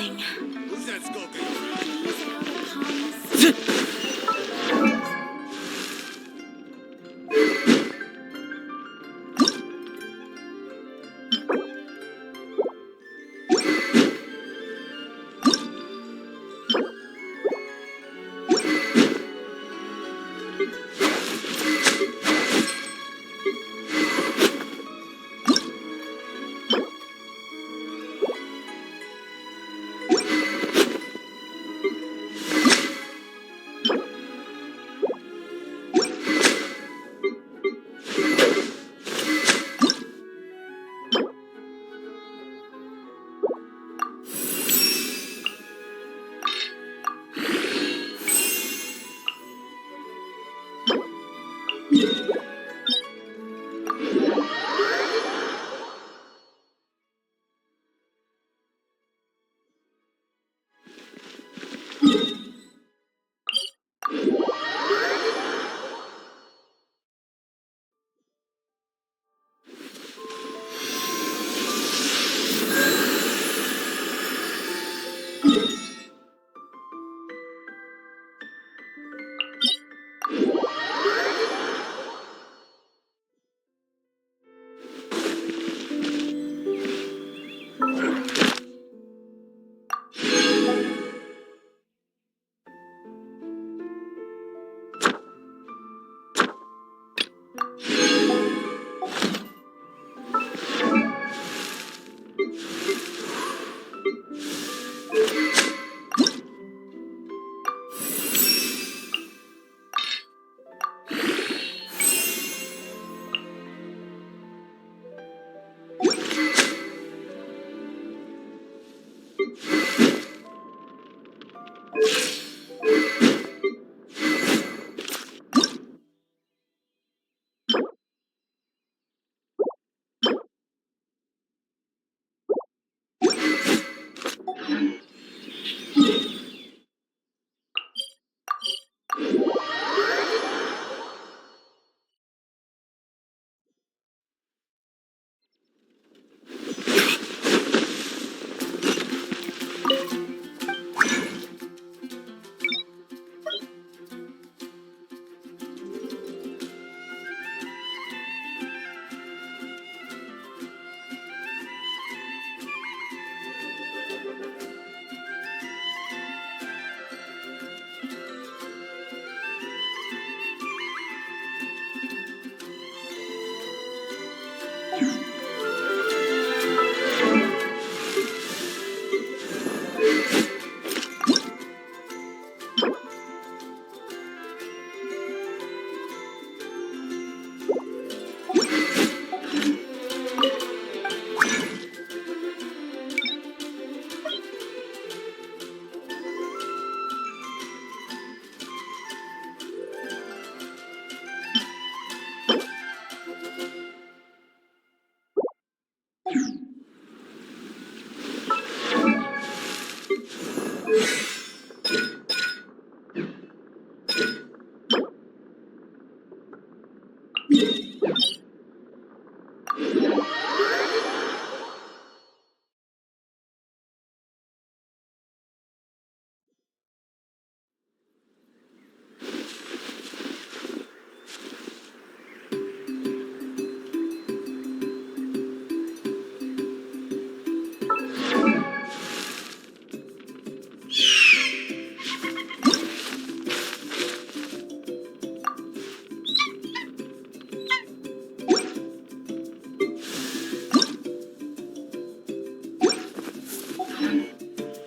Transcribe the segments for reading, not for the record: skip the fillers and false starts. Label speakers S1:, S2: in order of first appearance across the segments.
S1: amazing.
S2: Who's that skulking?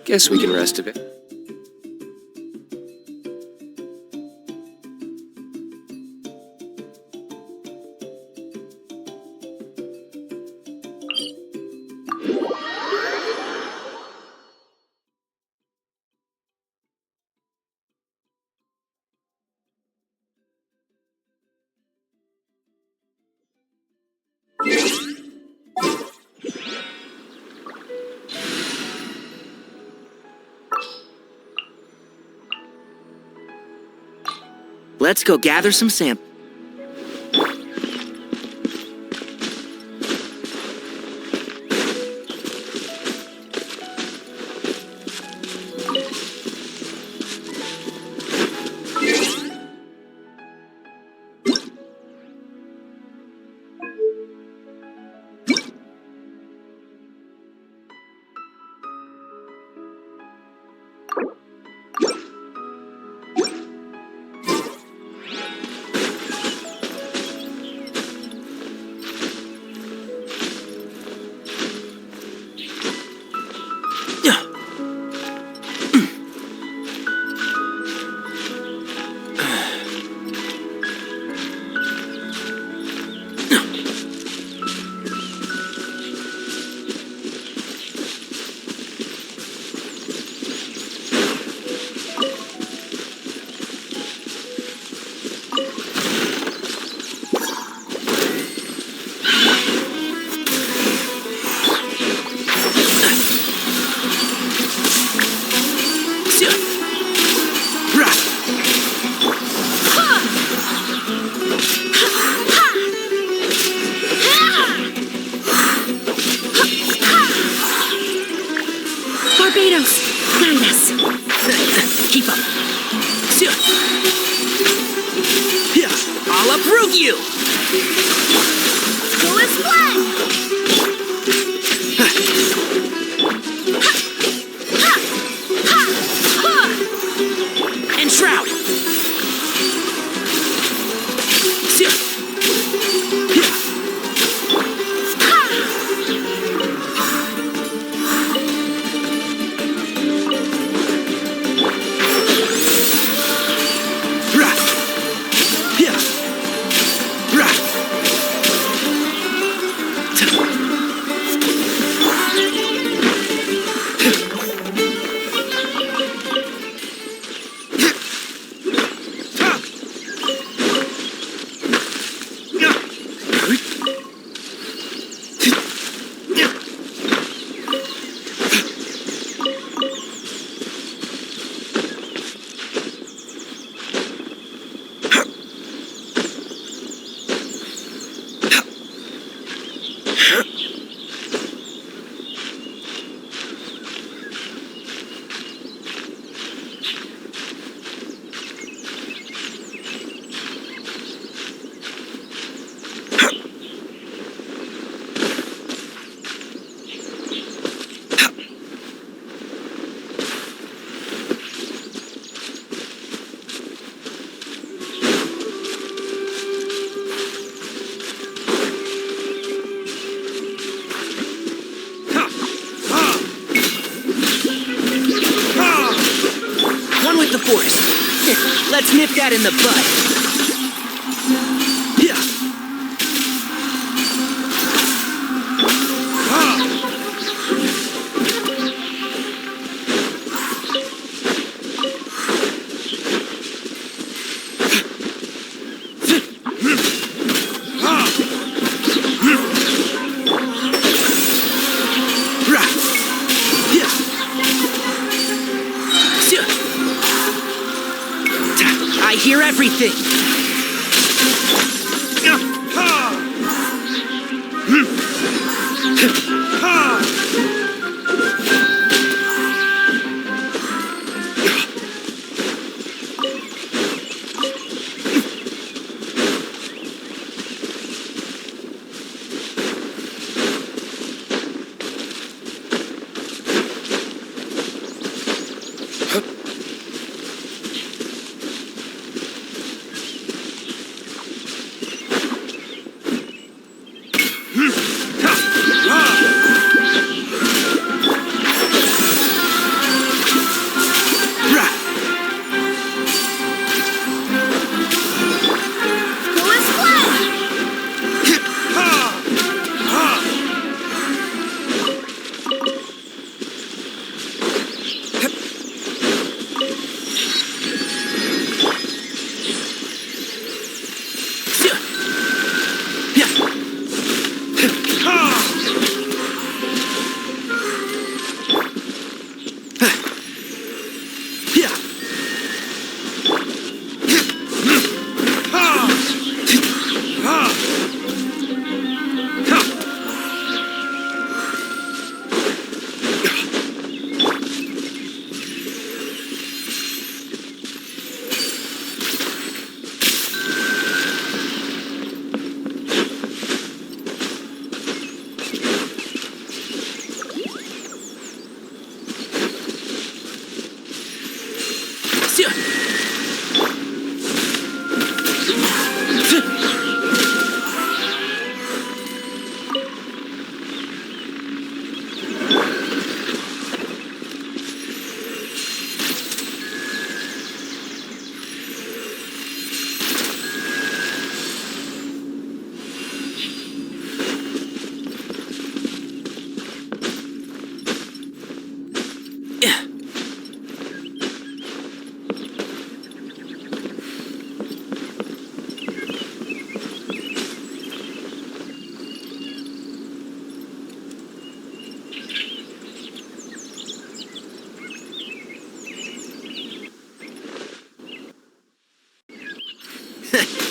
S3: Guess we can rest a bit.
S4: Let's go gather some samples.
S1: Barbados, guide us.
S2: Keep up. I'll uproot you!
S1: Full as one!
S2: And shroud! Let's nip that in the bud. I hear everything.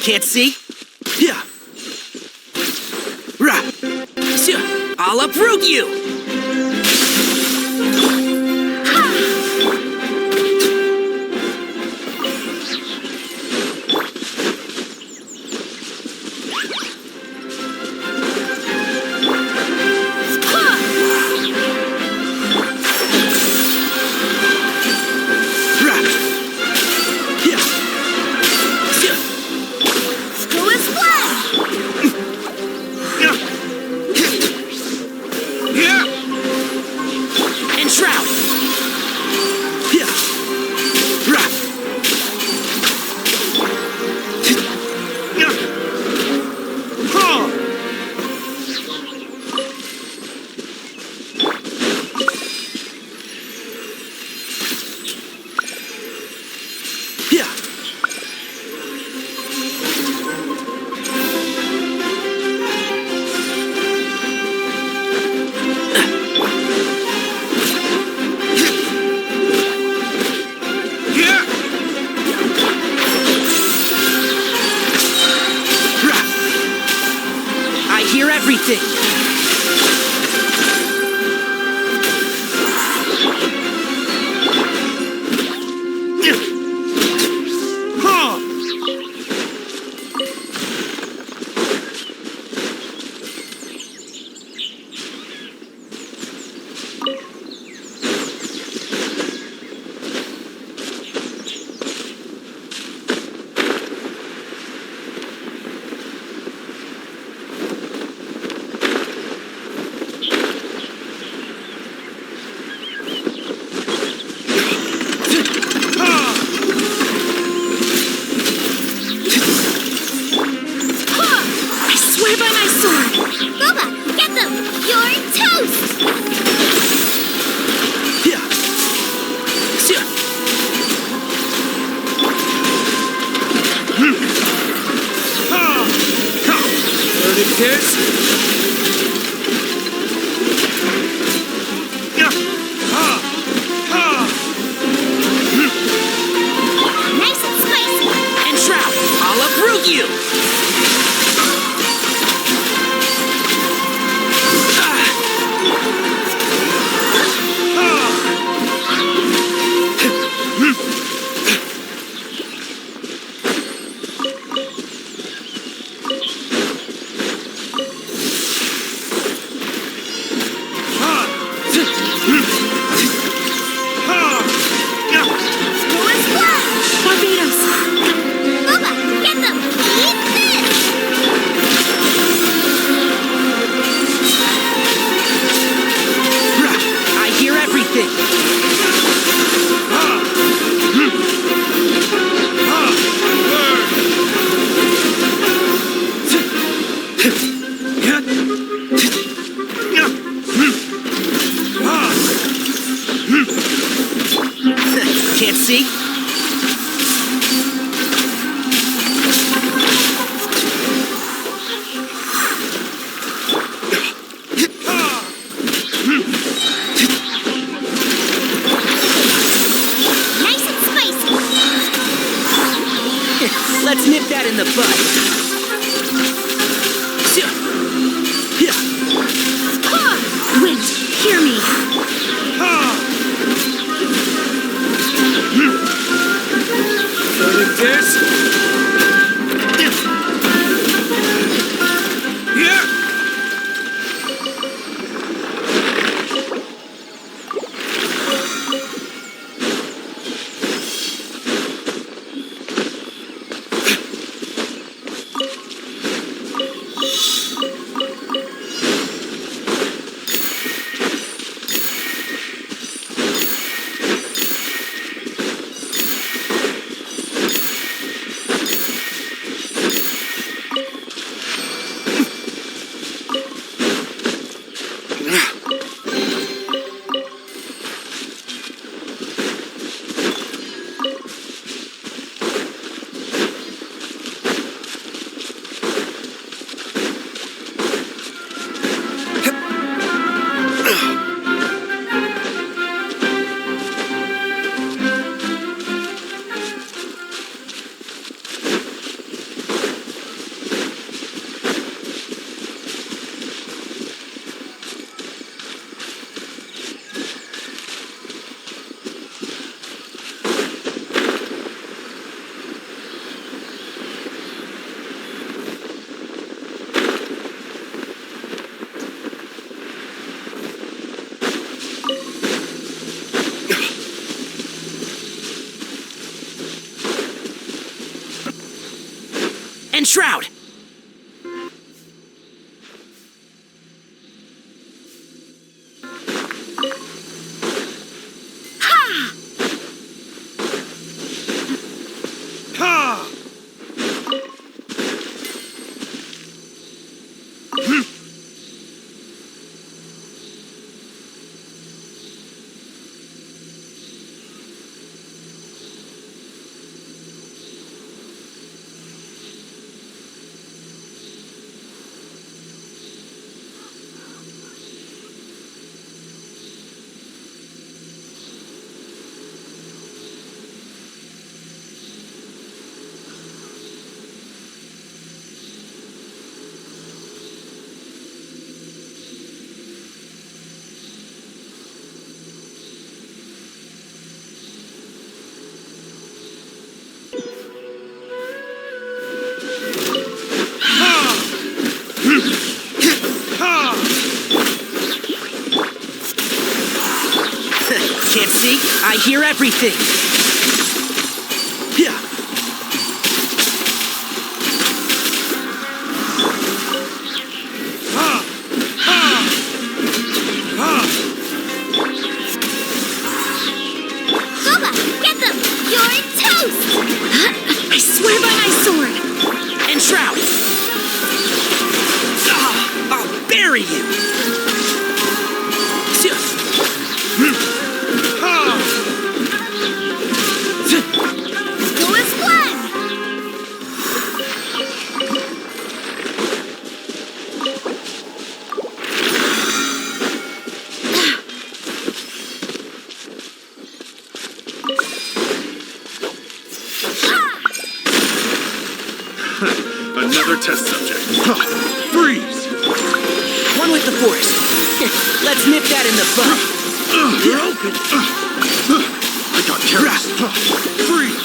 S2: Can't see? Yeah. I'll uproot you! Can't see?
S1: Nice and spicy.
S2: Let's nip that in the bud.
S1: Wait, hear me.
S3: Burning this?
S2: And shroud! Can't see? I hear everything! Yeah.
S1: Bubba, get them! You're toast! I swear by my sword!
S2: And shroud! I'll bury you!
S1: Go as planned!
S4: Another test subject. Freeze!
S2: One with the force. Let's nip that in the bud.
S4: You're open. I got careless. Freeze!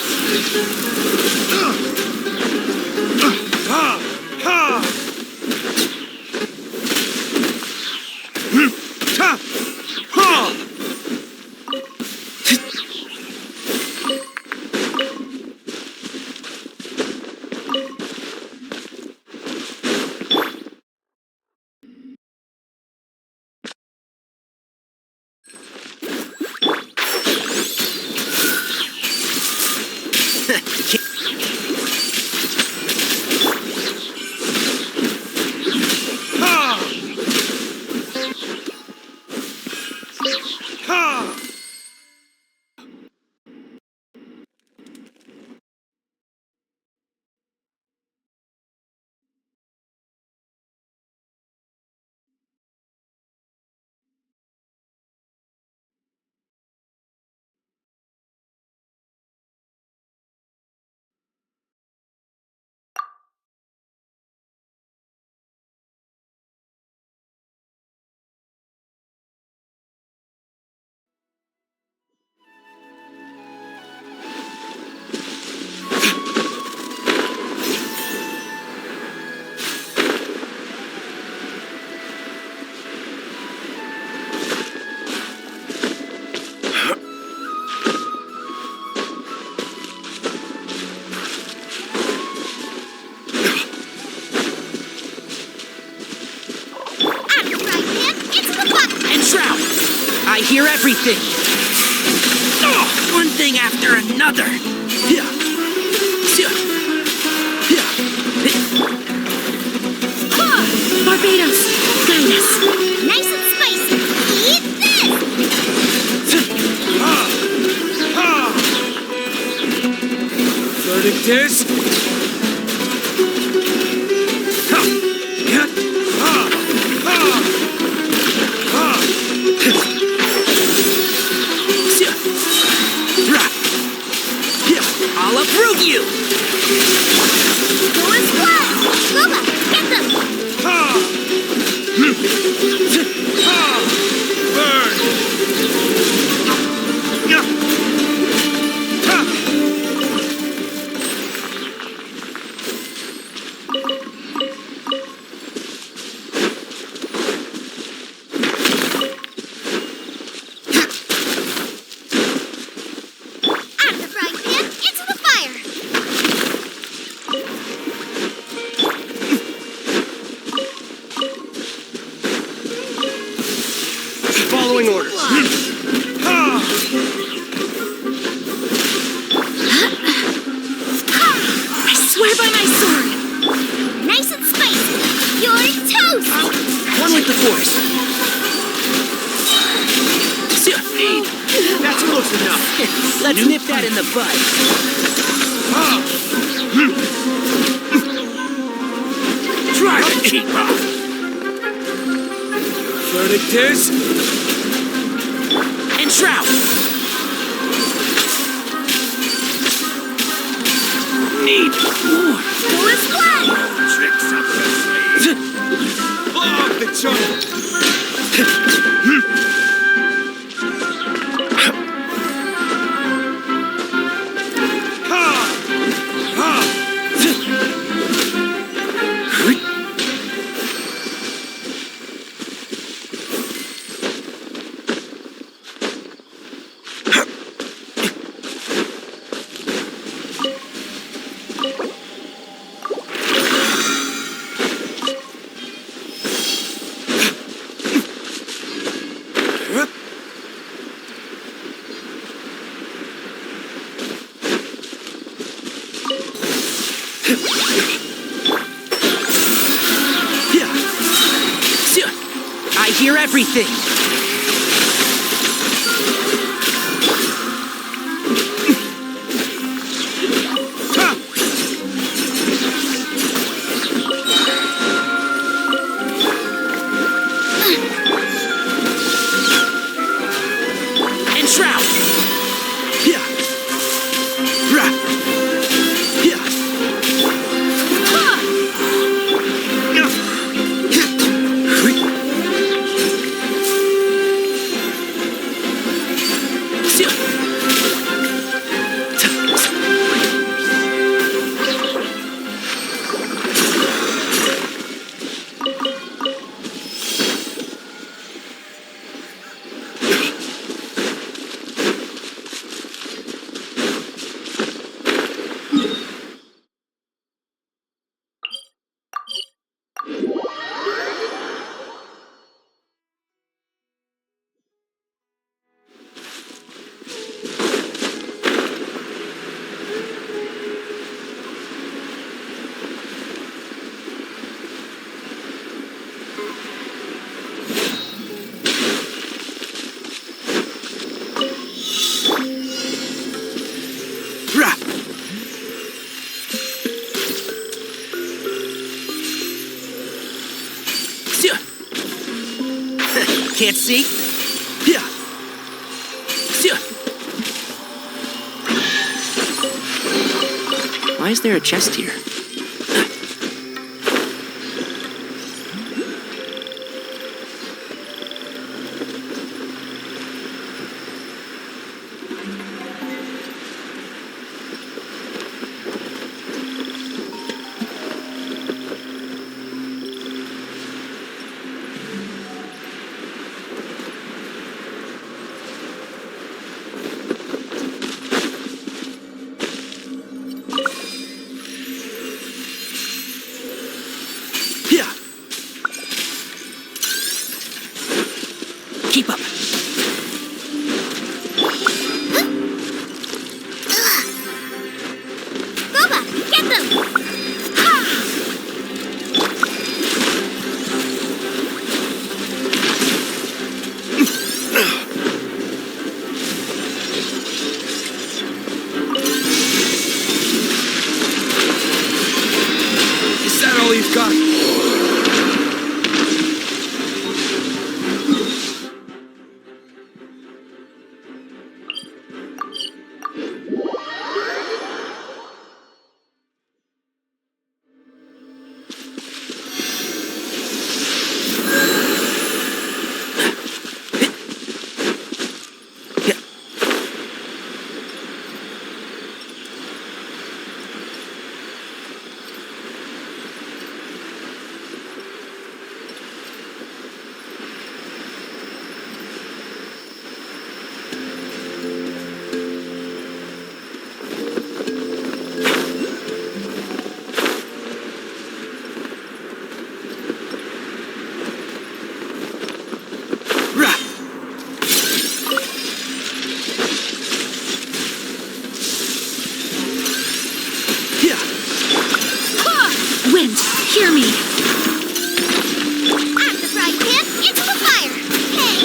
S2: everything! One thing after another!
S1: Barbados, guide us. Nice and spicy. Eat this!
S3: Verdict is...
S2: I'll approve you!
S1: Go and splash! Scuba, get them!
S4: Burn!
S1: Out of the frying pan, into the fire!
S3: Following orders.
S1: I swear by my sword! Nice and spicy! You're toast!
S2: One with the force.
S3: That's close enough.
S2: Let's nip that in the bud.
S4: Try to keep up!
S3: Verdict is...
S2: And shroud!
S4: Need more!
S1: Go and splash!
S4: Tricks up the sleeve!
S3: Love the jungle.
S2: I hear everything! And shroud! Can't see? Why is there a chest here?
S1: hear me. At the frying pan, into the fire. Hey!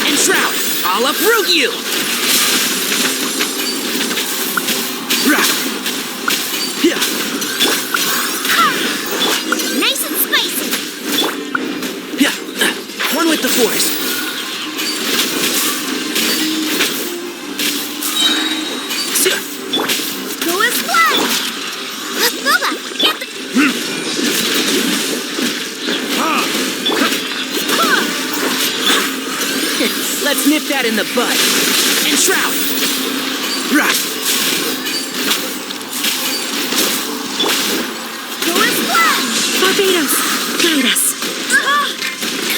S2: Enshroud! I'll uproot you!
S1: Nice and spicy.
S2: One with the force.
S1: Go as one. Boba, get the...
S2: Let's nip that in the bud. Enshroud!
S1: Go as one.
S5: Barbados, guide us.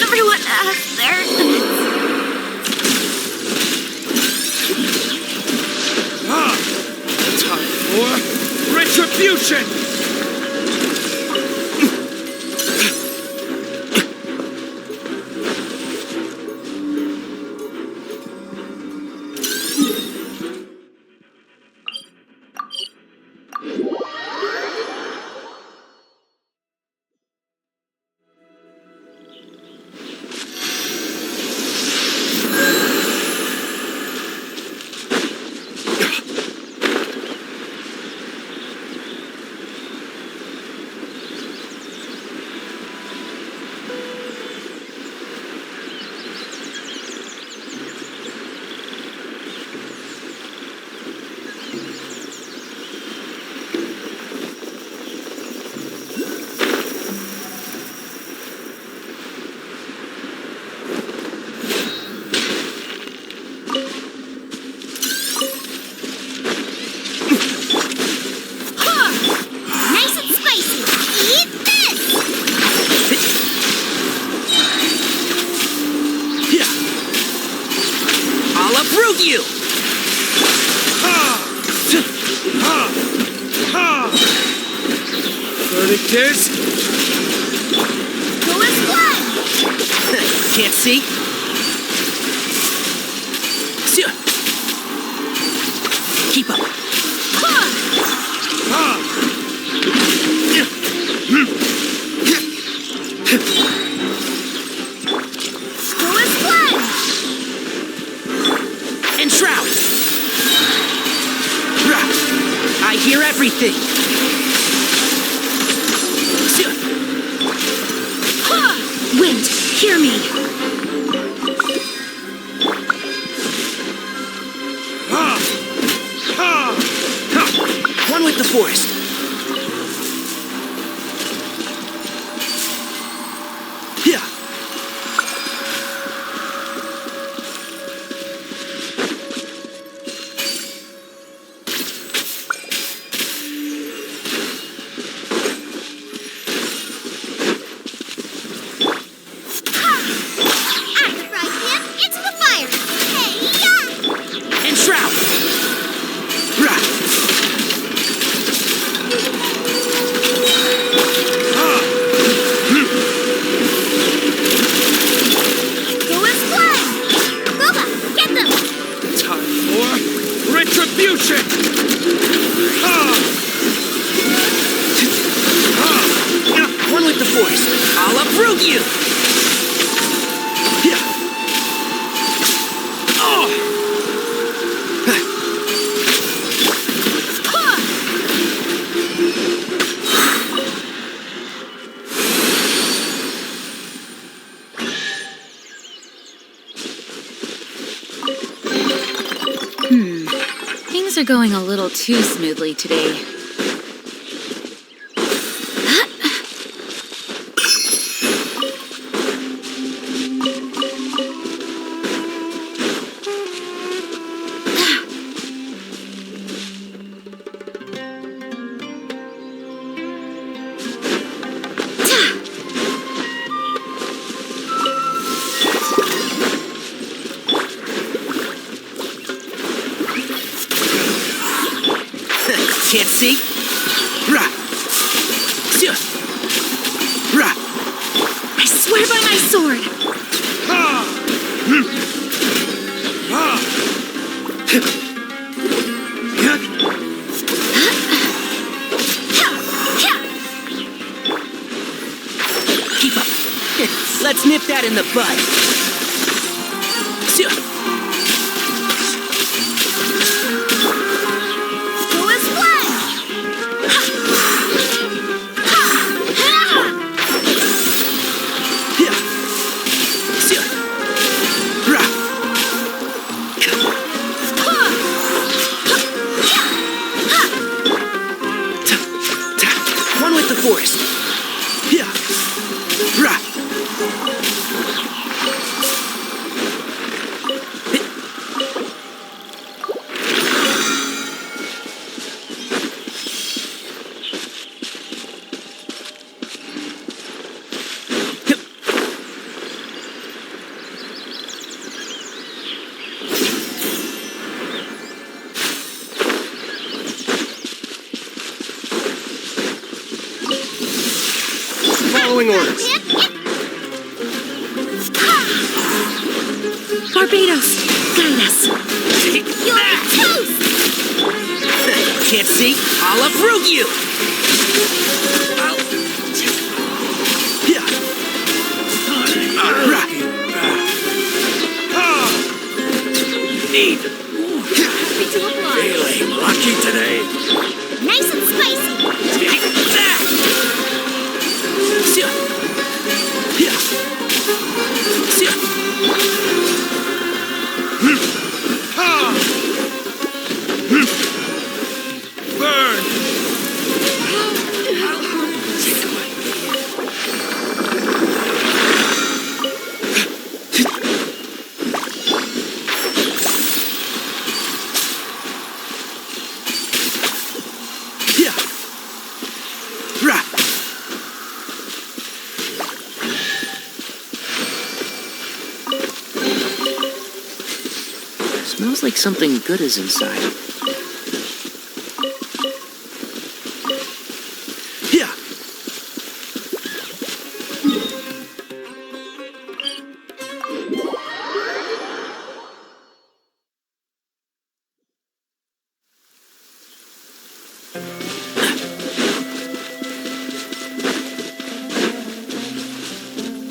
S1: Everyone has their limits.
S3: Time for retribution!
S1: Nice and spicy. Eat this.
S2: I'll uproot you!
S3: Verdict is...
S1: Go as one.
S2: Can't see? Keep up.
S1: Go as one.
S2: Enshroud! I hear everything.
S5: Wind, hear me.
S2: One with the forest.
S1: At the frying pan, into the fire. Hey, yeah!
S2: Enshroud!
S1: Go as one. Boba, get them.
S3: Time for retribution!
S2: One with the force. I'll uproot you!
S5: Things are going a little too smoothly today.
S2: Can't see?
S5: I swear by my sword!
S2: Let's nip that in the bud.
S1: Go as one!
S2: One with the forest.
S3: Following orders.
S5: Barbados, guide us.
S1: You're toast!
S2: Can't see? I'll uproot you!
S4: Need
S1: Happy to oblige.
S4: feeling lucky today.
S1: Nice and spicy.
S4: Take that!
S3: Burn!
S2: Smells like something good is inside.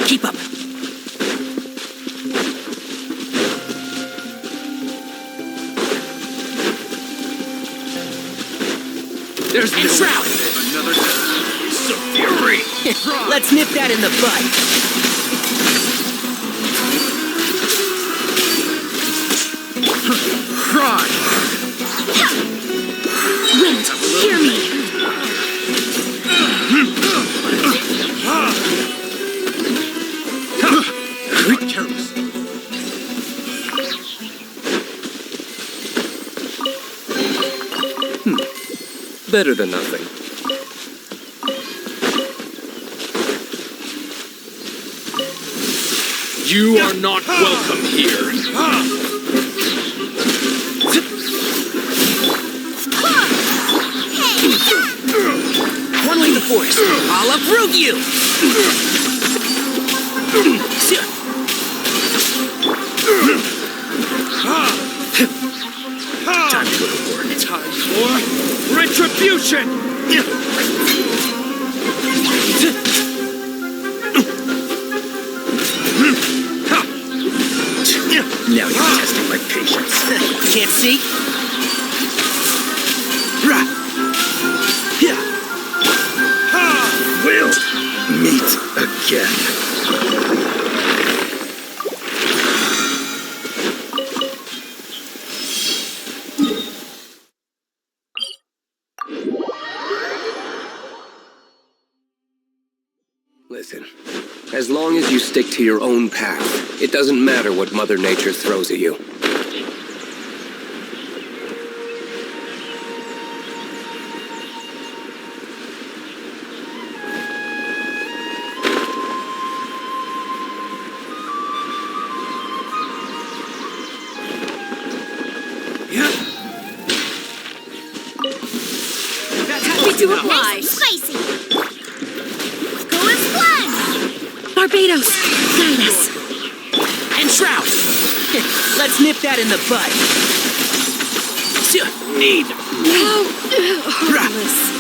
S2: Keep up.
S3: There's no
S2: Shroud.
S3: another
S4: Fury!
S2: Let's nip that in the bud.
S3: cry.
S5: Wind, hear me.
S3: Toast. Better than nothing. You are not welcome here.
S2: One with the force. I'll uproot you!
S3: Time to go to work. Time for retribution!
S4: Now you're testing my patience.
S2: Can't see?
S4: We'll meet again.
S6: Listen, as long as you stick to your own path, it doesn't matter what Mother Nature throws at you.
S5: Happy to
S1: Nice and
S5: oblige.
S1: spicy. Go as one!
S5: Barbados, guide us.
S2: And Shroud! Let's nip that in the bud.
S4: Need
S5: Heartless.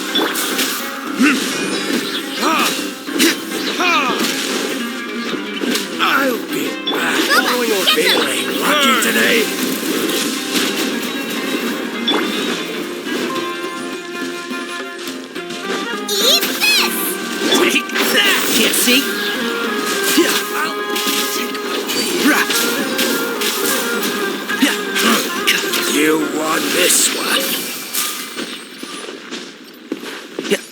S3: going on?
S4: Feeling lucky today?
S1: Eat this!
S2: Take that! Can't see? Yeah. Rah. Yeah.
S4: You won this one.
S2: Yeah.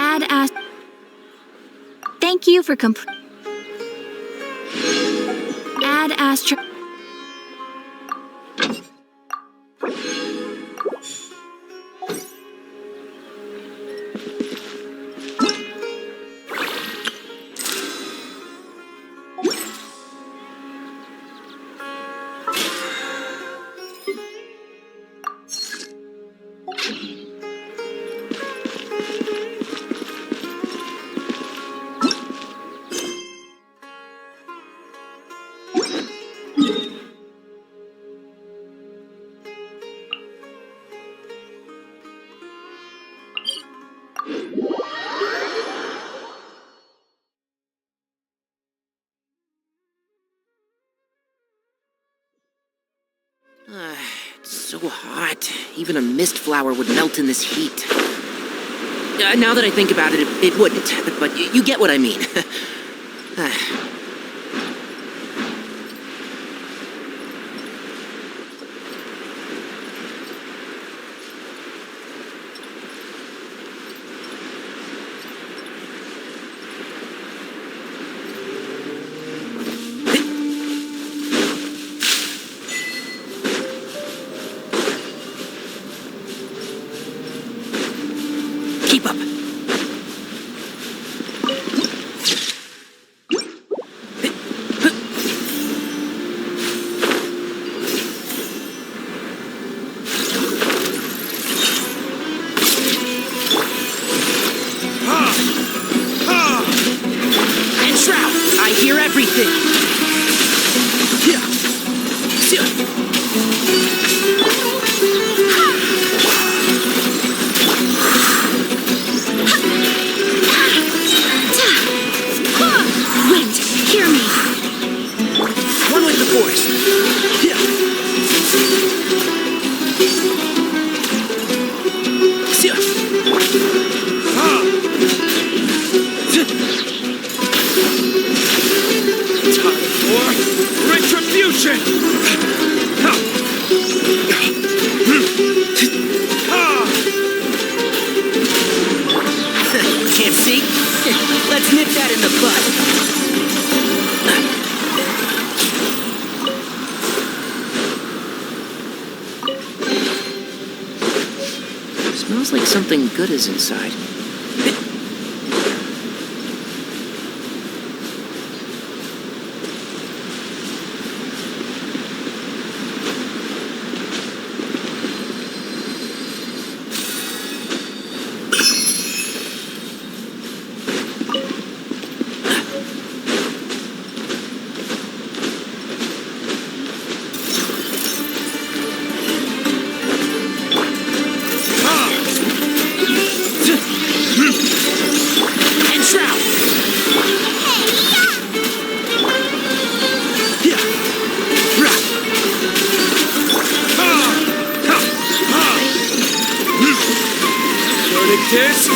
S1: Add as. Thank you for Add astro.
S2: It's so hot. Even a mist flower would melt in this heat. Now that I think about it, it wouldn't. But you get what I mean. Keep up. And Shroud, I hear everything.
S5: Wind, hear me.
S2: One with the force.
S3: Time for retribution!
S2: Can't see? Let's nip that in the bud. Smells like something good is inside.
S3: This?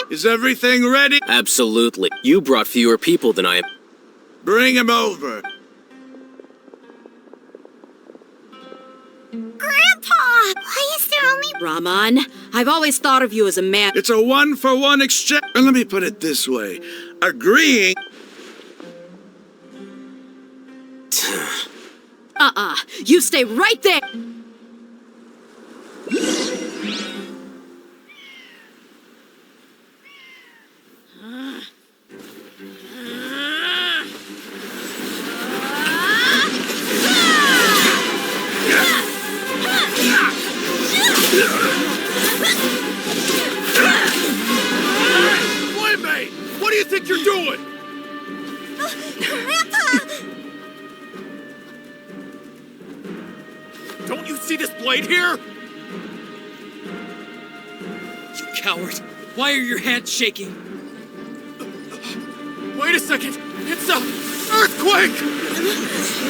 S3: Is everything ready?
S7: Absolutely. You brought fewer people than I am.
S3: Bring him over.
S1: Grandpa! Why is there only...
S5: Raman, I've always thought of you as a man.
S3: It's a one-for-one exchange. And let me put it this way. Agreeing...
S5: You stay right there.
S3: Playmate! What do you think you're doing?
S1: Grandpa!
S3: Don't you see this blade here?
S8: You coward! Why are your hands shaking?
S3: Wait a second! It's a earthquake!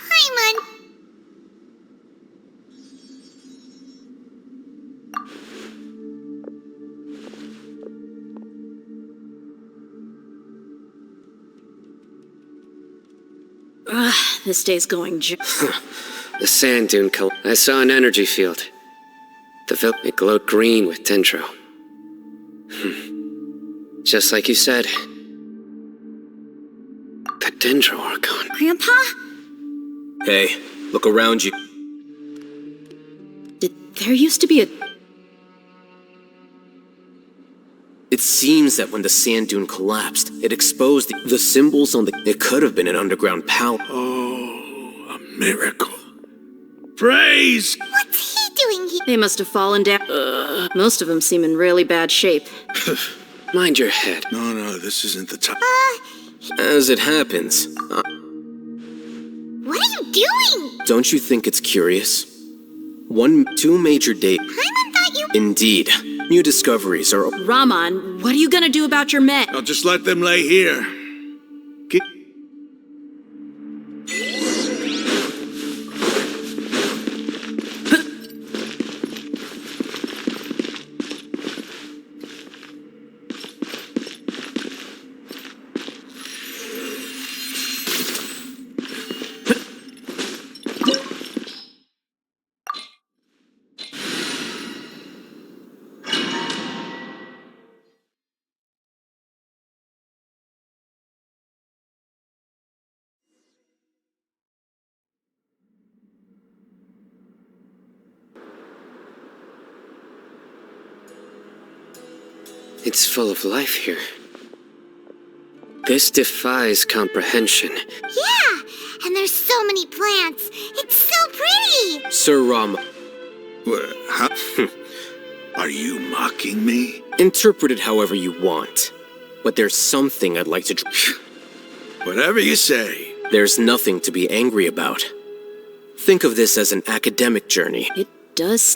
S1: Paimon!
S5: This day's going
S6: The sand dune Collei. I saw an energy field. It glowed green with dendro. Just like you said. The dendro archon.
S1: Grandpa?
S7: Hey, look around you.
S5: There used to be a...
S7: It seems that when the sand dune collapsed, it exposed the symbols on the... It could have been an underground palace.
S3: Oh, a miracle. Praise!
S1: What's he doing here?
S5: They must have fallen down. Most of them seem in really bad shape.
S6: Mind your head.
S3: No, this isn't the time.
S7: As it happens,
S1: What are you doing?
S7: don't you think it's curious? Two major dates.
S1: Paimon thought you...
S7: Indeed. New discoveries are...
S5: Raman, what are you gonna do about your men?
S3: I'll just let them lay here.
S6: It's full of life here. This defies comprehension.
S1: Yeah! And there's so many plants. It's so pretty!
S7: Sir Ram,
S3: Are you mocking me?
S7: interpret it however you want. But there's something I'd like to...
S3: Whatever you say.
S7: There's nothing to be angry about. Think of this as an academic journey.
S5: It does...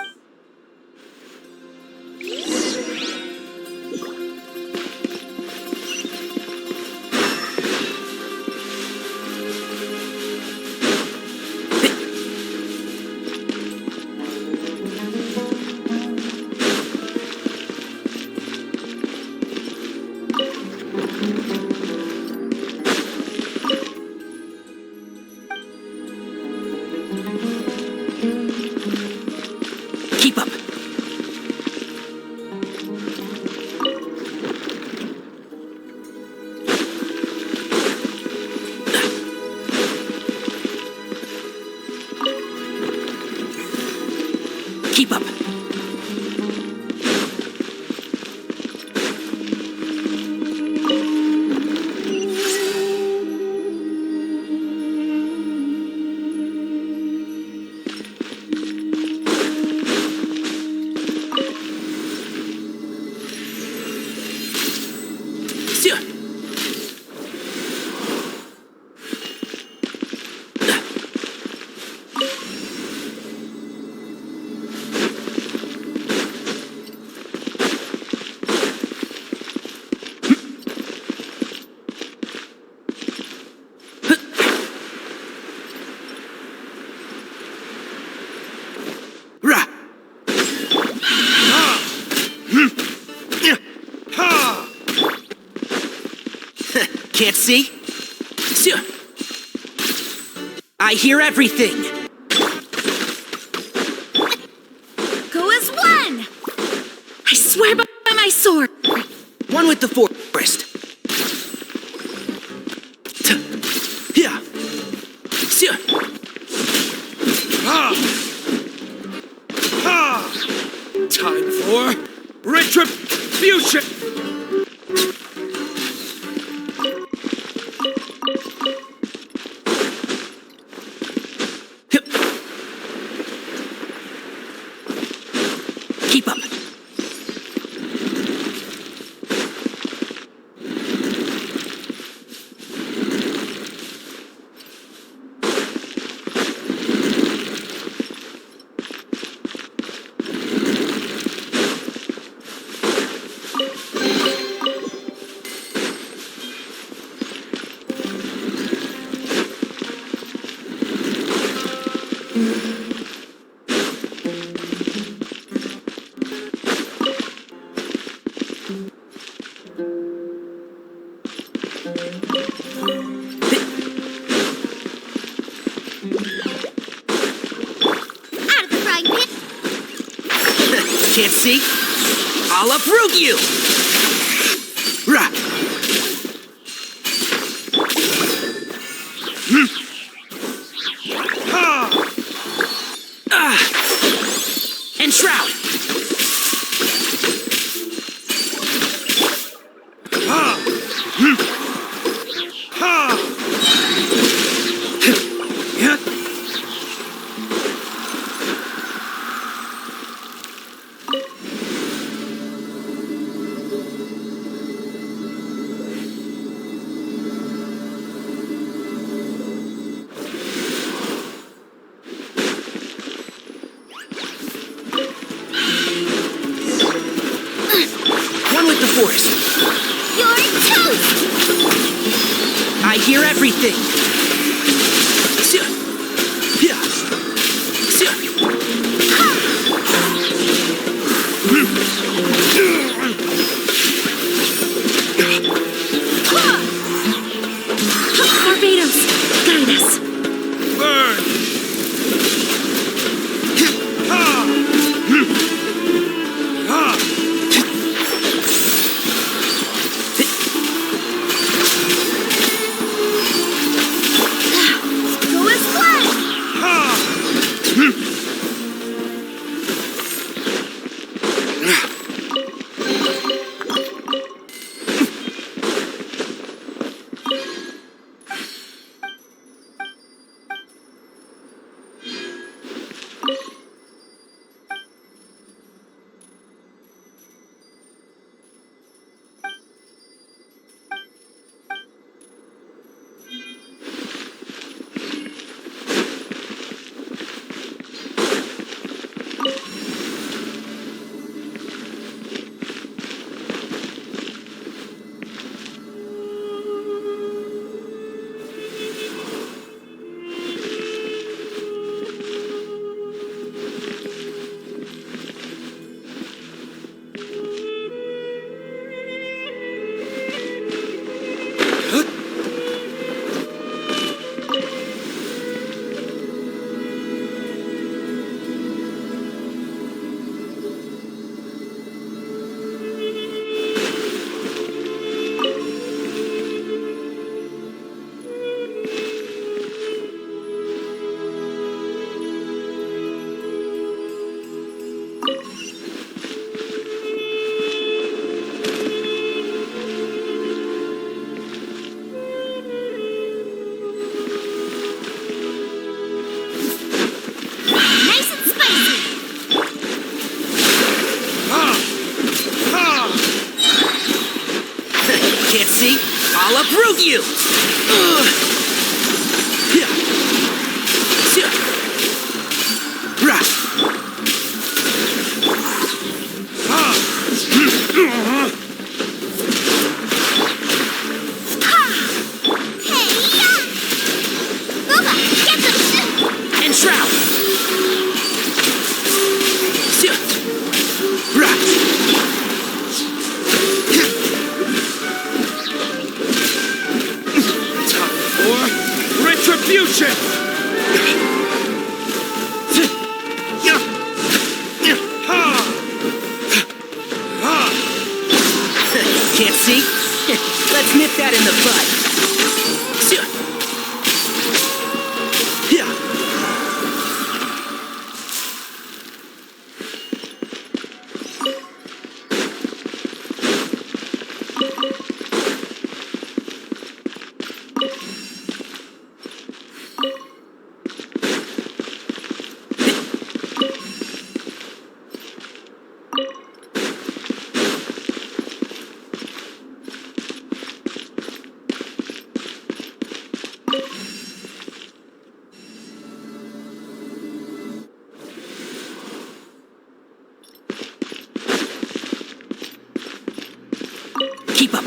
S2: Keep up. Keep up. Can't see? I hear everything!
S1: Go as one! I swear by my sword!
S2: One with the forest. Yeah.
S3: Time for retribution!
S2: Keep up.
S1: Out of the frying pan!
S2: Can't see? I'll uproot you! Rah! Enshroud! One with the forest.
S1: You're toast!
S2: I hear everything.
S1: Barbados, guide us.
S3: Burn!
S1: Go as one! Nice and spicy!
S2: Can't see? I'll uproot you!
S1: Hey-ya! Booba, get them!
S2: Enshroud!
S3: retribution!
S2: Can't see? Let's nip that in the bud. Keep up.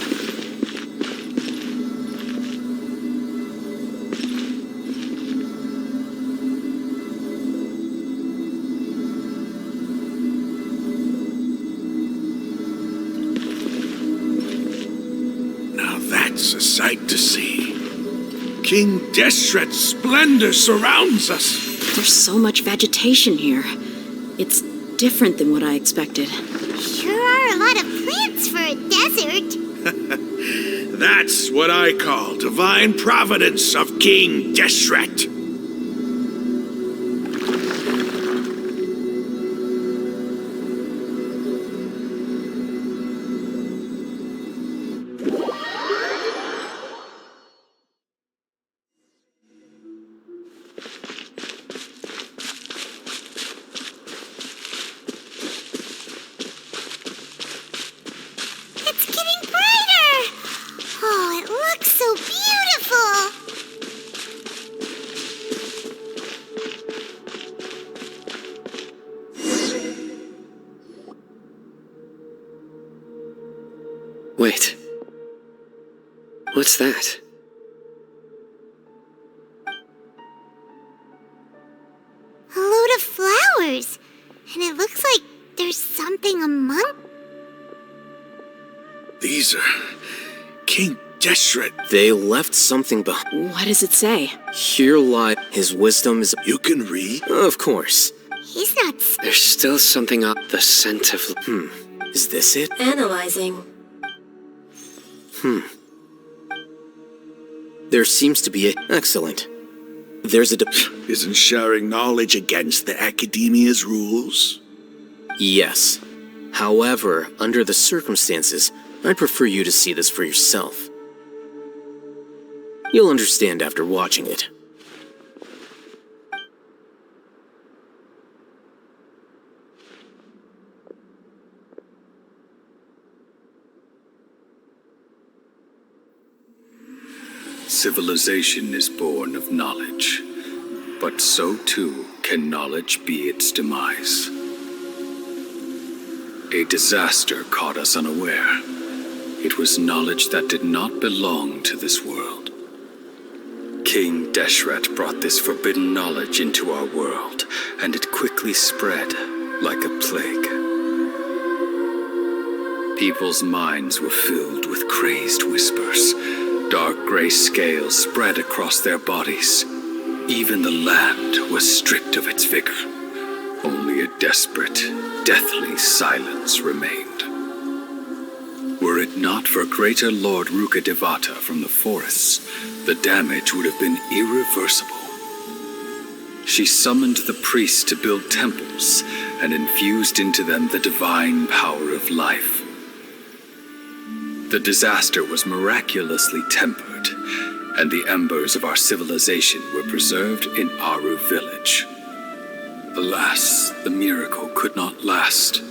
S3: Now that's a sight to see. King Deshret's splendor surrounds us.
S5: There's so much vegetation here. It's different than what I expected.
S1: Sure are a lot of plants for a desert.
S3: That's what I call divine providence of King Deshret.
S1: It's getting brighter. Oh, it looks so beautiful.
S6: Wait. What's that?
S1: A load of flowers. And it looks like there's something among...
S3: These are King Deshret.
S7: They left something behind.
S5: What does it say?
S7: Here lie his wisdom is.
S3: You can read?
S7: Of course.
S1: He's not...
S6: There's still something up the scent of...
S7: Is this it?
S9: Analyzing.
S7: There seems to be a. Excellent. There's a.
S3: Isn't sharing knowledge against the Academia's rules?
S7: Yes. However, under the circumstances, I'd prefer you to see this for yourself. You'll understand after watching it.
S10: Civilization is born of knowledge, but so too can knowledge be its demise. A disaster caught us unaware. It was knowledge that did not belong to this world. King Deshret brought this forbidden knowledge into our world, and it quickly spread like a plague. People's minds were filled with crazed whispers. Dark gray scales spread across their bodies. Even the land was stripped of its vigor. Only a desperate, deathly silence remained. Were it not for greater Lord Rukkhadevata from the forests, the damage would have been irreversible. She summoned the priests to build temples and infused into them the divine power of life. The disaster was miraculously tempered, and the embers of our civilization were preserved in Aru village. Alas, the miracle could not last.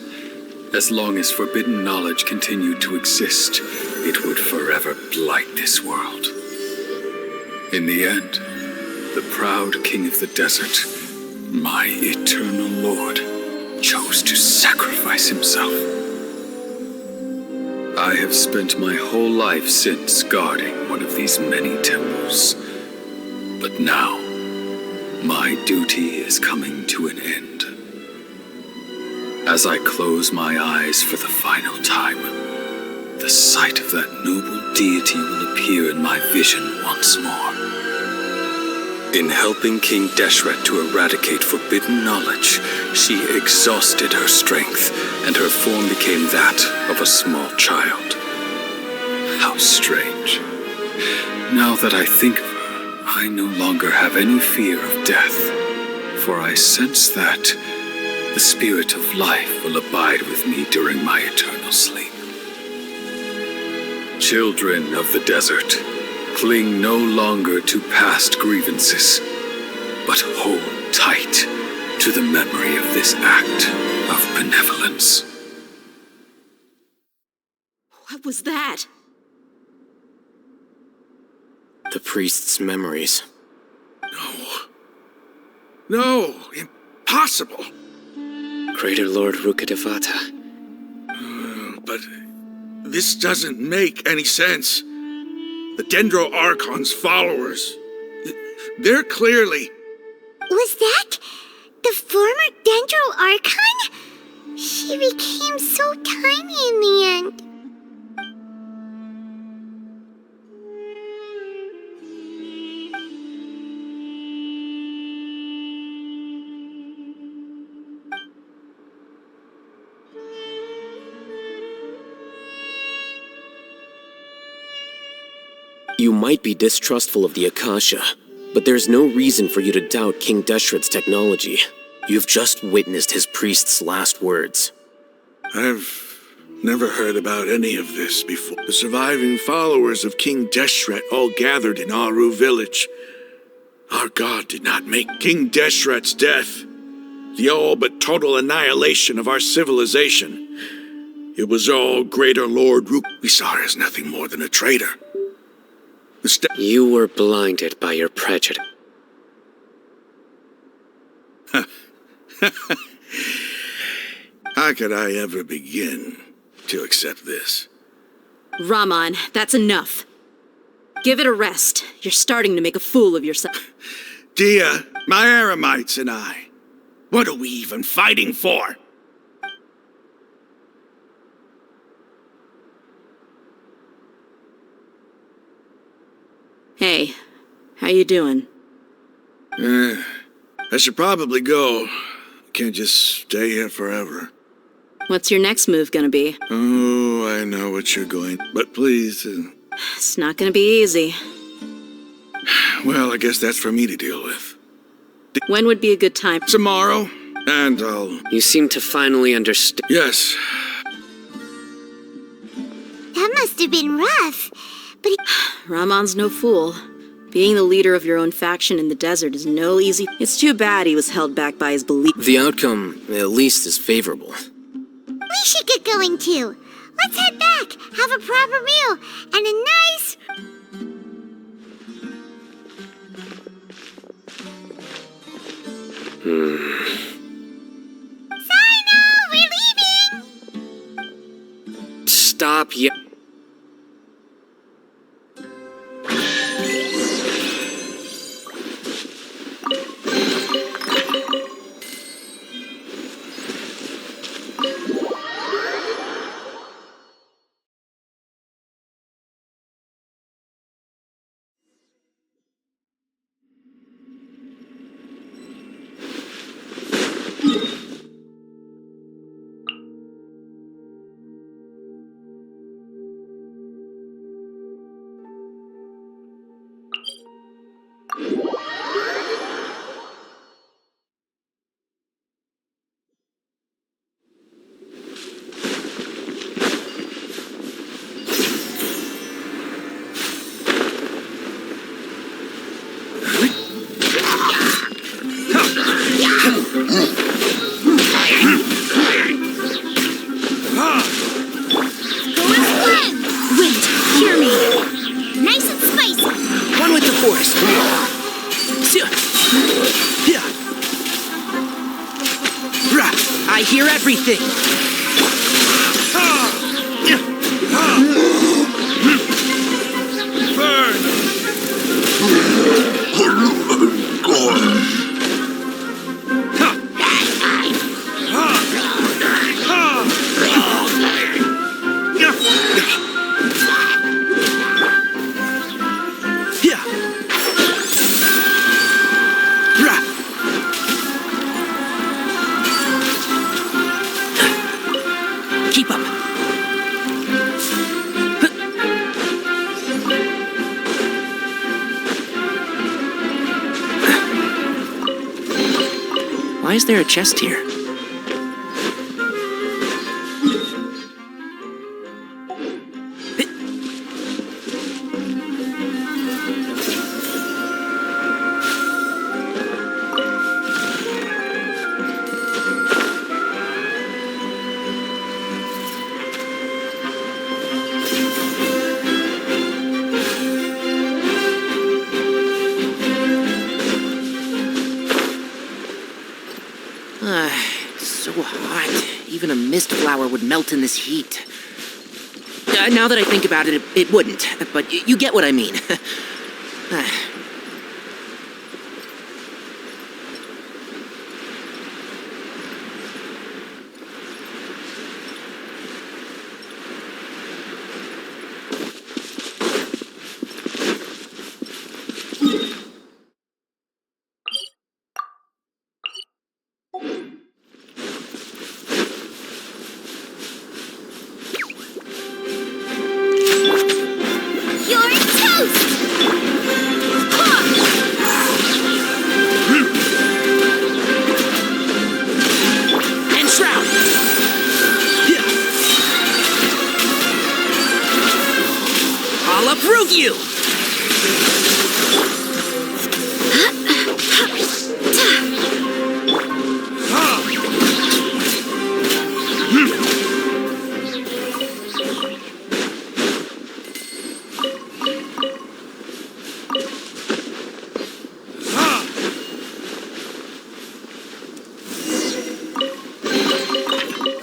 S10: As long as forbidden knowledge continued to exist, it would forever blight this world. In the end, the proud king of the desert, my eternal lord, chose to sacrifice himself. I have spent my whole life since guarding one of these many temples. But now, my duty is coming to an end. As I close my eyes for the final time, the sight of that noble deity will appear in my vision once more. In helping King Deshret to eradicate forbidden knowledge, she exhausted her strength, and her form became that of a small child. How strange. Now that I think of her, I no longer have any fear of death, for I sense that the spirit of life will abide with me during my eternal sleep. Children of the desert, cling no longer to past grievances, but hold tight to the memory of this act of benevolence.
S5: What was that?
S7: The priest's memories.
S3: No, impossible.
S6: Greater Lord Rukkhadevata.
S3: But this doesn't make any sense. The Dendro Archon's followers, they're clearly...
S1: Was that the former Dendro Archon? She became so tiny in the end.
S7: You might be distrustful of the Akasha, but there's no reason for you to doubt King Deshret's technology. You've just witnessed his priest's last words.
S3: I've never heard about any of this before. The surviving followers of King Deshret all gathered in Aru village. Our god did not make King Deshret's death the all but total annihilation of our civilization. It was all Greater Lord Rook. We saw her as nothing more than a traitor.
S6: You were blinded by your prejudice.
S3: How could I ever begin to accept this?
S5: Raman, that's enough. Give it a rest. You're starting to make a fool of yourself.
S3: Dia, my Eremites and I, what are we even fighting for?
S5: Hey, how you doing?
S3: I should probably go. Can't just stay here forever.
S5: What's your next move gonna be?
S3: Oh, I know what you're going. But please.
S5: It's not gonna be easy.
S3: Well, I guess that's for me to deal with.
S5: When would be a good time?
S3: Tomorrow, and I'll...
S6: You seem to finally understand.
S3: Yes.
S1: That must have been rough. But
S5: Raman's no fool. Being the leader of your own faction in the desert is no easy... It's too bad he was held back by his belief.
S7: The outcome, at least, is favorable.
S1: we should get going too. Let's head back, have a proper meal, and a nice... Sino, we're leaving!
S6: Stop yet.
S2: I hear everything. Why is there a chest here? It's so hot. Even a mist flower would melt in this heat. Now that I think about it, it wouldn't. But you get what I mean.
S1: You're toast!
S2: And shroud! I'll approve you!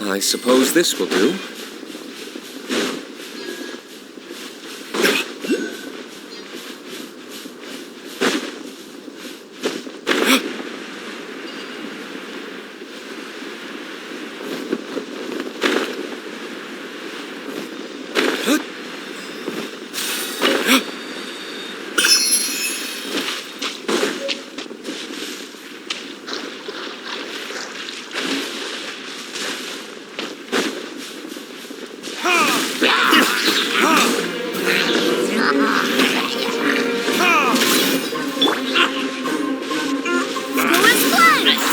S10: I suppose this will do.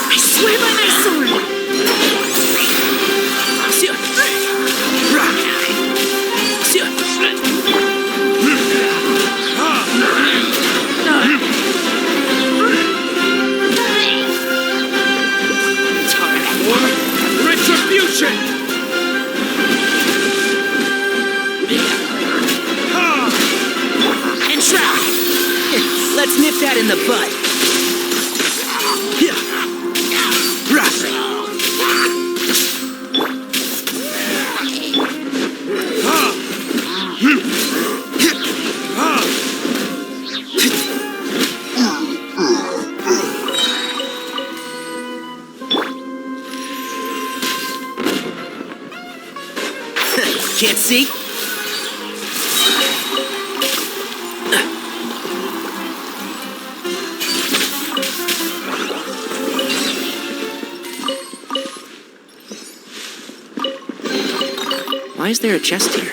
S1: I swear by my sword!
S8: Time for retribution!
S2: And shroud! Let's nip that in the bud. Can't see? Why is there a chest here?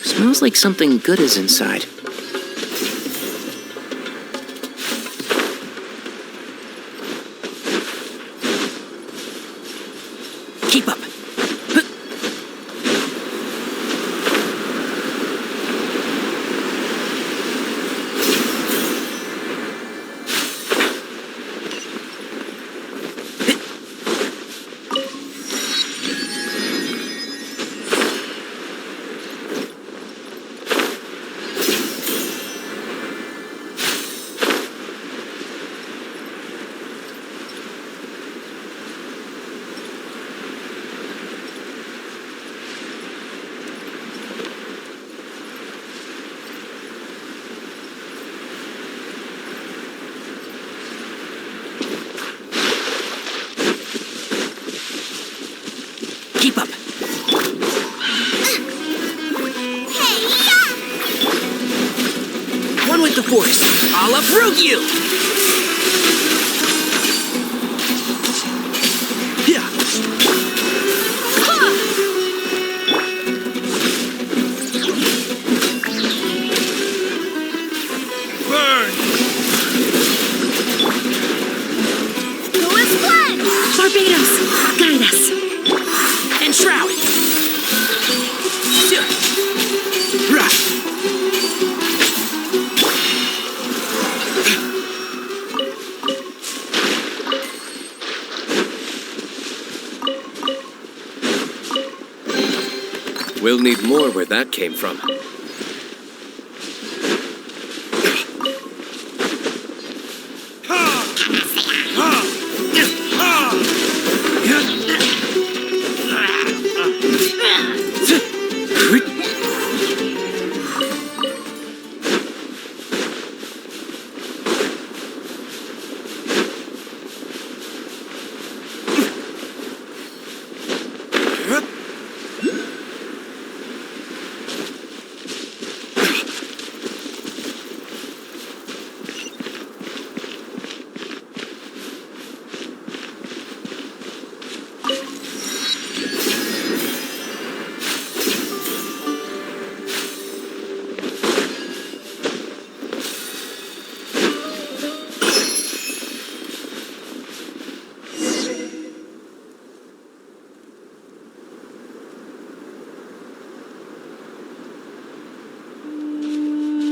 S2: Smells like something good is inside. Keep up. Keep up. One with the force. I'll uproot you! Yeah.
S3: Burn!
S1: Who is blood?
S5: Barbados, guide us.
S2: And Shroud.
S7: We'll need more where that came from.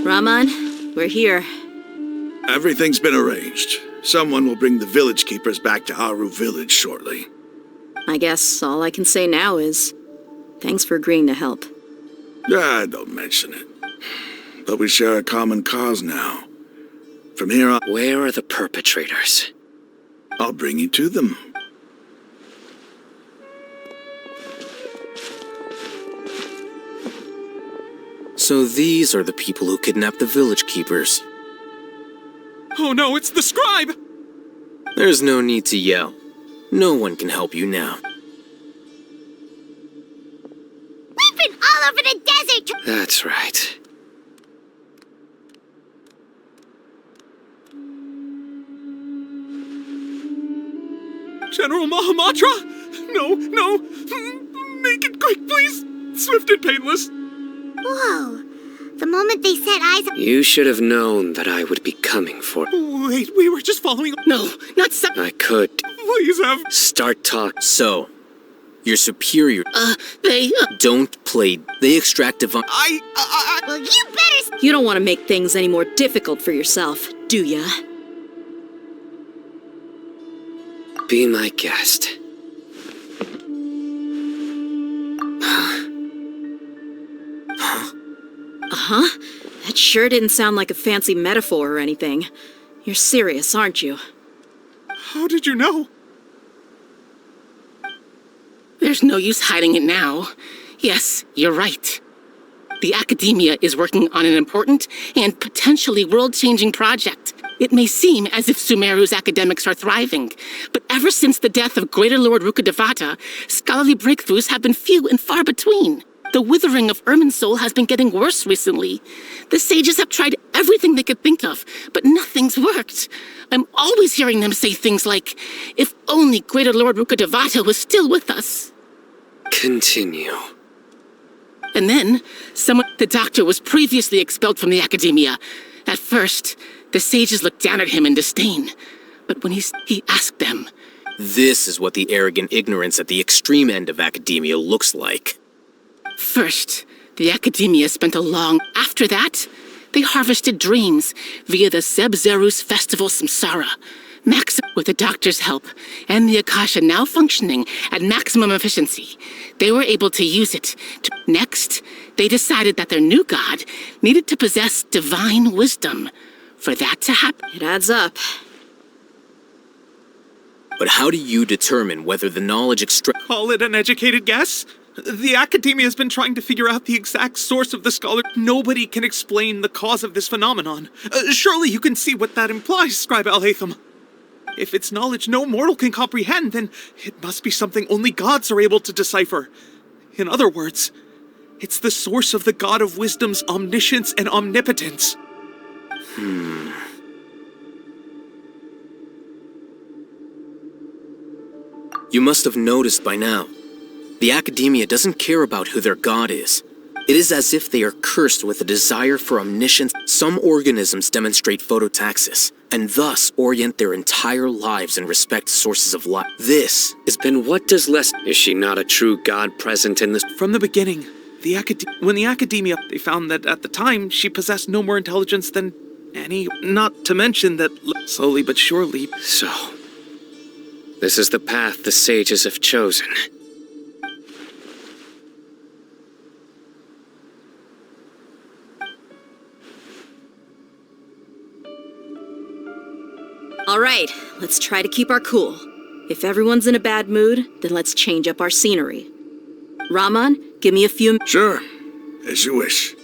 S5: Raman, we're here.
S3: Everything's been arranged. Someone will bring the village keepers back to Aru village shortly.
S5: I guess all I can say now is, thanks for agreeing to help.
S3: Don't mention it. But we share a common cause now. From here on,
S6: Where are the perpetrators?
S3: I'll bring you to them.
S7: So these are the people who kidnapped the village keepers.
S8: Oh no, it's the scribe!
S7: There's no need to yell. No one can help you now.
S1: We've been all over the desert.
S6: That's right.
S8: General Mahamatra? No. Make it quick, please. Swift and painless.
S1: Whoa. The moment they set eyes on...
S6: You should have known that I would be coming for.
S8: Wait, we were just following...
S2: No, not so.
S6: I could
S8: Please have...
S6: start talk.
S7: So, your superior
S2: They...
S7: don't play. They extract divine.
S1: Well, you better...
S5: You don't want to make things any more difficult for yourself, do ya?
S6: Be my guest.
S5: Uh-huh. That sure didn't sound like a fancy metaphor or anything. You're serious, aren't you?
S8: How did you know?
S2: There's no use hiding it now. Yes, you're right. The Academia is working on an important and potentially world-changing project. It may seem as if Sumeru's academics are thriving, but ever since the death of Greater Lord Rukkhadevata, scholarly breakthroughs have been few and far between. The withering of Irminsul has been getting worse recently. The sages have tried everything they could think of, but nothing's worked. I'm always hearing them say things like, if only Greater Lord Rukkhadevata was still with us.
S6: Continue.
S2: And then, the doctor was previously expelled from the Academia. At first, the sages looked down at him in disdain. But when he asked them...
S7: This is what the arrogant ignorance at the extreme end of academia looks like.
S2: First, the Academia spent a long... After that, they harvested dreams via the Zeb-Zerus Festival Samsara. With the doctor's help, and the Akasha now functioning at maximum efficiency, they were able to use it. Next, they decided that their new god needed to possess divine wisdom. For that to happen...
S5: It adds up.
S7: But how do you determine whether the knowledge
S8: Call it an educated guess? The Academia has been trying to figure out the exact source of the scholar. Nobody can explain the cause of this phenomenon. Surely you can see what that implies, Scribe Al-Haytham. If it's knowledge no mortal can comprehend, then it must be something only gods are able to decipher. In other words, it's the source of the god of wisdom's omniscience and omnipotence.
S7: You must have noticed by now. The Academia doesn't care about who their god is. It is as if they are cursed with a desire for omniscience. Some organisms demonstrate phototaxis, and thus orient their entire lives in respect to sources of light. This is...
S6: Then what does Is she not a true god present in this?
S8: From the beginning, when the Academia, they found that at the time, she possessed no more intelligence than any, not to mention that slowly but surely...
S6: So, this is the path the sages have chosen.
S5: All right, let's try to keep our cool. If everyone's in a bad mood, then let's change up our scenery. Raman, give me a few...
S3: Sure, as you wish.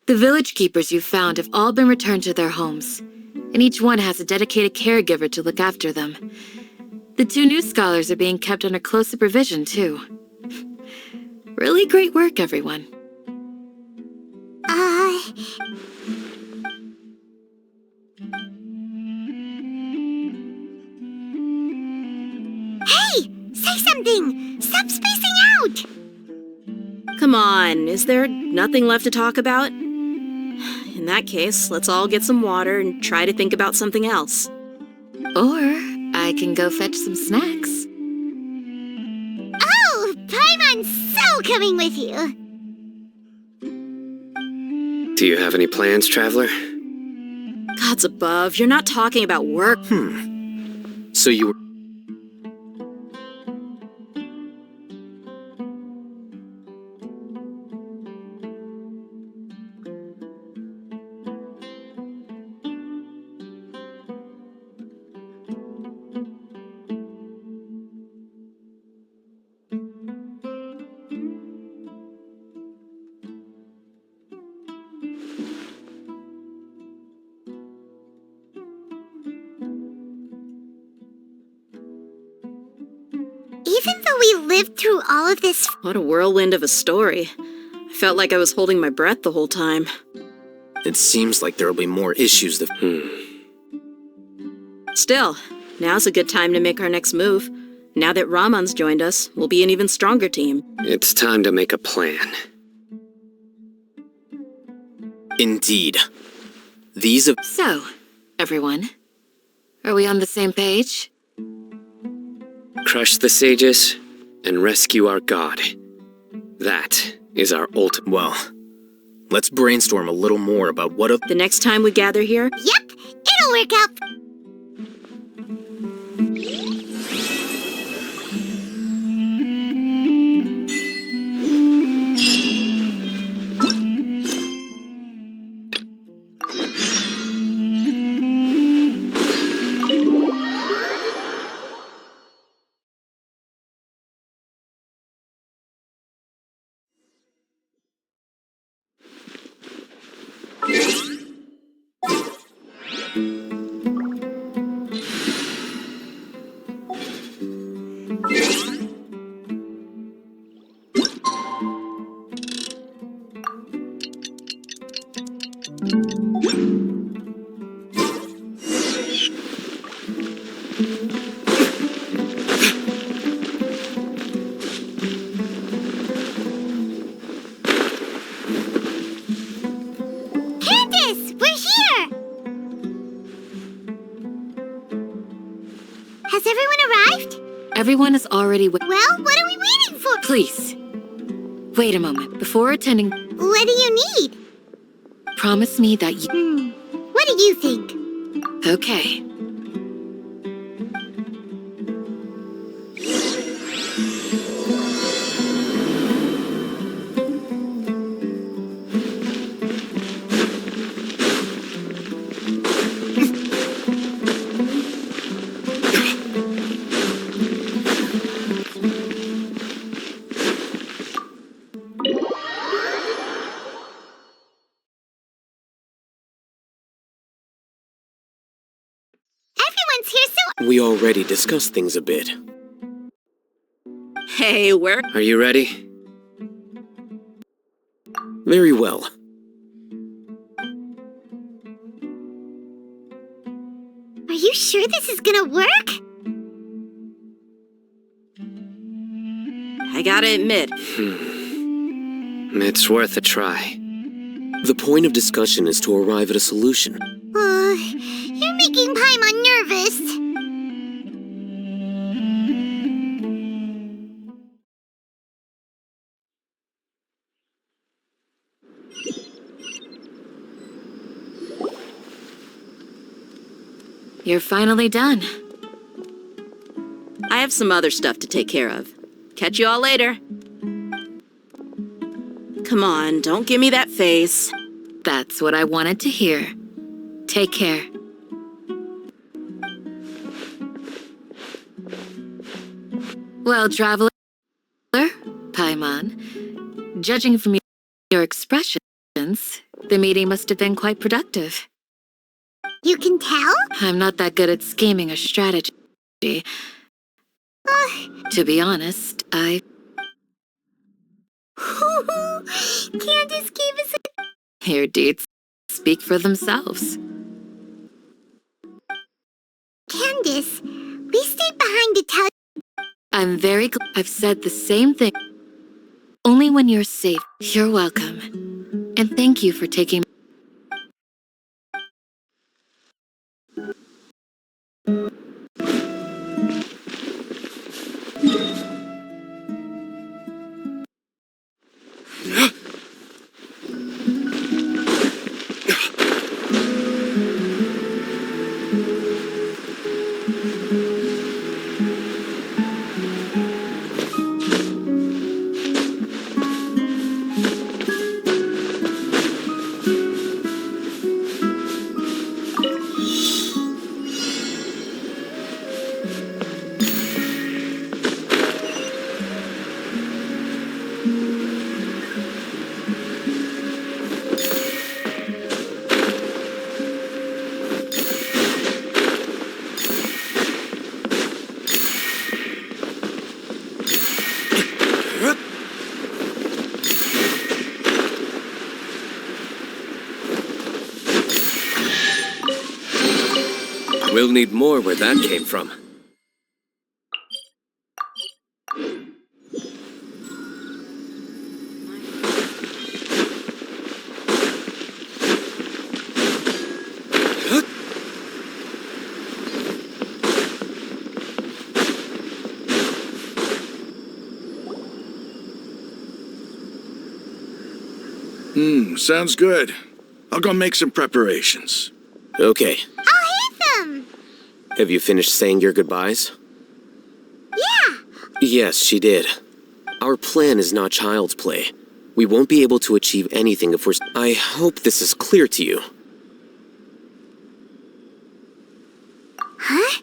S9: The village keepers you've found have all been returned to their homes, and each one has a dedicated caregiver to look after them. The 2 new scholars are being kept under close supervision, too. Really great work, everyone.
S1: Hey! Say something! Stop spacing out!
S5: Come on, is there nothing left to talk about? In that case, let's all get some water and try to think about something else.
S9: Or I can go fetch some snacks.
S1: Oh! Paimon's so coming with you!
S6: Do you have any plans, traveler?
S5: Gods above, you're not talking about work.
S7: So you were...
S1: Even though we lived through all of this...
S5: What a whirlwind of a story. I felt like I was holding my breath the whole time.
S7: It seems like there'll be more issues that...
S5: Still, now's a good time to make our next move. Now that Raman's joined us, we'll be an even stronger team.
S6: It's time to make a plan.
S7: Indeed. These have...
S9: So, everyone, are we on the same page?
S6: Crush the sages and rescue our god. That is our ultimate...
S7: Well, let's brainstorm a little more about what...
S5: The next time we gather here...
S1: Yep, it'll work out.
S9: Everyone is already
S1: Well, what are we waiting for?
S9: Please. Wait a moment. Before attending,
S1: What do you need?
S9: promise me that you...
S1: What do you think?
S9: Okay.
S1: Everyone's here, so
S7: We already discussed things a bit.
S5: Hey, where?
S6: Are you ready?
S7: Very well.
S1: are you sure this is gonna work?
S5: I gotta admit,
S6: It's worth a try.
S7: The point of discussion is to arrive at a solution.
S1: You're making Paimon nervous.
S9: You're finally done.
S5: I have some other stuff to take care of. Catch you all later. Come on, don't give me that face.
S9: That's what I wanted to hear. Take care. Well, traveler, Paimon, judging from your expressions, the meeting must have been quite productive.
S1: You can tell?
S9: I'm not that good at scheming or strategy. To be honest,
S1: Candace gave us a...
S9: Your deeds speak for themselves.
S1: Candace, we stayed behind to tell...
S9: I'm very glad I've said the same thing. Only when you're safe. You're welcome. And thank you for taking...
S4: We'll need more where that came from.
S3: Sounds good. I'll go make some preparations.
S7: Okay.
S1: I'll hit them!
S7: Have you finished saying your goodbyes?
S1: Yeah!
S7: Yes, she did. Our plan is not child's play. We won't be able to achieve anything if we're... I hope this is clear to you.
S1: Huh?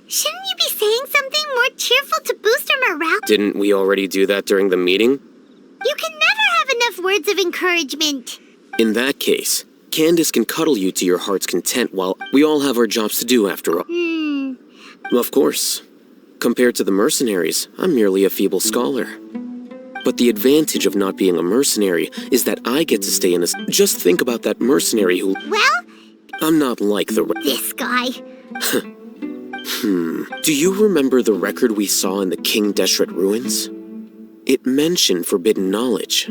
S1: Shouldn't you be saying something more cheerful to boost our morale?
S7: Didn't we already do that during the meeting?
S1: You can never have enough words of encouragement.
S7: In that case, Candace can cuddle you to your heart's content while we all have our jobs to do after all. Of course. Compared to the mercenaries, I'm merely a feeble scholar. But the advantage of not being a mercenary is that I get to stay in this. Just think about that mercenary who...
S1: Well,
S7: I'm not like the...
S1: this guy.
S7: Do you remember the record we saw in the King Deshret ruins? It mentioned forbidden knowledge.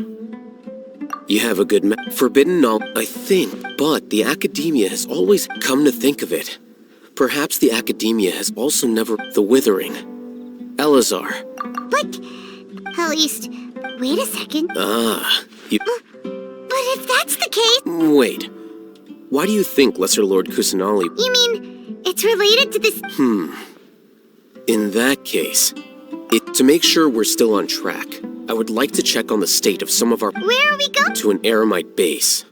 S7: You have a good forbidden knowledge, I think, but the academia has always come to think of it. Perhaps the academia has also never... The withering. Elazar.
S1: But, at least, wait a second.
S7: You...
S1: But if that's the case...
S7: Wait. Why do you think Lesser Lord Kusanali...
S1: You mean, it's related to this...
S7: In that case, to make sure we're still on track, I would like to check on the state of some of our...
S1: Where are we going?
S7: To an Eremite base.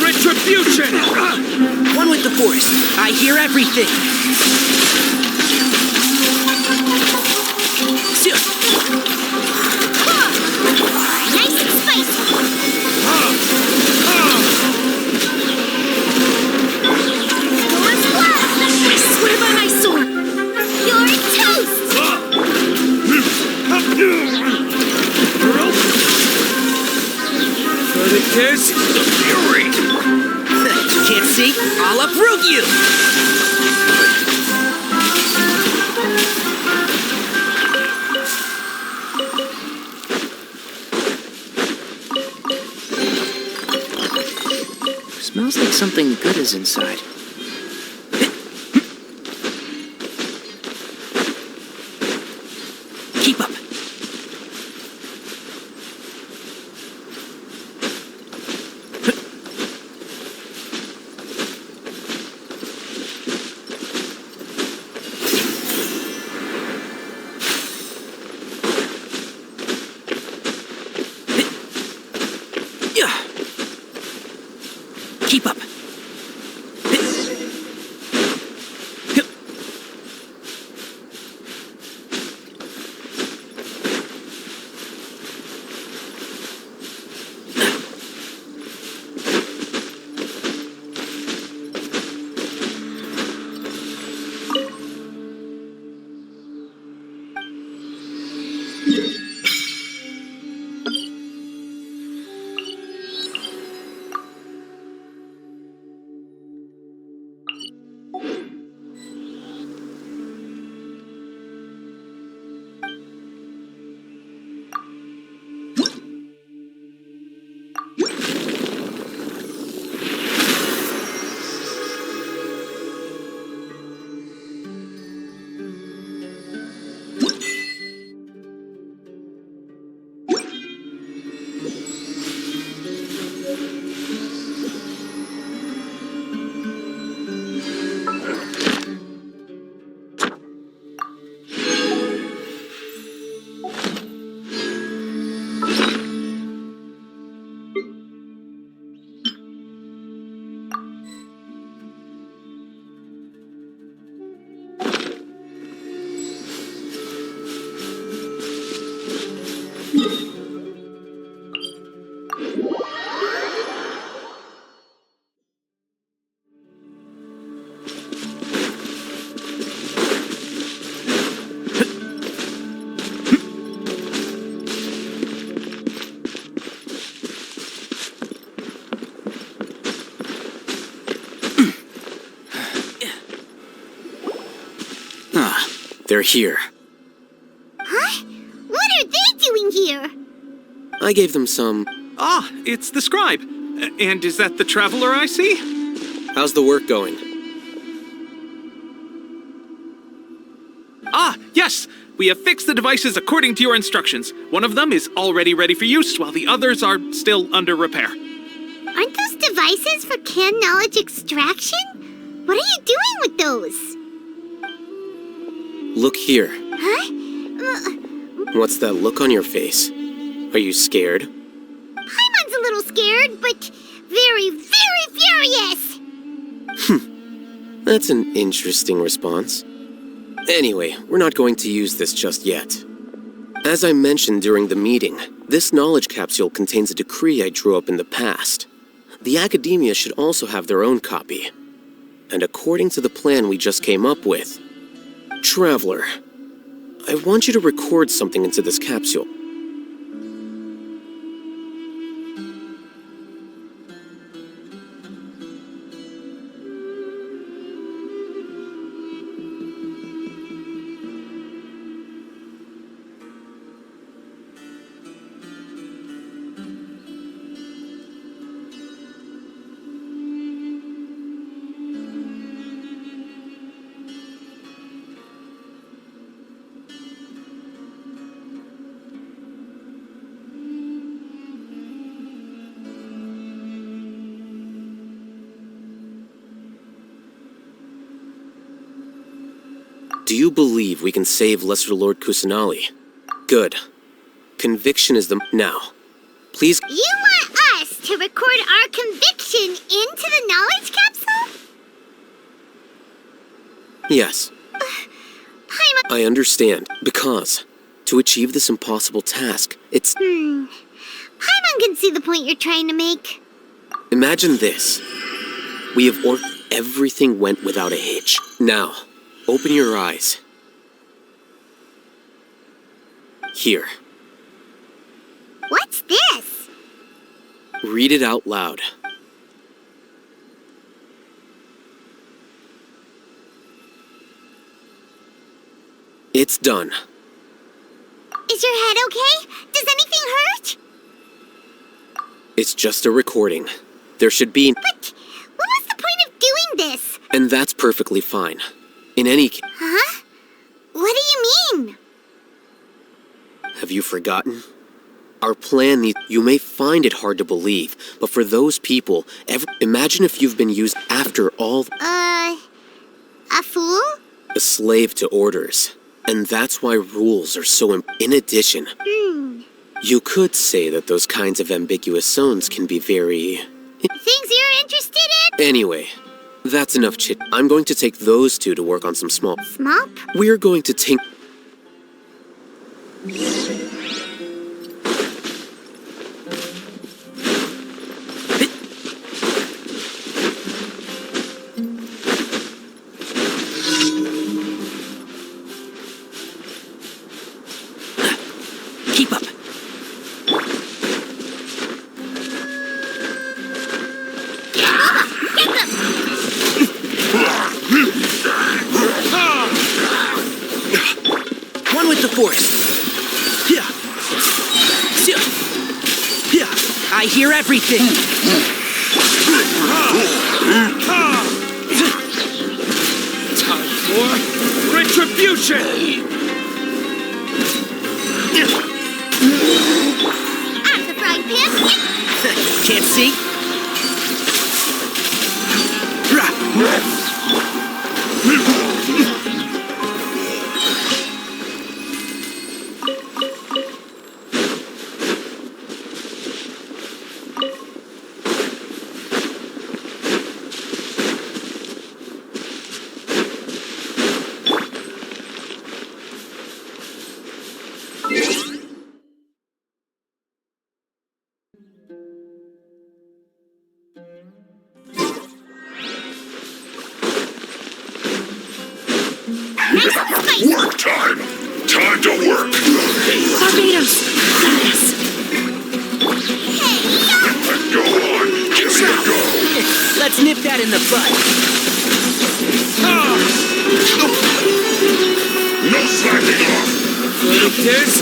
S11: Retribution! One with the Force. I hear everything.
S1: Nice and spicy. Force blast! I swear by my sword. You're toast!
S11: For the kiss, the fury! Can't see? I'll uproot you! Smells like something good is inside. Keep up. Keep up.
S7: They're here.
S1: Huh? What are they doing here?
S7: I gave them some...
S8: Ah, it's the scribe. And is that the traveler I see?
S7: How's the work going?
S8: Ah, yes! We have fixed the devices according to your instructions. One of them is already ready for use, while the others are still under repair.
S1: Aren't those devices for canned knowledge extraction? What are you doing with those?
S7: Look here.
S1: Huh?
S7: What's that look on your face? Are you scared?
S1: Paimon's a little scared, but very, very furious!
S7: That's an interesting response. Anyway, we're not going to use this just yet. As I mentioned during the meeting, this knowledge capsule contains a decree I drew up in the past. The academia should also have their own copy. And according to the plan we just came up with, Traveler, I want you to record something into this capsule. Do you believe we can save Lesser Lord Kusanali? Good. Conviction is the... Now, please...
S1: You want us to record our conviction into the knowledge capsule?
S7: Yes.
S1: Paimon...
S7: I understand, because to achieve this impossible task, it's...
S1: Paimon can see the point you're trying to make.
S7: Imagine this. We have everything went without a hitch. Now, open your eyes. Here.
S1: What's this?
S7: Read it out loud. It's done.
S1: Is your head okay? Does anything hurt?
S7: It's just a recording. There should be...
S1: But what was the point of doing this?
S7: And that's perfectly fine. In any case...
S1: Huh? What do you mean?
S7: Have you forgotten? Our plan needs... You may find it hard to believe, but for those people, imagine if you've been used after all...
S1: A fool?
S7: A slave to orders. And that's why rules are so... In addition, you could say that those kinds of ambiguous zones can be very...
S1: Things you're interested in?
S7: Anyway, that's enough chit. I'm going to take those two to work on some small...
S1: Small?
S7: We're going to take...
S11: Keep up. One with the force. Yeah. Yeah. I hear everything.
S10: Time for retribution!
S1: I'm the frying pan.
S11: Can't see?
S10: Work time! Time to work!
S9: Barbados! Yes!
S10: Go on! Give me a go!
S11: Let's nip that in the bud.
S10: No slacking off!
S11: There's...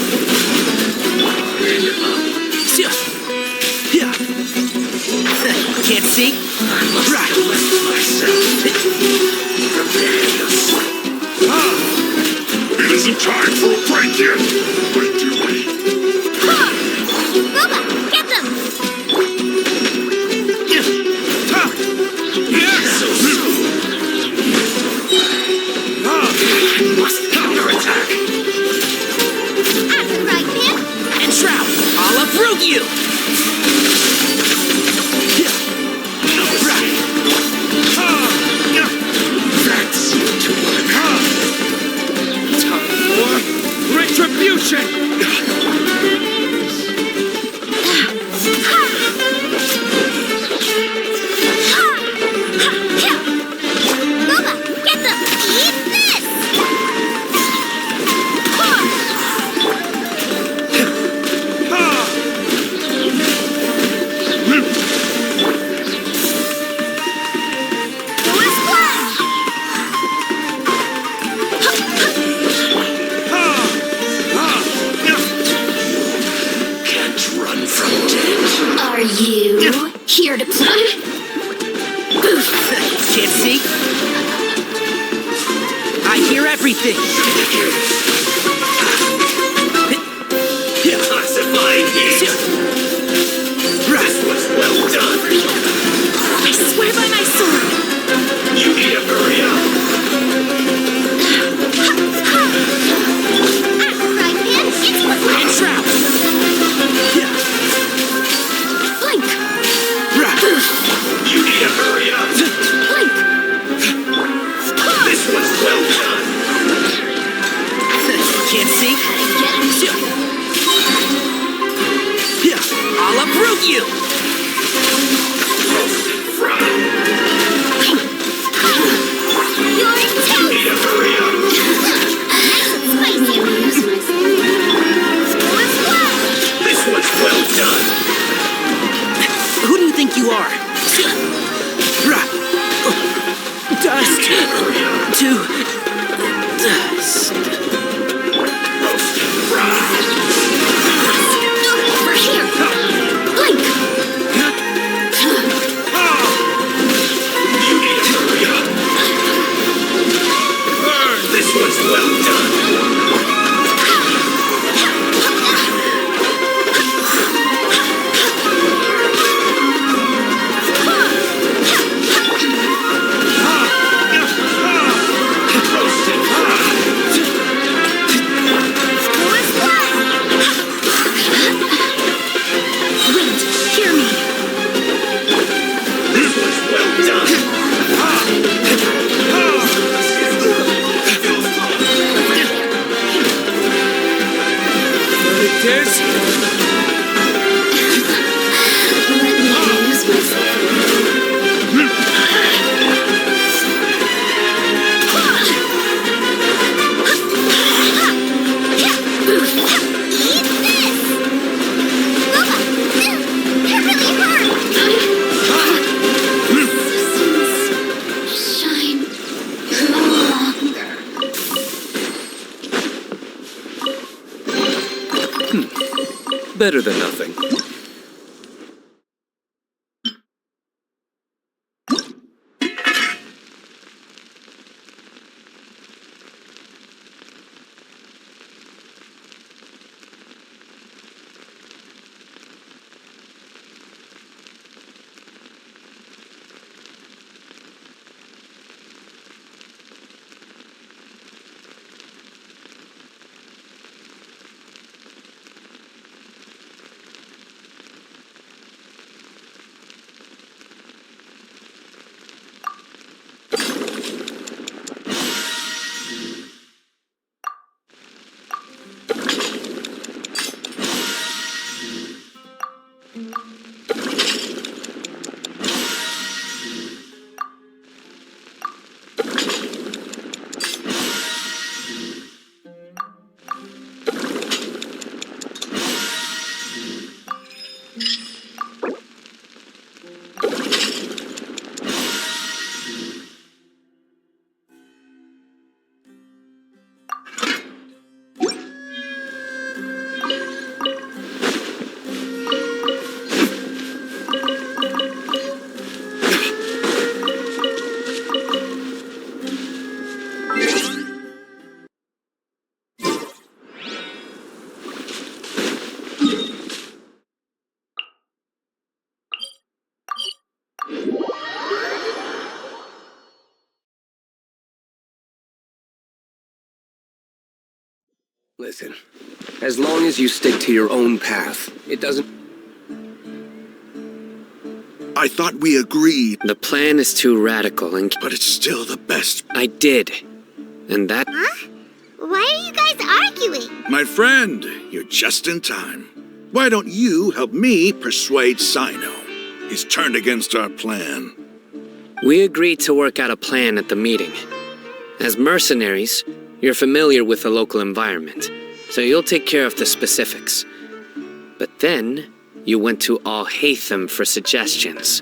S11: Can't see?
S10: It isn't time for a
S3: I can't quite do it.
S1: Boba, get them!
S11: I must counterattack.
S1: At the right man!
S11: And Shroud, I'll uproot you! That's to work. Time for retribution!
S1: Boba, get them! Eat this! Go and splash!
S11: Can't run from death.
S1: Are you here to play?
S11: Can't see? I hear everything. Classifying heat. This was well done.
S5: I swear by my sword!
S11: You need to hurry up.
S1: At the right man! It's what
S11: And Shroud.
S5: Blink!
S11: You need to hurry up.
S5: Blink!
S11: This was well done. Can't see? I'll uproot you.
S1: You're intense!
S11: Need to hurry up.
S1: Spicy! Go and splash!
S11: This was well done. Who do you think you are? Dust to dust.
S1: Over here! Blink!
S11: You need to hurry up. This was well done.
S5: Wait, hear me.
S11: This was well done. It is.
S1: Let me use myself. Eat this! Boba! That really hurt! Shine longer.
S4: Better than nothing.
S11: Listen, as long as you stick to your own path, it doesn't...
S3: I thought we agreed.
S6: The plan is too radical and...
S3: But it's still the best.
S6: I did. And that...
S1: Huh? Why are you guys arguing?
S3: My friend, you're just in time. Why don't you help me persuade Sino? He's turned against our plan.
S6: We agreed to work out a plan at the meeting. As mercenaries, you're familiar with the local environment, so you'll take care of the specifics. But then, you went to Al-Haytham for suggestions.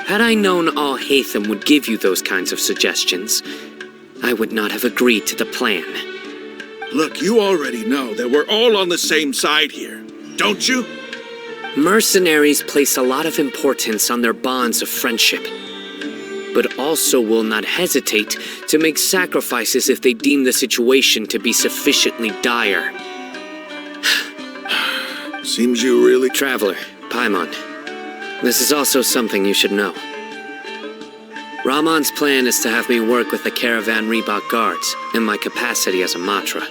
S6: Had I known Al-Haytham would give you those kinds of suggestions, I would not have agreed to the plan.
S3: Look, you already know that we're all on the same side here, don't you?
S6: Mercenaries place a lot of importance on their bonds of friendship, but also will not hesitate to make sacrifices if they deem the situation to be sufficiently dire.
S3: Seems you really...
S6: Traveler, Paimon, this is also something you should know. Rahman's plan is to have me work with the Caravan Reebok guards in my capacity as a Matra.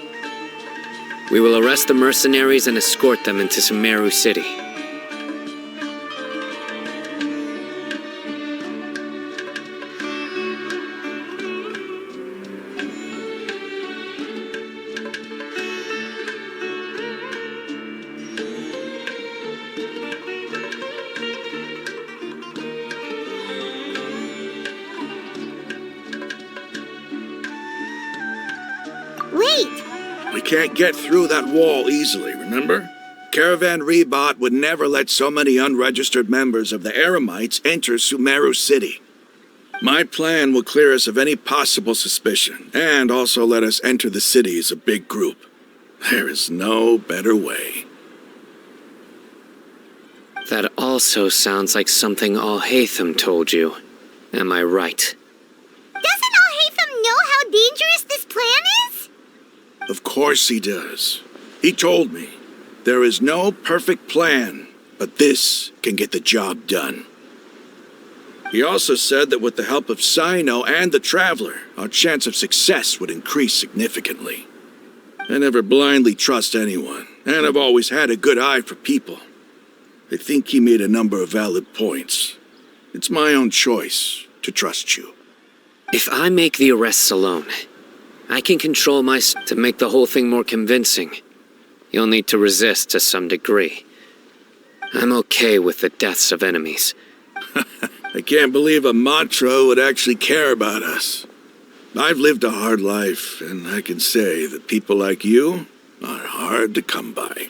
S6: We will arrest the mercenaries and escort them into Sumeru City.
S3: We can't get through that wall easily, remember? Caravan Rebot would never let so many unregistered members of the Eremites enter Sumeru City. My plan will clear us of any possible suspicion, and also let us enter the city as a big group. There is no better way.
S6: That also sounds like something Al-Haytham told you. Am I right?
S1: Doesn't Al-Haytham know how dangerous this plan is?
S3: Of course he does. He told me. There is no perfect plan, but this can get the job done. He also said that with the help of Sino and the Traveler, our chance of success would increase significantly. I never blindly trust anyone, and I've always had a good eye for people. I think he made a number of valid points. It's my own choice to trust you.
S6: If I make the arrests alone, I can control to make the whole thing more convincing. You'll need to resist to some degree. I'm okay with the deaths of enemies.
S3: I can't believe a Matra would actually care about us. I've lived a hard life, and I can say that people like you are hard to come by.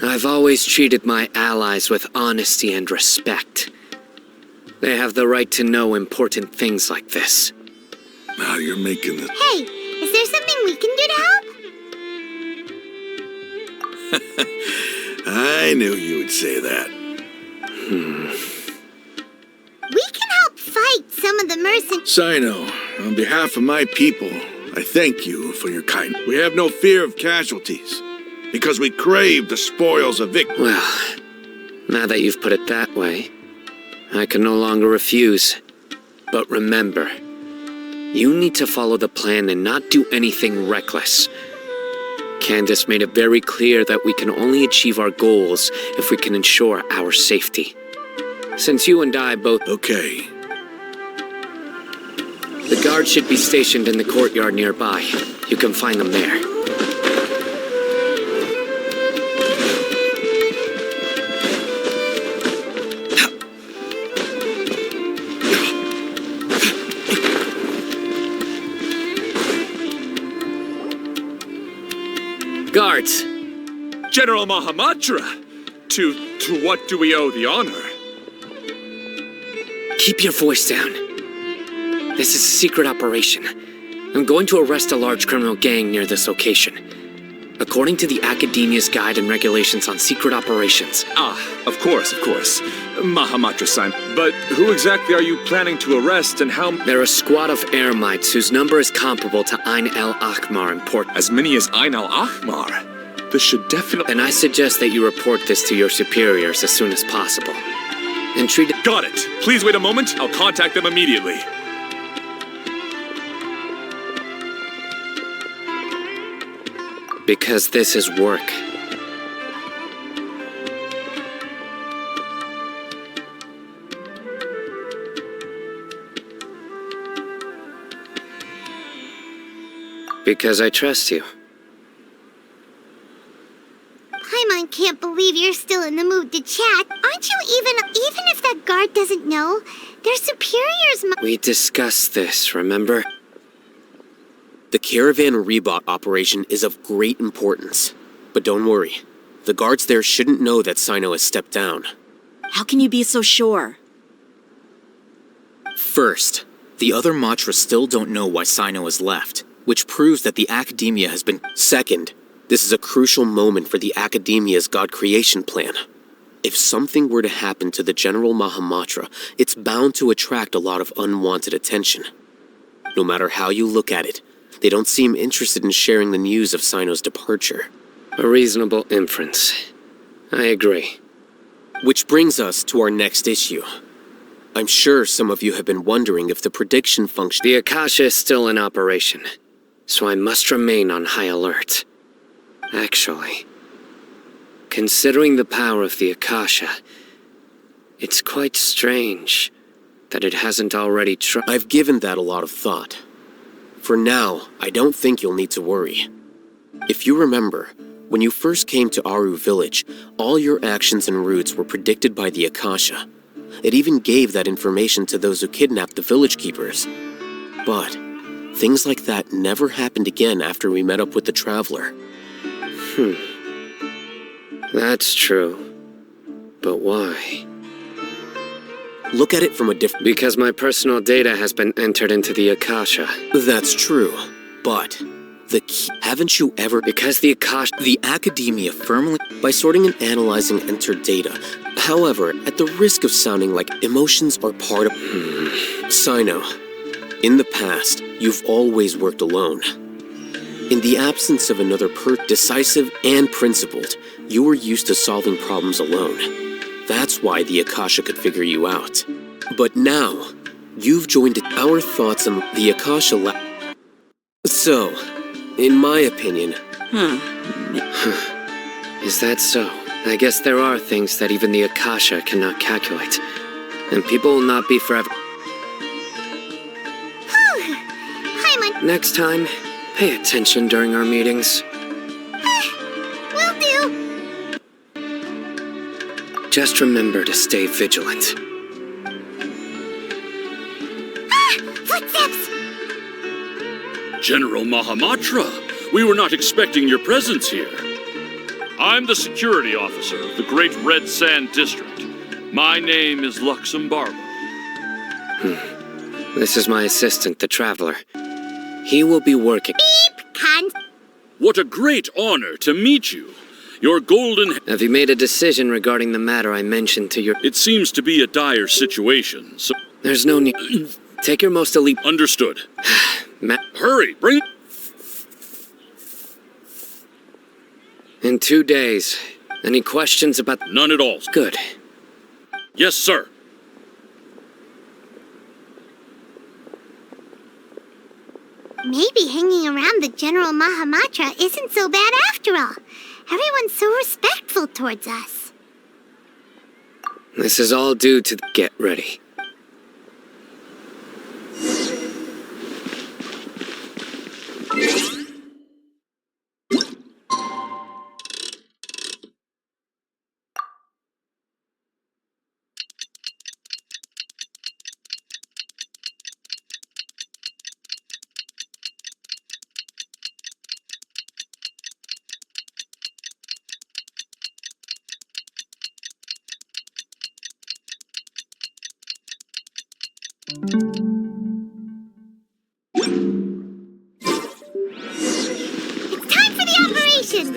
S6: I've always treated my allies with honesty and respect. They have the right to know important things like this.
S3: Now you're making the...
S1: Hey, is there something we can do to help?
S3: I knew you would say that.
S1: We can help fight some of the mercenaries.
S3: Sino, on behalf of my people, I thank you for your kindness. We have no fear of casualties, because we crave the spoils of victory.
S6: Well, now that you've put it that way, I can no longer refuse. But remember, you need to follow the plan and not do anything reckless. Candace made it very clear that we can only achieve our goals if we can ensure our safety. Since you and I both...
S3: Okay.
S6: The guards should be stationed in the courtyard nearby. You can find them there. Guards!
S12: General Mahamatra! To what do we owe the honor?
S6: Keep your voice down. This is a secret operation. I'm going to arrest a large criminal gang near this location. According to the Academia's Guide and Regulations on Secret Operations.
S12: Of course. Mahamatra-san. But who exactly are you planning to arrest and how...
S6: They're a squad of Eremites whose number is comparable to Ain el-Ahmar in Port...
S12: As many as Ain el-Ahmar? This should definitely...
S6: And I suggest that you report this to your superiors as soon as possible. And treat it...
S12: Got it! Please wait a moment. I'll contact them immediately.
S6: Because this is work. Because I trust you.
S1: Paimon can't believe you're still in the mood to chat. Aren't you even if that guard doesn't know? Their superiors
S6: We discussed this, remember?
S7: The caravan rebot operation is of great importance. But don't worry. The guards there shouldn't know that Sino has stepped down.
S5: How can you be so sure?
S7: First, the other Matra still don't know why Sino has left, which proves that the Academia has been... Second, this is a crucial moment for the Academia's God creation plan. If something were to happen to the General Mahamatra, it's bound to attract a lot of unwanted attention. No matter how you look at it, they don't seem interested in sharing the news of Sino's departure.
S6: A reasonable inference. I agree.
S7: Which brings us to our next issue. I'm sure some of you have been wondering if the prediction function...
S6: The Akasha is still in operation, so I must remain on high alert. Actually, considering the power of the Akasha, it's quite strange that it hasn't already
S7: I've given that a lot of thought. For now, I don't think you'll need to worry. If you remember, when you first came to Aru Village, all your actions and routes were predicted by the Akasha. It even gave that information to those who kidnapped the village keepers. But things like that never happened again after we met up with the Traveler.
S6: That's true. But why?
S7: Look at it from a different...
S6: Because my personal data has been entered into the Akasha.
S7: That's true, but the key... Haven't you ever...
S6: Because the Akasha...
S7: The Academia firmly... By sorting and analyzing entered data. However, at the risk of sounding like emotions are part of... Sino, in the past, you've always worked alone. In the absence of another decisive and principled, you were used to solving problems alone. That's why the Akasha could figure you out. But now, you've joined our thoughts on the Akasha So, in my opinion...
S6: Is that so? I guess there are things that even the Akasha cannot calculate. And people will not be forever...
S1: Paimon...
S6: Next time, pay attention during our meetings.
S1: Will do.
S6: Just remember to stay vigilant.
S1: Footsteps!
S13: General Mahamatra, we were not expecting your presence here. I'm the security officer of the Great Red Sand District. My name is Luxembarba.
S6: This is my assistant, the Traveler. He will be working...
S1: Beep, cunt!
S13: What a great honor to meet you. Your golden...
S6: Have you made a decision regarding the matter I mentioned to your...
S13: It seems to be a dire situation, so...
S6: There's no need... Take your most elite...
S13: Understood. Hurry, bring...
S6: In 2 days. Any questions about...
S13: None at all.
S6: Good.
S13: Yes, sir.
S1: Maybe hanging around the General Mahamatra isn't so bad after all. Everyone's so respectful towards us.
S6: This is all due to... Get ready.
S1: It's time for the operation!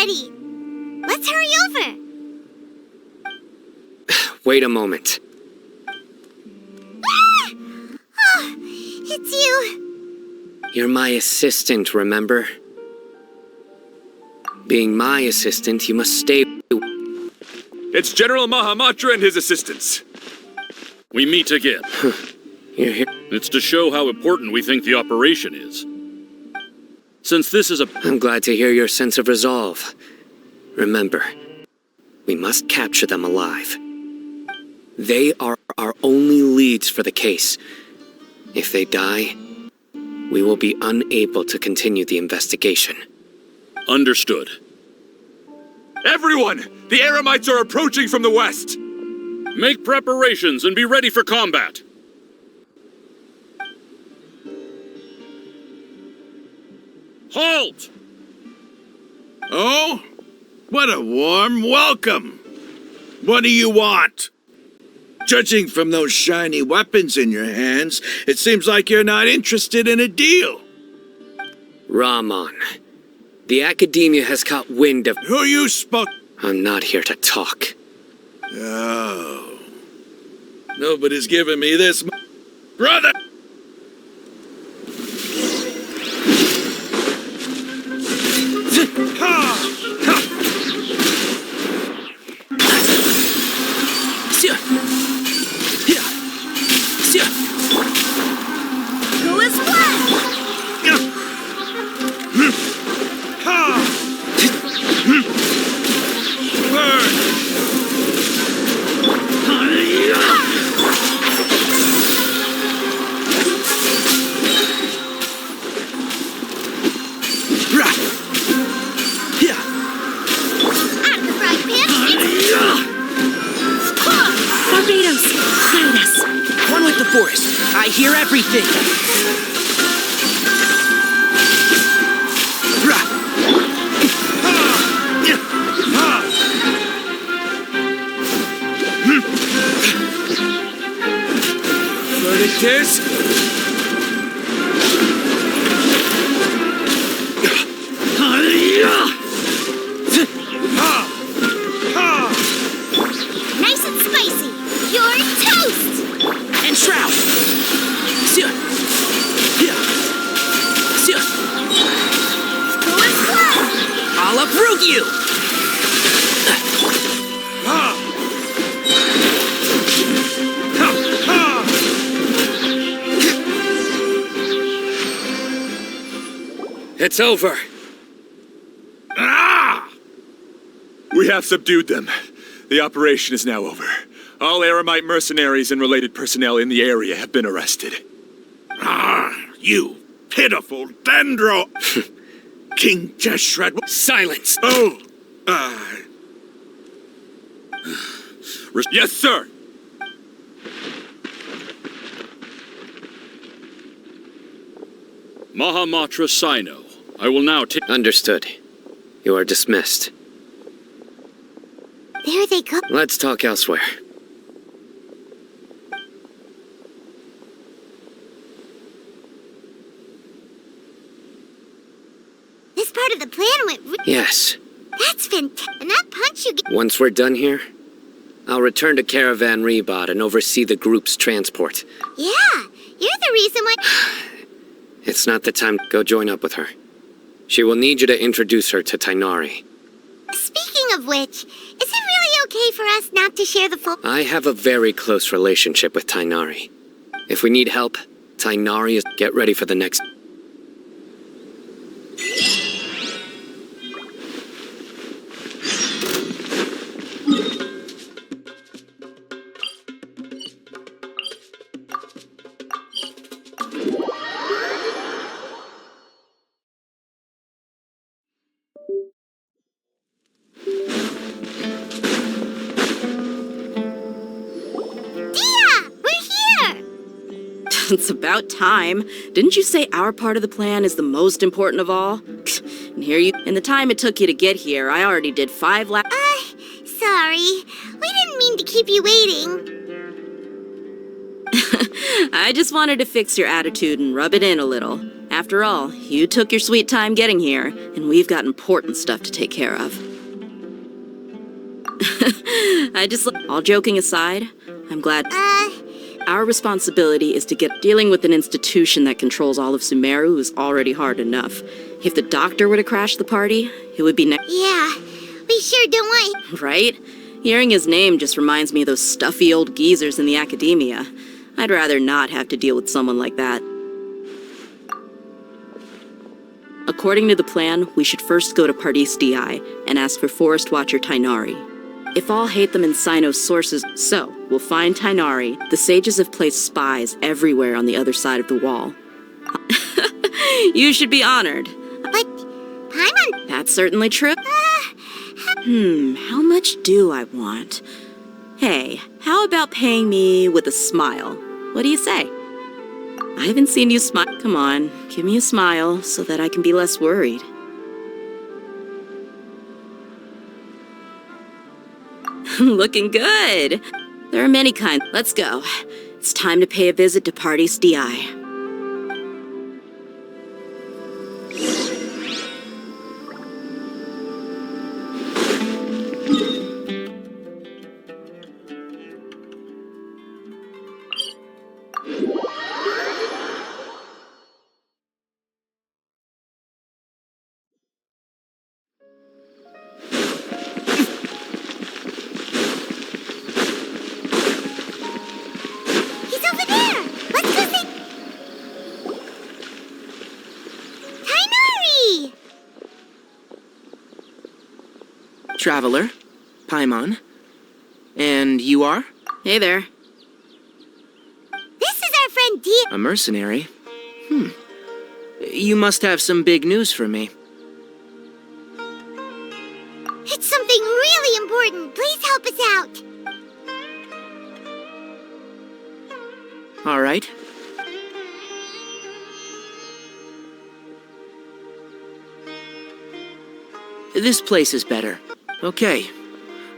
S1: already! Let's hurry over!
S6: Wait a moment.
S1: Ah! Oh, it's you!
S6: You're my assistant, remember? Being my assistant, you must stay.
S12: It's General Mahamatra and his assistants.
S13: We meet again.
S6: You're here.
S13: It's to show how important we think the operation is. Since this is a...
S6: I'm glad to hear your sense of resolve. Remember, we must capture them alive. They are our only leads for the case. If they die, we will be unable to continue the investigation.
S13: Understood.
S12: Everyone! The Eremites are approaching from the west!
S13: Make preparations and be ready for combat. Halt!
S3: Oh? What a warm welcome! What do you want? Judging from those shiny weapons in your hands, it seems like you're not interested in a deal.
S6: Rahman, the Academia has caught wind of...
S3: Who you spoke...
S6: I'm not here to talk.
S3: Oh. Nobody's giving me this... Brother!
S1: Who is what?
S9: Barbados! Guide us!
S11: One with the forest. I hear everything.
S12: Verdict is...
S1: Nice and spicy! You're toast!
S11: And Shroud.
S1: Who is what?
S11: I'll uproot you.
S6: It's over.
S12: We have subdued them. The operation is now over. All Eremite mercenaries and related personnel in the area have been arrested.
S3: You pitiful dendro! King Deshret...
S6: Silence!
S3: Oh!
S12: Yes, sir!
S13: Mahamatra Sino. I will now take...
S6: Understood. You are dismissed.
S1: There they go.
S6: Let's talk elsewhere.
S1: This part of the plan went
S6: Yes.
S1: That's fantastic. And that punch you get...
S6: Once we're done here, I'll return to Caravan Rebot and oversee the group's transport.
S1: Yeah, you're the reason why...
S6: It's not the time to go join up with her. She will need you to introduce her to Tighnari.
S1: Speaking of which, is it really okay for us not to share the full...
S6: I have a very close relationship with Tighnari. If we need help, Tighnari is... Get ready for the next...
S5: It's about time. Didn't you say our part of the plan is the most important of all? And here you... In the time it took you to get here, I already did 5 laps.
S1: Sorry. We didn't mean to keep you waiting.
S5: I just wanted to fix your attitude and rub it in a little. After all, you took your sweet time getting here, and we've got important stuff to take care of. All joking aside, I'm glad. Our responsibility is to get dealing with an institution that controls all of Sumeru is already hard enough. If the doctor were to crash the party, it would be
S1: Yeah, we sure don't want...
S5: Right? Hearing his name just reminds me of those stuffy old geezers in the academia. I'd rather not have to deal with someone like that. According to the plan, we should first go to Pardis Di and ask for Forest Watcher Tighnari. If all hate them in Sino's sources, so we'll find Tighnari. The sages have placed spies everywhere on the other side of the wall. You should be honored.
S1: But, Paimon...
S5: That's certainly true. How much do I want? Hey, how about paying me with a smile? What do you say? I haven't seen you smile. Come on, give me a smile so that I can be less worried. Looking good. There are many kinds. Let's go. It's time to pay a visit to Pardis Di.
S7: Traveler, Paimon, and you are?
S5: Hey there.
S1: This is our friend Dia.
S7: A mercenary? You must have some big news for me.
S1: It's something really important. Please help us out.
S7: All right. This place is better. Okay.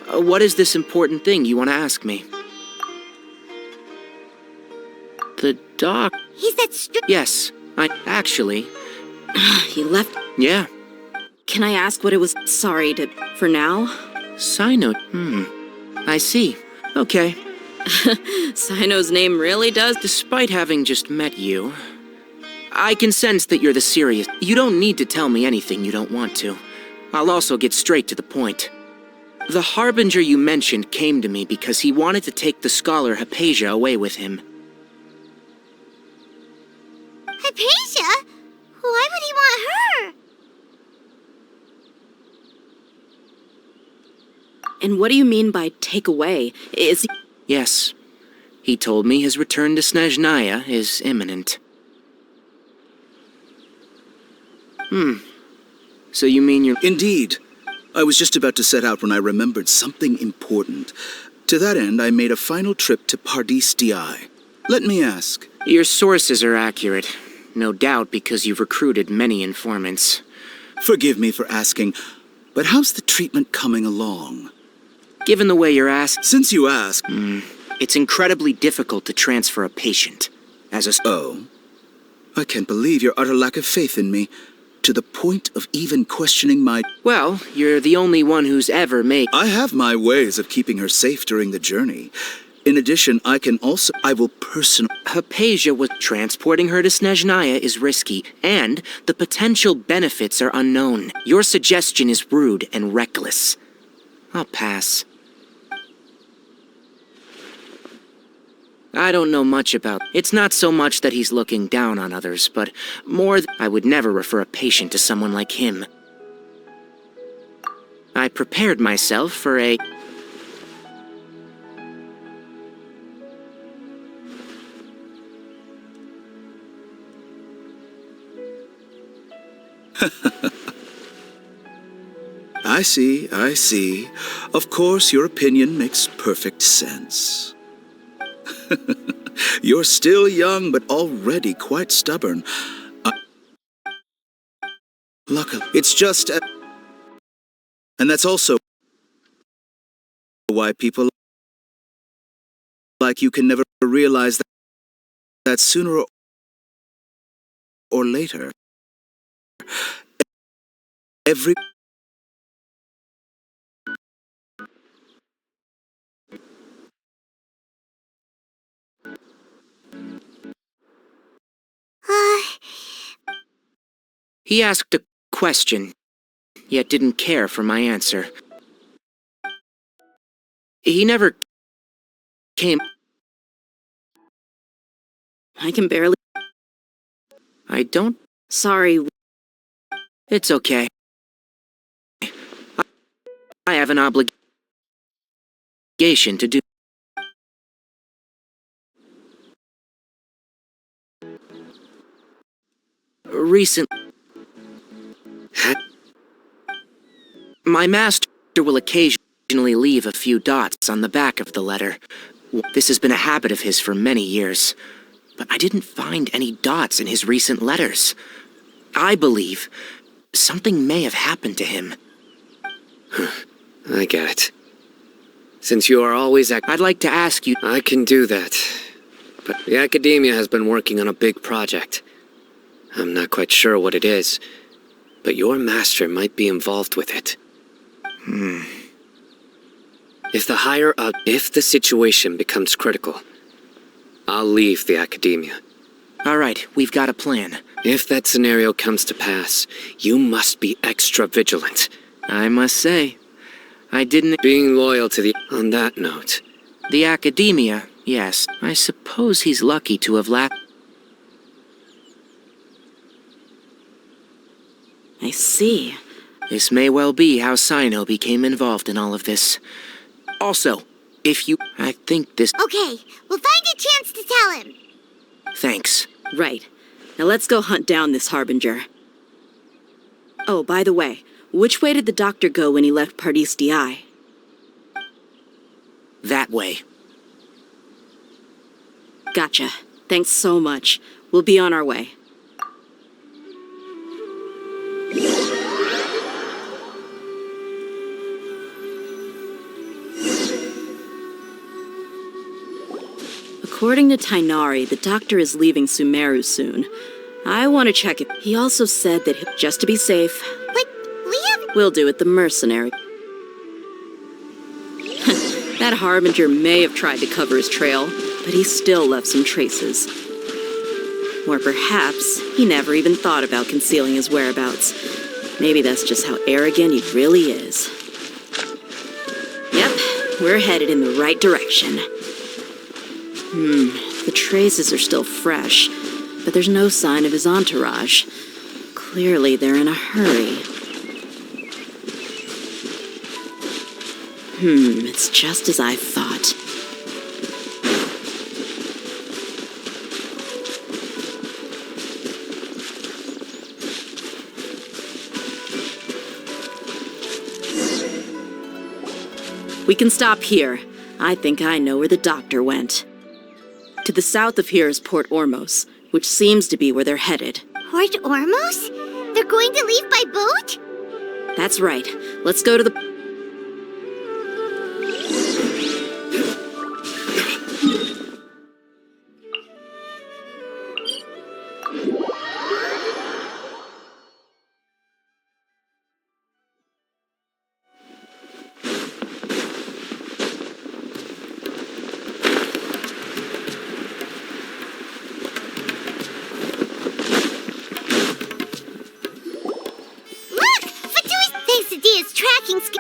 S7: What is this important thing you want to ask me? The doc...
S1: He's that
S7: Yes, actually...
S5: He left...
S7: Yeah.
S5: Can I ask what it was? Sorry, for now?
S7: Sino... I see. Okay.
S5: Sino's name really does...
S7: Despite having just met you, I can sense that you're the serious... You don't need to tell me anything you don't want to. I'll also get straight to the point. The Harbinger you mentioned came to me because he wanted to take the scholar Hypatia away with him.
S1: Hypatia? Why would he want her?
S5: And what do you mean by take away? Is he...
S7: Yes. He told me his return to Snezhnaya is imminent. So you mean you're...
S14: Indeed. I was just about to set out when I remembered something important. To that end, I made a final trip to Pardis Di. Let me ask.
S7: Your sources are accurate. No doubt because you've recruited many informants.
S14: Forgive me for asking, but how's the treatment coming along?
S7: Given the way you're asked...
S14: Since you ask...
S7: It's incredibly difficult to transfer a patient. As a...
S14: Oh. I can't believe your utter lack of faith in me. To the point of even questioning my...
S7: Well, you're the only one who's ever made...
S14: I have my ways of keeping her safe during the journey. In addition, I will personally...
S7: Hypatia was... Transporting her to Snezhnaya is risky, and the potential benefits are unknown. Your suggestion is rude and reckless. I'll pass. I don't know much about... It's not so much that he's looking down on others, but more I would never refer a patient to someone like him. I prepared myself for a...
S14: I see. Of course, your opinion makes perfect sense. You're still young, but already quite stubborn. Luckily, it's just... And that's also why people like you can never realize that sooner or later, every...
S7: He asked a question, yet didn't care for my answer. He never came...
S5: I can barely...
S7: I don't...
S5: Sorry.
S7: It's okay. I have an obligation to do... Recent... My master will occasionally leave a few dots on the back of the letter. This has been a habit of his for many years. But I didn't find any dots in his recent letters. I believe something may have happened to him.
S6: I get it. Since you are always
S7: I'd like to ask you...
S6: I can do that. But the Academia has been working on a big project. I'm not quite sure what it is, but your master might be involved with it. If the situation becomes critical, I'll leave the Academia.
S7: All right, we've got a plan.
S6: If that scenario comes to pass, you must be extra vigilant.
S7: I must say, I didn't...
S6: Being loyal to the... On that note...
S7: The Academia, yes. I suppose he's lucky to have
S5: I see.
S7: This may well be how Sino became involved in all of this. Also, if you... I think this...
S1: Okay, we'll find a chance to tell him.
S7: Thanks.
S5: Right. Now let's go hunt down this Harbinger. Oh, by the way, which way did the doctor go when he left Pardis Di?
S7: That way.
S5: Gotcha. Thanks so much. We'll be on our way. According to Tighnari, the doctor is leaving Sumeru soon. I want to check it. He also said that just to be safe...
S1: But we have...
S5: We'll do it the mercenary. That Harbinger may have tried to cover his trail, but he still left some traces. Or perhaps he never even thought about concealing his whereabouts. Maybe that's just how arrogant he really is. Yep, we're headed in the right direction. The traces are still fresh, but there's no sign of his entourage. Clearly they're in a hurry. It's just as I thought. We can stop here. I think I know where the doctor went. To the south of here is Port Ormos, which seems to be where they're headed.
S1: Port Ormos? They're going to leave by boat?
S5: That's right. Let's go to the...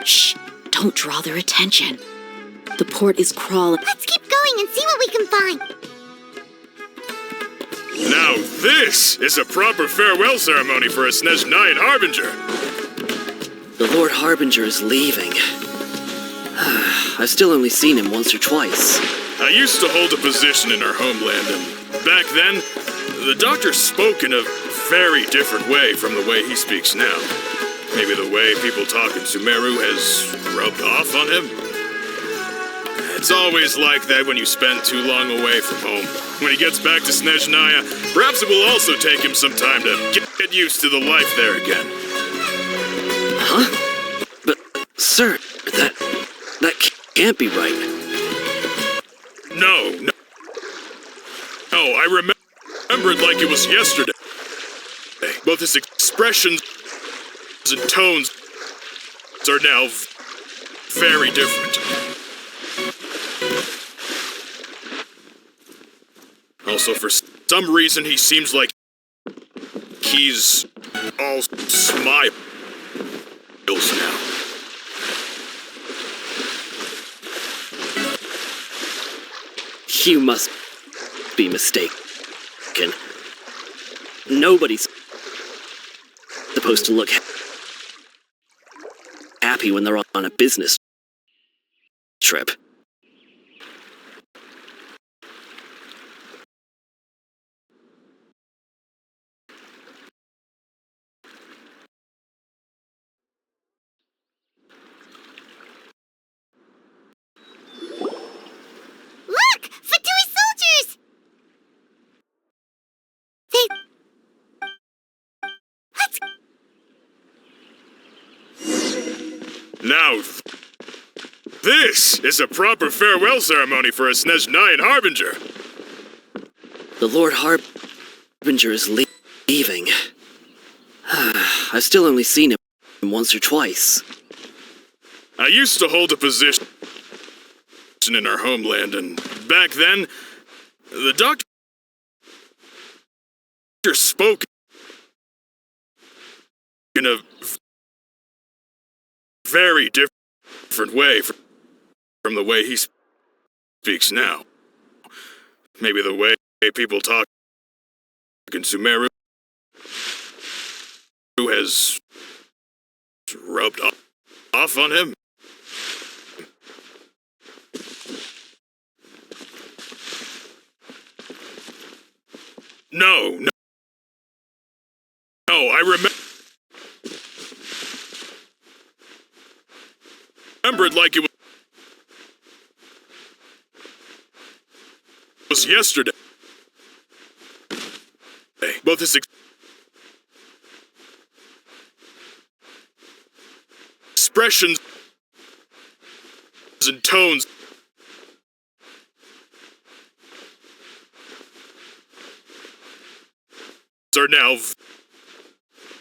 S5: Shh! Don't draw their attention. The port is crawling.
S1: Let's keep going and see what we can find.
S12: Now this is a proper farewell ceremony for a Tighnari Harbinger.
S6: The Lord Harbinger is leaving. I've still only seen him once or twice.
S12: I used to hold a position in our homeland, and back then, the doctor spoke in a very different way from the way he speaks now. Maybe the way people talk in Sumeru has rubbed off on him? It's always like that when you spend too long away from home. When he gets back to Tighnari, perhaps it will also take him some time to get used to the life there again.
S6: Huh? But, sir, that can't be right.
S12: No, I remember it like it was yesterday. his expressions and tones are now very different. Also, for some reason, he seems like he's all smiles now.
S4: You must be mistaken. Nobody's supposed to look happy when they're on a business trip.
S1: Look! Fatui soldiers!
S12: Now, this is a proper farewell ceremony for a Tighnari Harbinger.
S4: The Lord Harbinger is leaving. I've still only seen him once or twice.
S12: I used to hold a position in our homeland, and back then, the doctor spoke in a very different way from the way he speaks now. Maybe the way people talk in Sumeru has rubbed off on him. No, I remember it like it was yesterday. Both his expressions and tones are now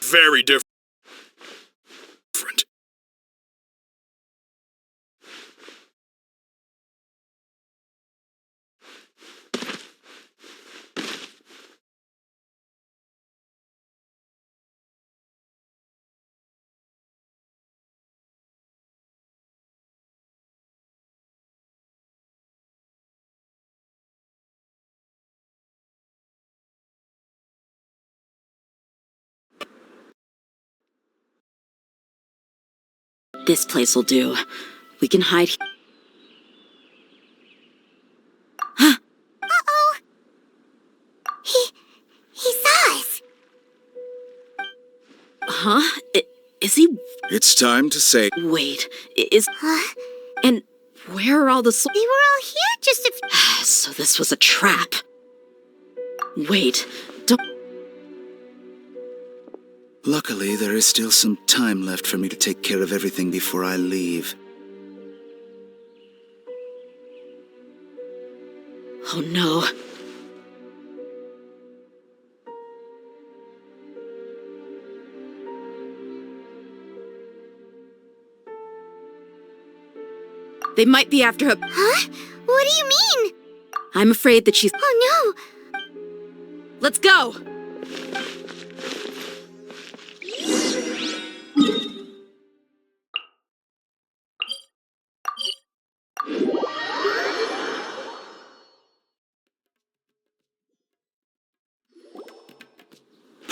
S12: very different.
S5: This place will do. We can hide here.
S1: Uh-oh! He saw us.
S5: Huh? Is he...
S14: It's time to say...
S5: Wait, is...
S1: Huh?
S5: And where are all the...
S1: They were all here just a
S5: So this was a trap. Wait, don't...
S14: Luckily, there is still some time left for me to take care of everything before I leave.
S5: Oh no. They might be after her.
S1: Huh? What do you mean?
S5: I'm afraid that she's...
S1: Oh no!
S5: Let's go!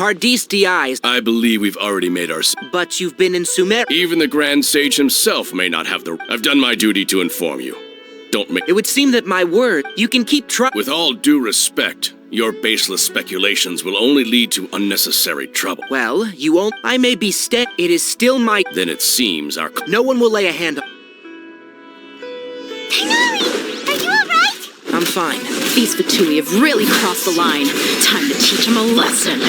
S11: Pardis Di's.
S15: I believe we've already made our...
S11: But you've been in Sumeru.
S15: Even the Grand Sage himself may not have the... I've done my duty to inform you. Don't make...
S11: It would seem that my word, you can keep
S15: With all due respect, your baseless speculations will only lead to unnecessary trouble.
S11: Well, you won't... I may be It is still my...
S15: Then it seems our...
S11: No one will lay a hand on...
S1: Tighnari! Are you alright?
S5: I'm fine. These Fatui have really crossed the line. Time to teach them a lesson.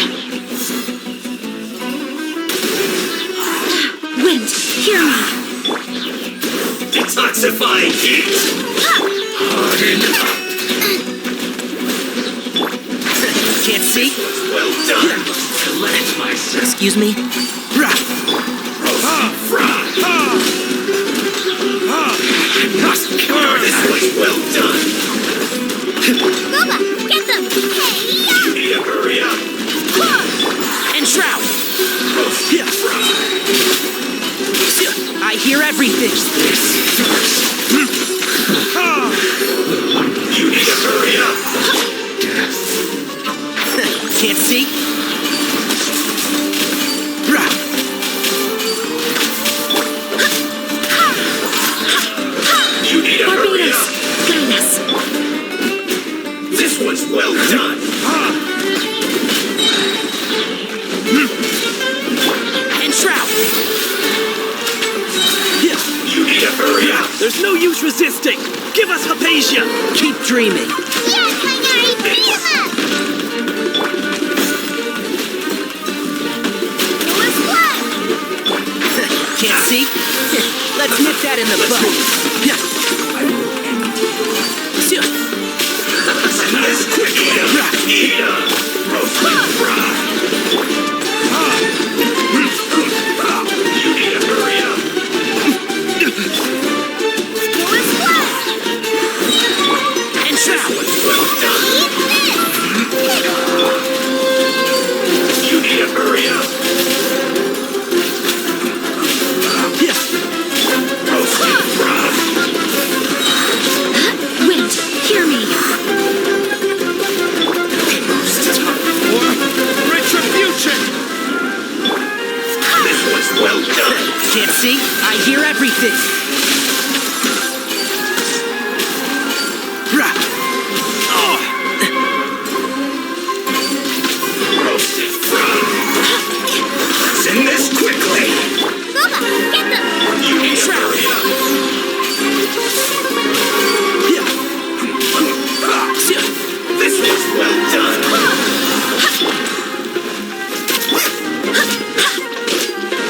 S5: Wind, hear me!
S10: Detoxifying heat! Harden up!
S11: Can't see?
S10: Well done!
S11: collect myself.
S4: Excuse me?
S11: I must cure this. This was well done.
S1: Goba, get them! Hey,
S11: You need to hurry up.
S4: And Shroud!
S11: Roast and fry.
S4: I hear everything.
S11: You need to hurry up.
S4: Can't see?
S11: You need to hurry up.
S1: Goodness.
S11: This one's well done.
S4: And Shroud!
S11: You need to hurry up.
S4: There's no use resisting! Give us Hypatia! Keep dreaming.
S1: Yeah, Tighnari, bring him up! Yours blood!
S4: Can't see? Let's nip that in the bud.
S11: This quickly. Eat up. Roast and fry. You need to hurry up.
S1: Yours blood!
S4: And Shroud!
S11: Well done. You need to hurry up. Roast and fry.
S1: Wait, hear me.
S11: Retribution. This was well done.
S4: Can't see? I hear everything.
S11: Roast and fry. Send this quickly.
S1: Goba, get them!
S11: You need to hurry up. This was well done.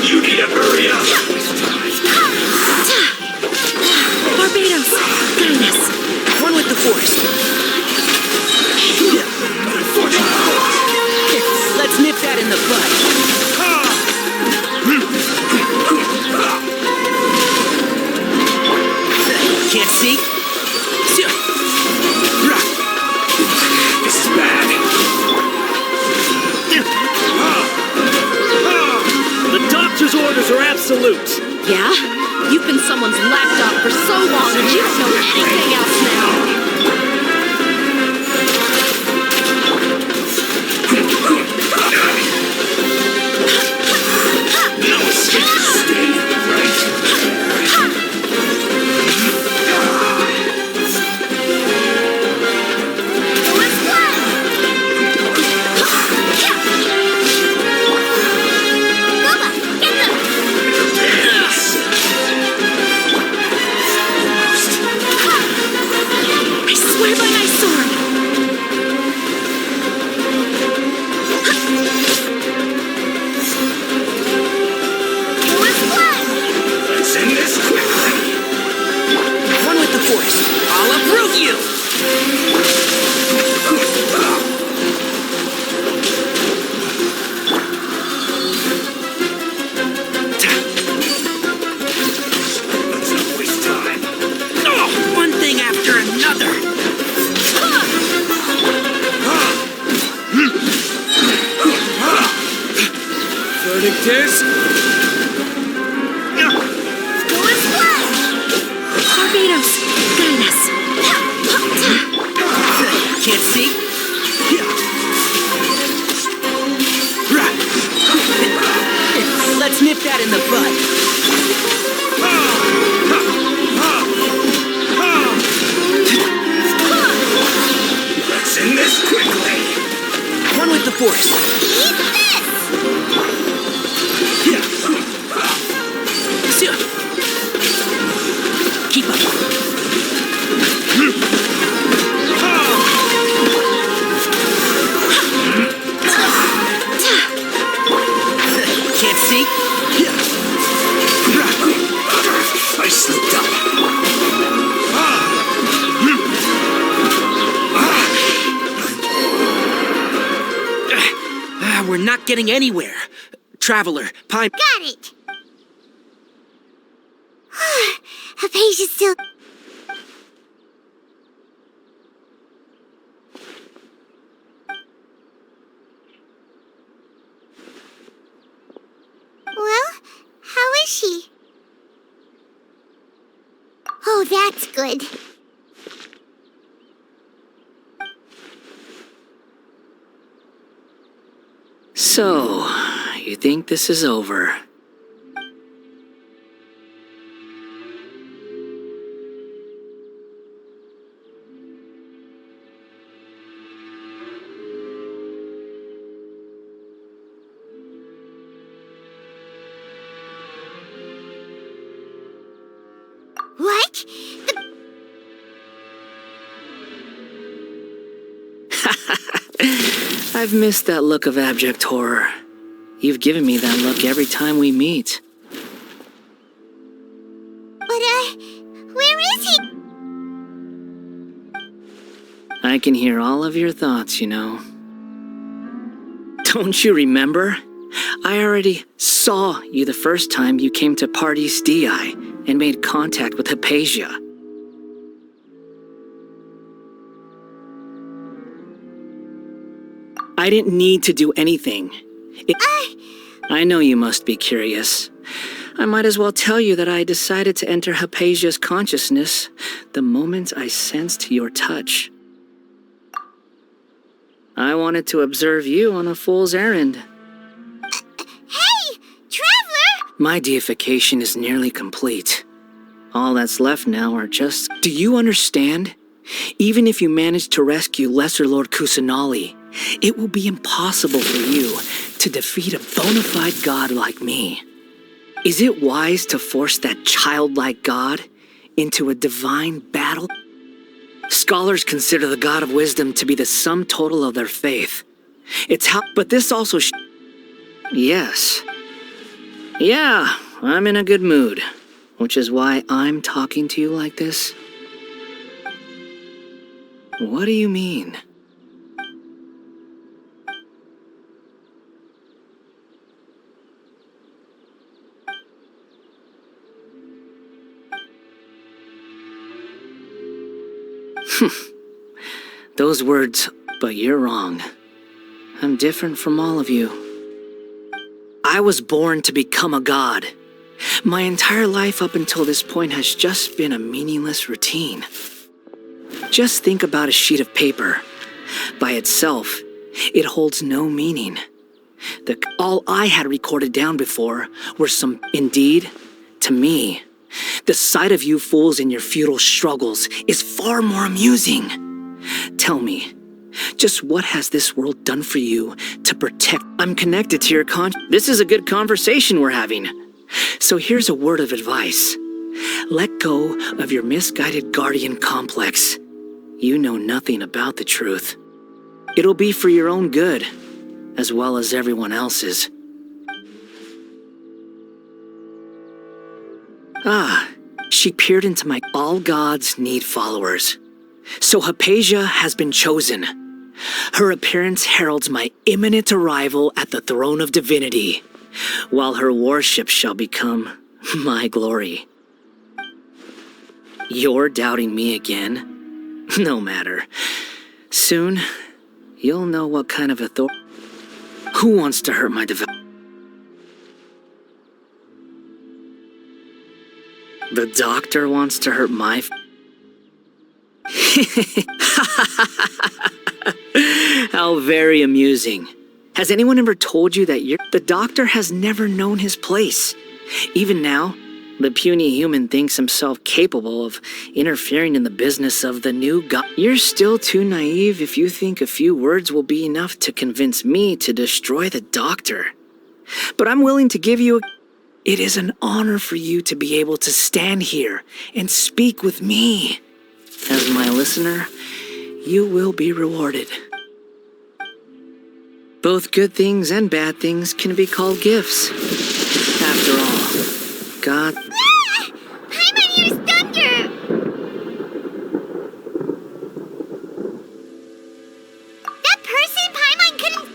S11: You need to hurry up.
S1: Barbados, Guidus.
S4: One with the force. Let's nip that in the bud. Can't see?
S11: This is bad.
S4: The doctor's orders are absolute.
S5: Yeah? You've been someone's lapdog for so long that you don't know anything else now.
S11: No escape. Stay right
S1: Yours blood! Goba, get them!
S11: not getting anywhere. Traveler, Paimon...
S1: Got it! Hypatia's still... Well, how is she? Oh, that's good.
S6: So, you think this is over?
S1: What?
S6: I've missed that look of abject horror. You've given me that look every time we meet.
S1: But, where is he?
S6: I can hear all of your thoughts, you know. Don't you remember? I already saw you the first time you came to Paradis Dii and made contact with Hypatia. I didn't need to do anything. I know you must be curious. I might as well tell you that I decided to enter Hypatia's consciousness the moment I sensed your touch. I wanted to observe you on a fool's errand.
S1: Hey, Traveler!
S6: My deification is nearly complete. All that's left now are just... Do you understand? Even if you manage to rescue Lesser Lord Kusanali, it will be impossible for you to defeat a bona fide god like me. Is it wise to force that childlike god into a divine battle? Scholars consider the god of wisdom to be the sum total of their faith. It's how... But this also... Yes. Yeah, I'm in a good mood, which is why I'm talking to you like this. What do you mean? Those words, but you're wrong. I'm different from all of you. I was born to become a god. My entire life up until this point has just been a meaningless routine. Just think about a sheet of paper. By itself, it holds no meaning. All I had recorded down before were some... Indeed, to me, the sight of you fools in your futile struggles is far more amusing. Tell me, just what has this world done for you to protect... I'm connected to your This is a good conversation we're having. So here's a word of advice. Let go of your misguided guardian complex. You know nothing about the truth. It'll be for your own good, as well as everyone else's. She peered into my... All gods need followers. So Hypatia has been chosen. Her appearance heralds my imminent arrival at the throne of divinity, while her worship shall become my glory. You're doubting me again? No matter. Soon, you'll know what kind of authority... Who wants to hurt my The doctor wants to hurt my... How very amusing. Has anyone ever told you that the doctor has never known his place? Even now, the puny human thinks himself capable of interfering in the business of the new god. You're still too naive if you think a few words will be enough to convince me to destroy the doctor. But I'm willing to give you a... It is an honor for you to be able to stand here and speak with me. As my listener, you will be rewarded. Both good things and bad things can be called gifts. After all, God...
S1: Paimon hears thunder! That person Paimon couldn't...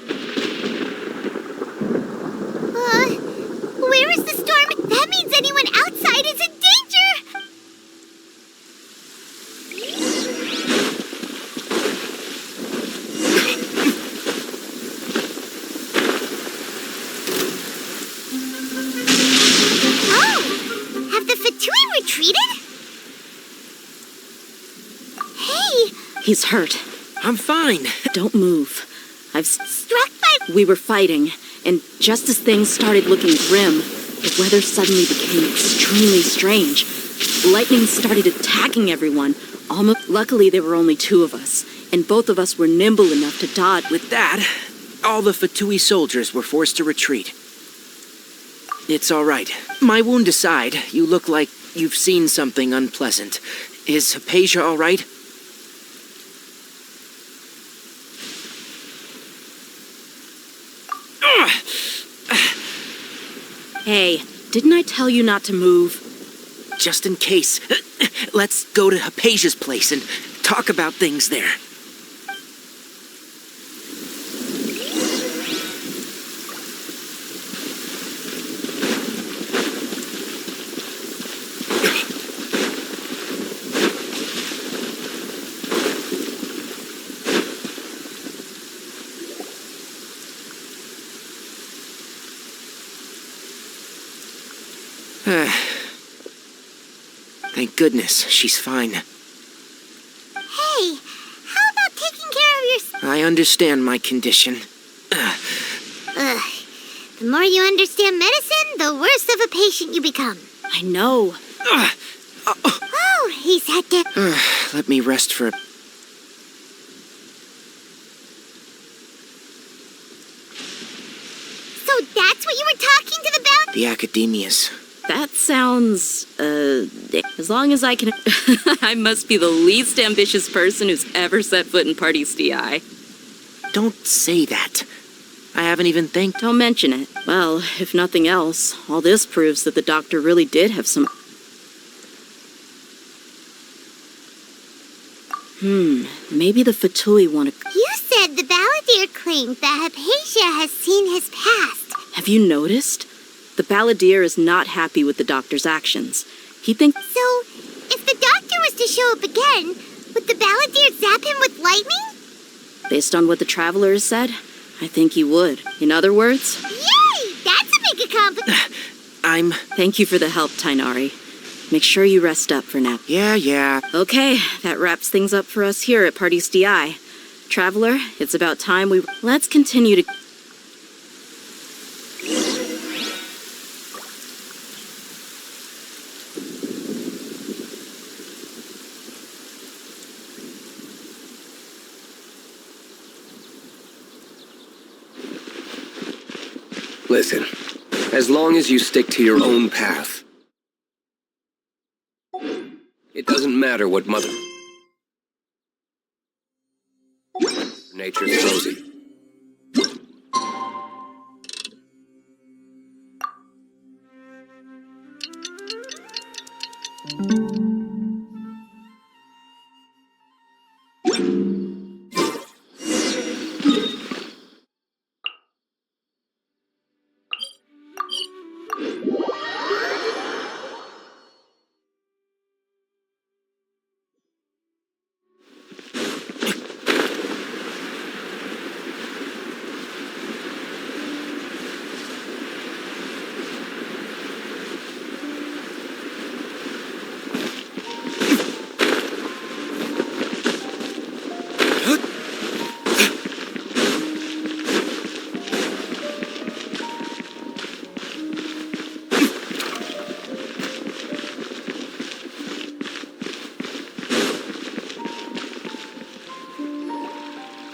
S1: retreated? Hey!
S5: He's hurt.
S11: I'm fine.
S5: Don't move.
S1: Struck by...
S5: We were fighting, and just as things started looking grim, the weather suddenly became extremely strange. Lightning started attacking everyone. Luckily, there were only two of us, and both of us were nimble enough to dodge.
S11: With that, all the Fatui soldiers were forced to retreat. It's all right. My wound aside, you look like you've seen something unpleasant. Is Hypatia all right?
S5: Hey, didn't I tell you not to move?
S11: Just in case. Let's go to Hypatia's place and talk about things there. Thank goodness, she's fine.
S1: Hey, how about taking care of yourself?
S11: I understand my condition.
S1: Ugh. The more you understand medicine, the worse of a patient you become.
S5: I know.
S1: Oh, he sat down.
S11: Let me rest for a...
S1: So that's what you were talking to the bell?
S11: The academias.
S5: That sounds, as long as I can... I must be the least ambitious person who's ever set foot in Parties DI.
S11: Don't say that. I haven't even thanked...
S5: Don't mention it. Well, if nothing else, all this proves that the doctor really did have some... Maybe the Fatui want to...
S1: You said the Balladeer claimed that Hypatia has seen his past.
S5: Have you noticed? The Balladeer is not happy with the doctor's actions. He thinks...
S1: So, if the doctor was to show up again, would the Balladeer zap him with lightning?
S5: Based on what the Traveler has said, I think he would. In other words...
S1: Yay! That's a big accomplishment!
S5: Thank you for the help, Tighnari. Make sure you rest up for now.
S11: Yeah.
S5: Okay, that wraps things up for us here at Parties DI. Traveler, it's about time we... Let's continue to...
S10: Listen, as long as you stick to your own path, it doesn't matter what Mother Nature's throws at you.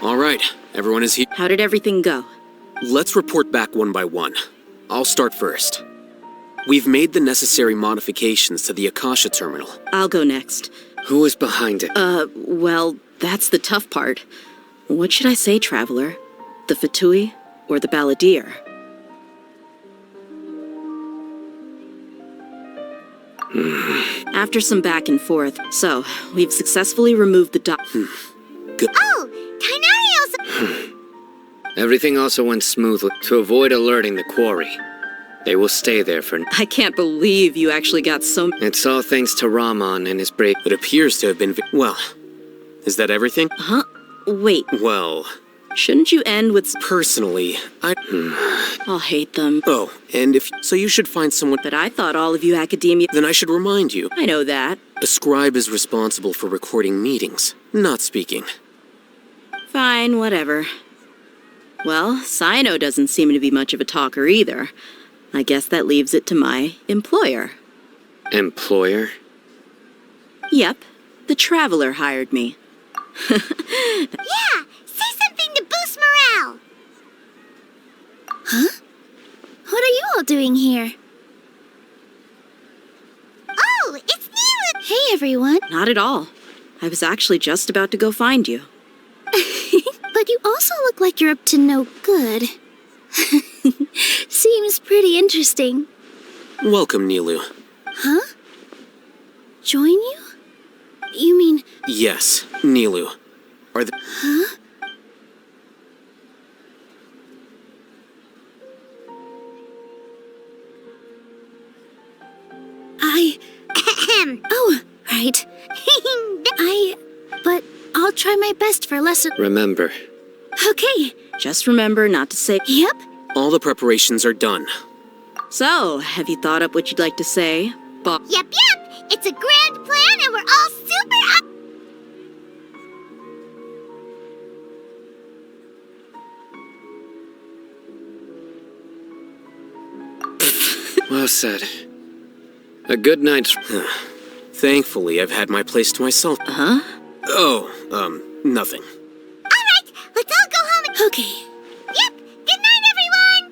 S7: All right, everyone is here.
S5: How did everything go?
S7: Let's report back one by one. I'll start first. We've made the necessary modifications to the Akasha terminal.
S5: I'll go next.
S6: Who is behind it?
S5: Well, that's the tough part. What should I say, Traveler? The Fatui or the Balladeer? After some back and forth, so we've successfully removed the
S7: Good.
S1: Oh, Tighnari also...
S6: Everything also went smoothly. To avoid alerting the quarry, they will stay there for...
S5: I can't believe you actually got so...
S6: It's all thanks to Rahman and his brave...
S7: It appears to have been... Well, is that everything?
S5: Huh? Wait.
S7: Well,
S5: Shouldn't you end with
S7: Personally,
S5: I'll hate them.
S7: Oh, and so you should find someone...
S5: But I thought all of you academia...
S7: Then I should remind you.
S5: I know that.
S7: A scribe is responsible for recording meetings, not speaking.
S5: Fine, whatever. Well, Cyno doesn't seem to be much of a talker either. I guess that leaves it to my employer.
S6: Employer?
S1: Yep, the Traveler hired me. Yeah, say something to boost morale. Huh? What are you all doing here? Oh, it's Neela! Hey, everyone.
S5: Not at all. I was actually just about to go find you.
S1: But you also look like you're up to no good. Seems pretty interesting.
S7: Welcome, Nilu.
S1: Huh? Join you? You mean...
S7: Yes, Nilu. Are the...
S1: Huh? Oh, right. But I'll try my best for lesson...
S6: Remember.
S1: Okay.
S5: Just remember not to say...
S1: Yep.
S7: All the preparations are done.
S5: So, have you thought up what you'd like to say?
S1: Yep. It's a grand plan and we're all super up...
S6: Well said. A good night's...
S7: Thankfully, I've had my place to myself.
S5: Huh?
S7: Oh, nothing.
S1: Alright, let's all go home. Okay. Yep, good night, everyone!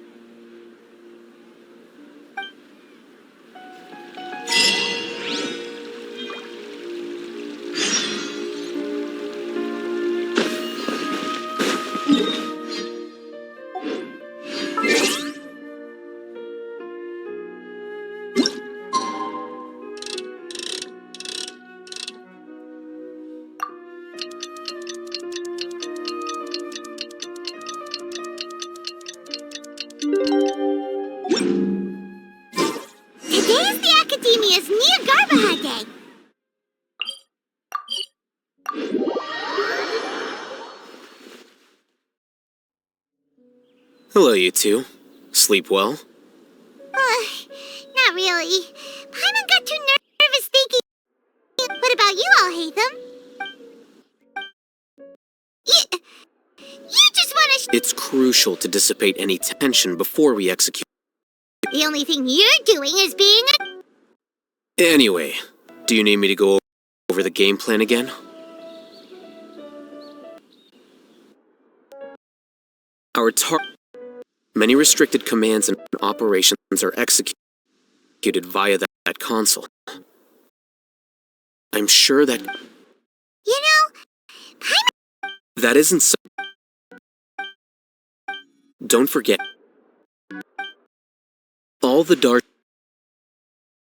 S1: Today's the Academia's Nia Garbaha Day.
S7: Hello, you two. Sleep well?
S1: Not really. Paimon got too nervous thinking... What about you all, Hatham? You just want to...
S7: It's crucial to dissipate any tension before we execute.
S1: The only thing you're doing is being a...
S7: Anyway, do you need me to go over the game plan again? Many restricted commands and operations are executed via that console. I'm sure that...
S1: You know,
S7: That isn't so... Don't forget... All the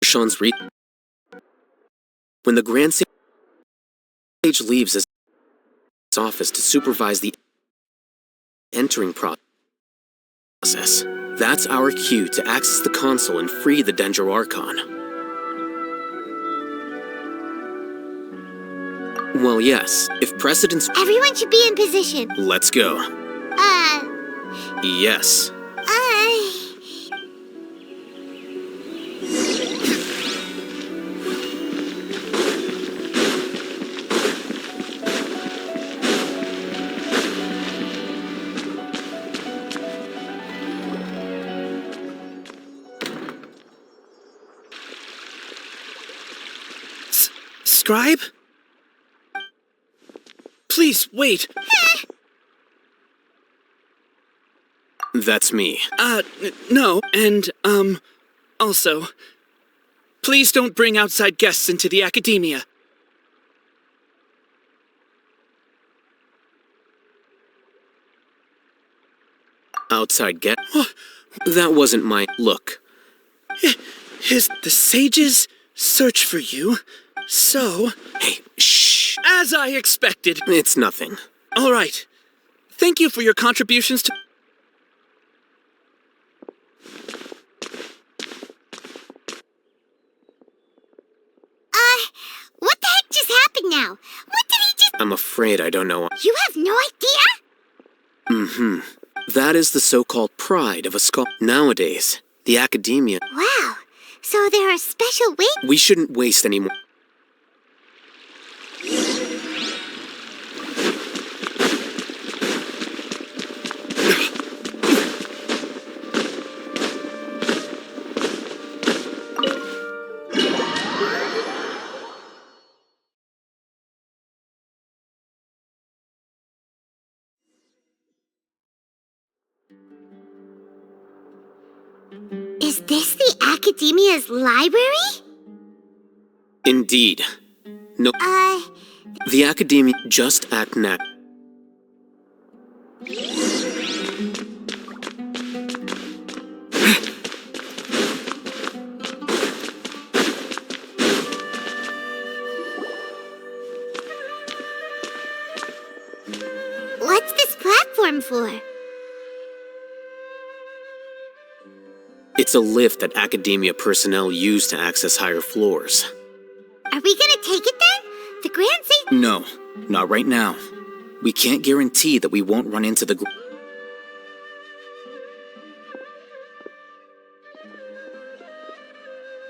S7: Darshan's When the Grand Sage leaves his office to supervise the entering process, that's our cue to access the console and free the Dendro Archon. Well, yes, if precedence...
S1: Everyone should be in position.
S7: Let's go. Yes.
S8: Scribe? Please, wait.
S7: That's me.
S8: No, and, also, please don't bring outside guests into the Academia.
S7: Outside get? That wasn't my... Look.
S8: The sages search for you, so...
S7: Hey, shh.
S8: As I expected.
S7: It's nothing.
S8: All right. Thank you for your contributions to...
S1: What the heck just happened now? What did he just...
S7: I'm afraid I don't know.
S1: You have no idea?
S7: That is the so-called pride of a scholar. Nowadays, the academia...
S1: Wow, so there are special ways...
S7: We shouldn't waste any more...
S1: Is this the Academia's library?
S7: Indeed. No... The academia just act nat...
S1: What's this platform for?
S7: It's a lift that academia personnel use to access higher floors.
S1: Are we gonna take it then? The Grand Sage...
S7: No, not right now. We can't guarantee that we won't run into the...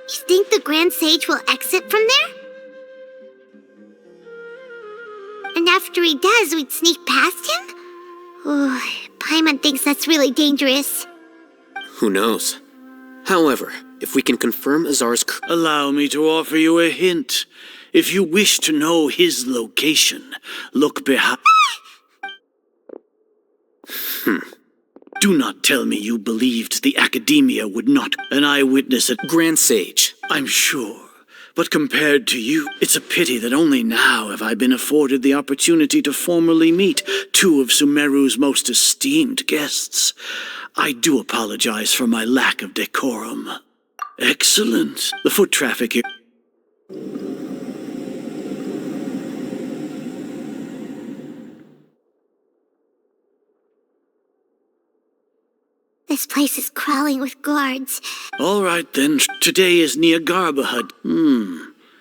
S1: You think the Grand Sage will exit from there? And after he does, we'd sneak past him? Oh, Paimon thinks that's really dangerous.
S7: Who knows? However, if we can confirm Azar's...
S16: Allow me to offer you a hint. If you wish to know his location, look behind... Do not tell me you believed the Academia would not... An eyewitness at...
S7: Grand Sage.
S16: I'm sure. But compared to you, it's a pity that only now have I been afforded the opportunity to formally meet two of Sumeru's most esteemed guests. I do apologize for my lack of decorum. Excellent. The foot traffic here...
S1: This place is crawling with guards.
S16: All right then, today is Niagarbahud.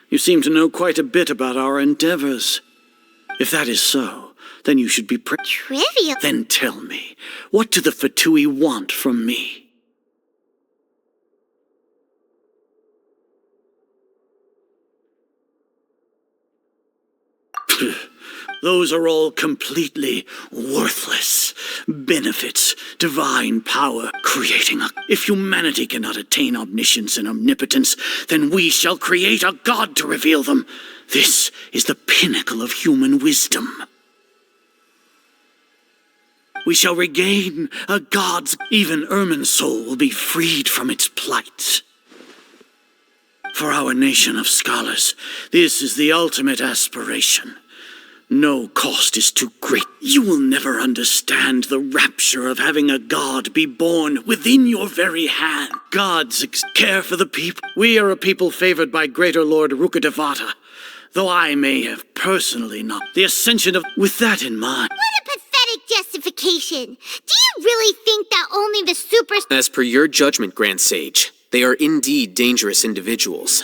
S16: You seem to know quite a bit about our endeavors. If that is so, then you should be
S1: trivial.
S16: Then tell me, what do the Fatui want from me? Those are all completely worthless. Benefits, divine power, creating a... If humanity cannot attain omniscience and omnipotence, then we shall create a god to reveal them. This is the pinnacle of human wisdom. We shall regain a god's... Even Ermin's soul will be freed from its plight. For our nation of scholars, this is the ultimate aspiration. No cost is too great. You will never understand the rapture of having a god be born within your very hand. Gods care for the people. We are a people favored by Greater Lord Rukkhadevata, though I may have personally not. The ascension of... With that in mind...
S1: What a pathetic justification! Do you really think that only the super...
S7: As per your judgment, Grand Sage, they are indeed dangerous individuals.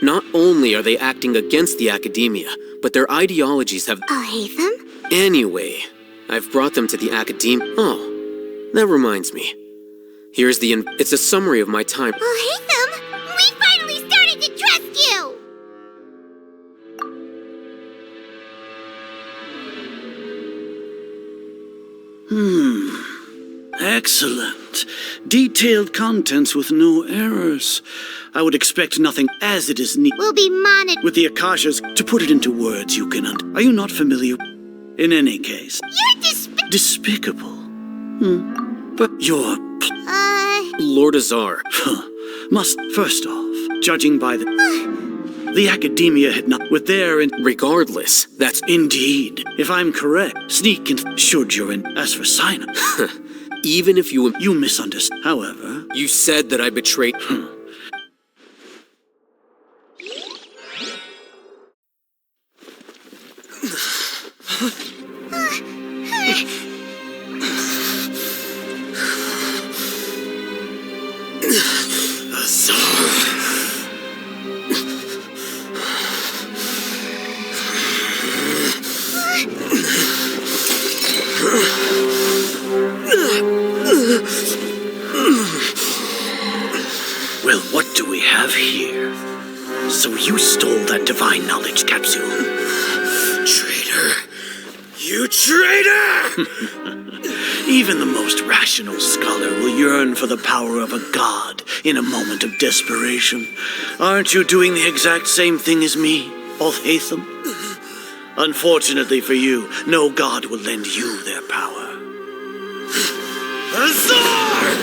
S7: Not only are they acting against the Academia, but their ideologies have...
S1: I'll hate them?
S7: Anyway, I've brought them to the Academia... Oh, that reminds me. Here's the... It's a summary of my time...
S1: I'll hate them? We finally started to trust you!
S16: Excellent. Detailed contents with no errors. I would expect nothing as it is neat.
S1: We'll be monitored.
S16: With the Akashas, to put it into words you can Are you not familiar? In any case.
S1: You're
S16: despicable. But you're...
S7: Lord Azar.
S16: Must, first off, judging by the Academia had not... With their...
S7: Regardless, that's...
S16: Indeed. If I'm correct, sneak and... Should you're in... As for sign-up...
S7: Even if you...
S16: You misunderstood. However...
S7: You said that I betrayed...
S1: Azar.
S16: stole that divine knowledge capsule.
S4: Traitor! You traitor!
S16: Even the most rational scholar will yearn for the power of a god in a moment of desperation. Aren't you doing the exact same thing as me, Alhaitham? Unfortunately for you, no god will lend you their power.
S4: Azar!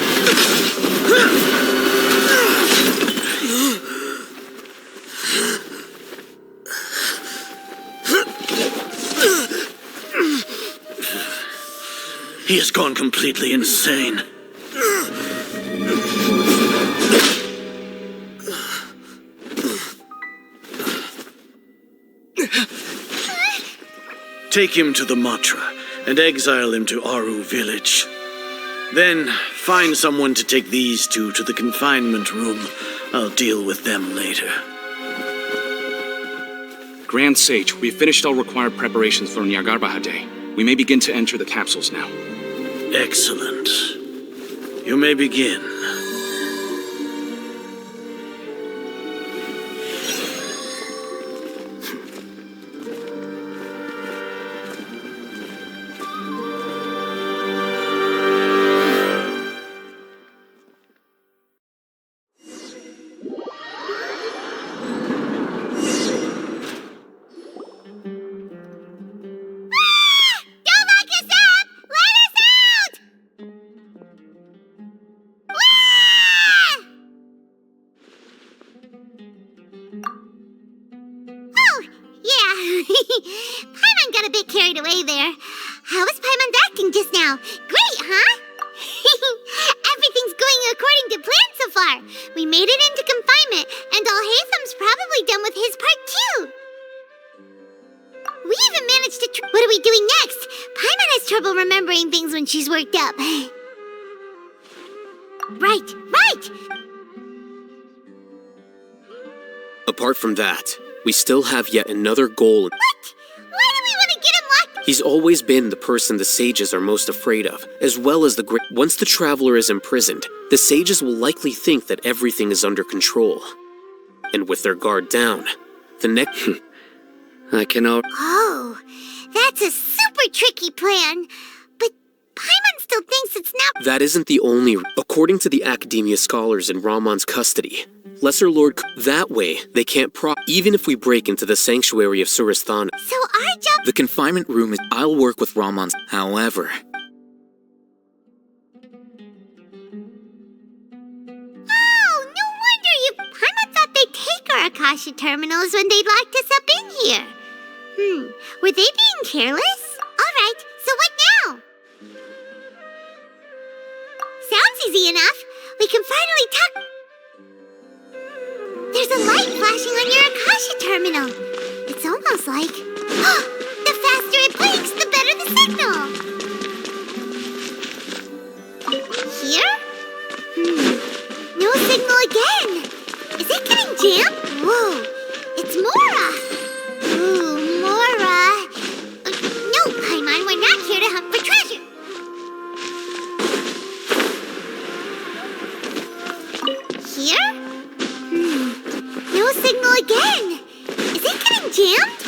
S16: He has gone completely insane. Take him to the Matra and exile him to Aru village. Then find someone to take these two to the confinement room. I'll deal with them later.
S17: Grand Sage, we've finished all required preparations for Nyargarbha Day. We may begin to enter the capsules now.
S16: Excellent. You may begin.
S1: Paimon got a bit carried away there. How was Paimon's acting just now? Great, huh? Everything's going according to plan so far. We made it into confinement, and Alhaitham's probably done with his part too. We even managed to... What are we doing next? Paimon has trouble remembering things when she's worked up. Right!
S7: Apart from that, we still have yet another goal.
S1: What? Why do we want to get him locked?
S7: He's always been the person the sages are most afraid of, as well as the great. Once the traveler is imprisoned, the sages will likely think that everything is under control. And with their guard down, the next...
S4: I cannot...
S1: Oh, that's a super tricky plan. But Paimon still thinks it's not...
S7: That isn't the only... According to the Academia scholars in Ramon's custody, Lesser Lord... That way, they can't even if we break into the sanctuary of Surasthana.
S1: So our job...
S7: The confinement room is... I'll work with Ramon's... However...
S1: Oh, no wonder Paimon thought they'd take our Akasha terminals when they locked us up in here. Were they being careless? Alright, so what now? Sounds easy enough. We can finally talk... There's a light flashing on your Akasha terminal. It's almost like... the faster it blinks, the better the signal. Here? No signal again. Is it getting jammed? Whoa, it's Mora. Ooh, Mora. No, Paimon, we're not here to hunt for treasure. Here? No signal again. Is it getting jammed?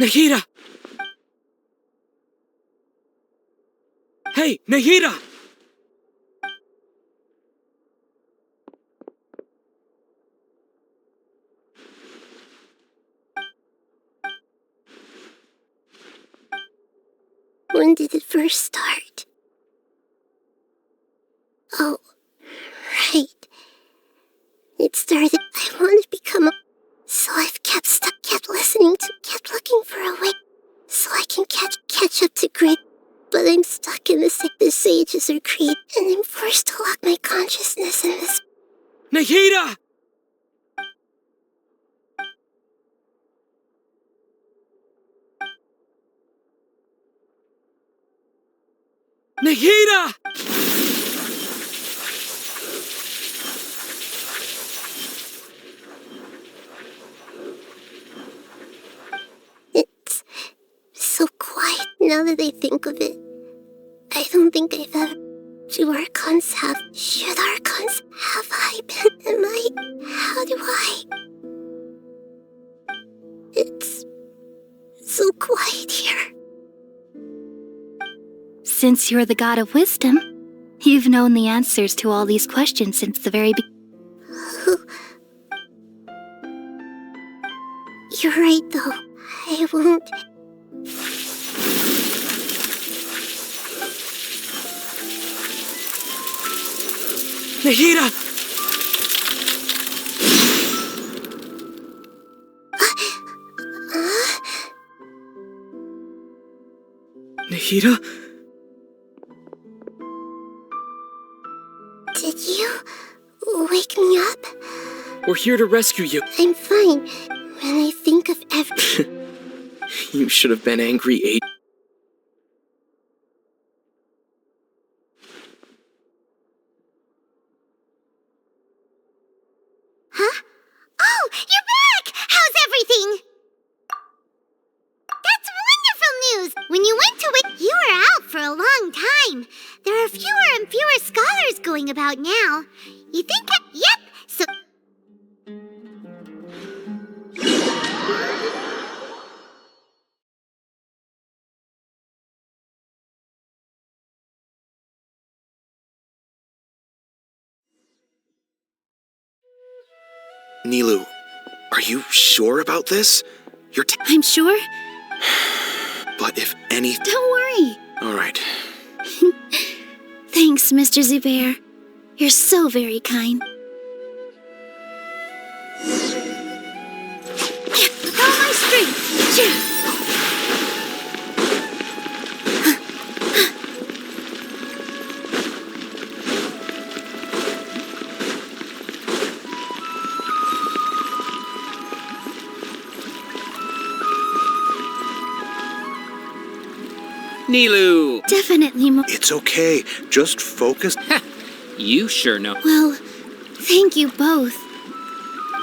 S11: Nahida! Hey, Nahida!
S1: When did it first start? Oh, right. It started, I want to become a... So I've kept listening to, kept looking for a way so I can catch up to Grid. But I'm stuck in the sages are created, and I'm forced to lock my consciousness in this...
S11: Nahida! Nahida!
S1: It's so quiet now that I think of it. I don't think I've ever... Do Archons have... Should Archons... Have I been... Am I... How do I... It's... so quiet here.
S18: Since you're the god of wisdom, you've known the answers to all these questions since the very beginning.
S1: You're right, though. I won't...
S11: Nahida! Nahida?
S1: Did you wake me up?
S11: We're here to rescue you.
S1: I'm fine. When I think of
S11: You should have been angry 8.
S1: Huh? Oh, you're back! How's everything? That's wonderful news! When you went to it, you were out for a long time. There are fewer and fewer scholars going about now. You think Yep, so...
S7: Nilou, are you sure about this?
S18: I'm sure.
S7: But if any...
S18: Don't worry.
S7: All right.
S18: Thanks, Mr. Zubair. You're so very kind.
S1: With all my strength!
S6: Nilou!
S18: Definitely more.
S14: It's okay. Just focus.
S6: You sure know.
S18: Well, thank you both.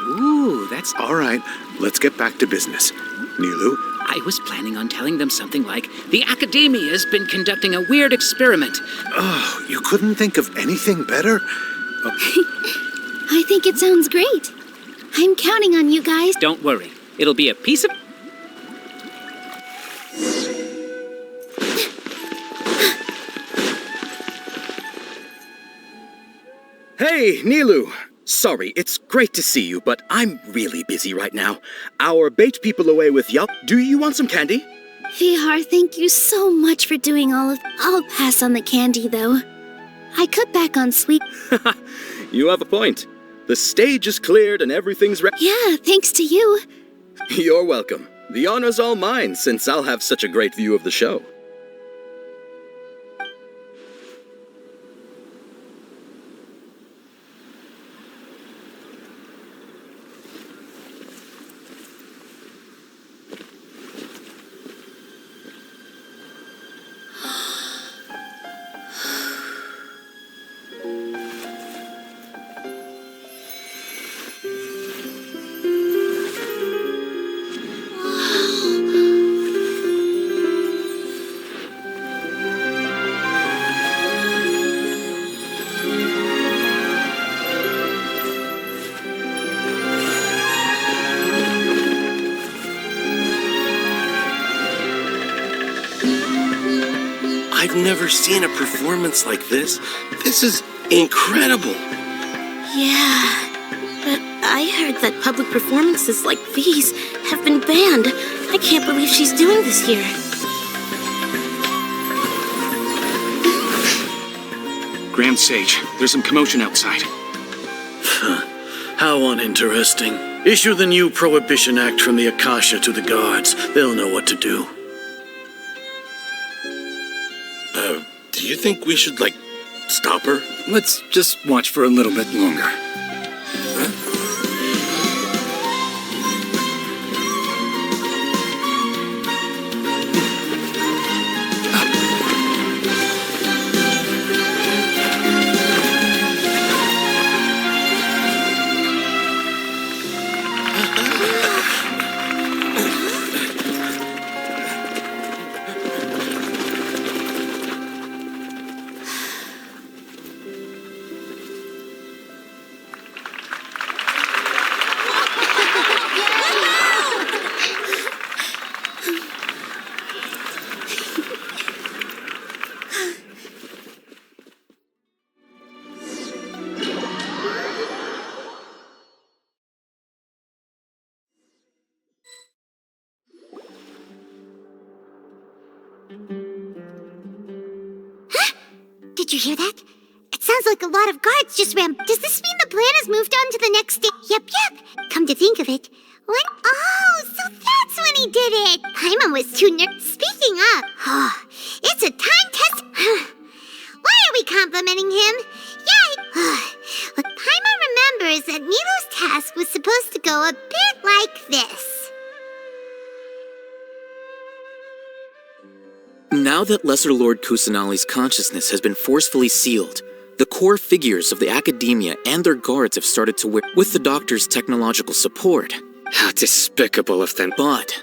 S14: Ooh, that's... All right, let's get back to business. Nilou?
S11: I was planning on telling them something like, the Academia has been conducting a weird experiment.
S14: Oh, you couldn't think of anything better?
S18: I think it sounds great. I'm counting on you guys.
S6: Don't worry. It'll be a piece of...
S7: Hey, Nilou! Sorry, it's great to see you, but I'm really busy right now. Our bait people away with Yup. Do you want some candy?
S18: Vihar, thank you so much for doing all of... I'll pass on the candy, though. I cut back on sweet...
S7: You have a point. The stage is cleared and everything's ready.
S18: Yeah, thanks to you.
S7: You're welcome. The honor's all mine, since I'll have such a great view of the show.
S15: never seen a performance like this. This is incredible.
S5: Yeah, but I heard that public performances like these have been banned. I can't believe she's doing this here.
S17: Grand Sage, there's some commotion outside.
S16: How uninteresting. Issue the new Prohibition Act from the Akasha to the guards. They'll know what to do.
S15: Do you think we should, stop her?
S10: Let's just watch for a little bit longer.
S1: Did you hear that? It sounds like a lot of guards just ran. Does this mean the plan has moved on to the next day? Yep. Come to think of it. What? Oh, so that's when he did it. Paimon was too Speaking of, it's a time test. Why are we complimenting him? Yay! Look, Paimon remembers that Milo's task was supposed to go a bit like this.
S7: Now that Lesser Lord Kusanali's consciousness has been forcefully sealed, the core figures of the academia and their guards have started to wear with the doctor's technological support.
S6: How despicable of them.
S7: But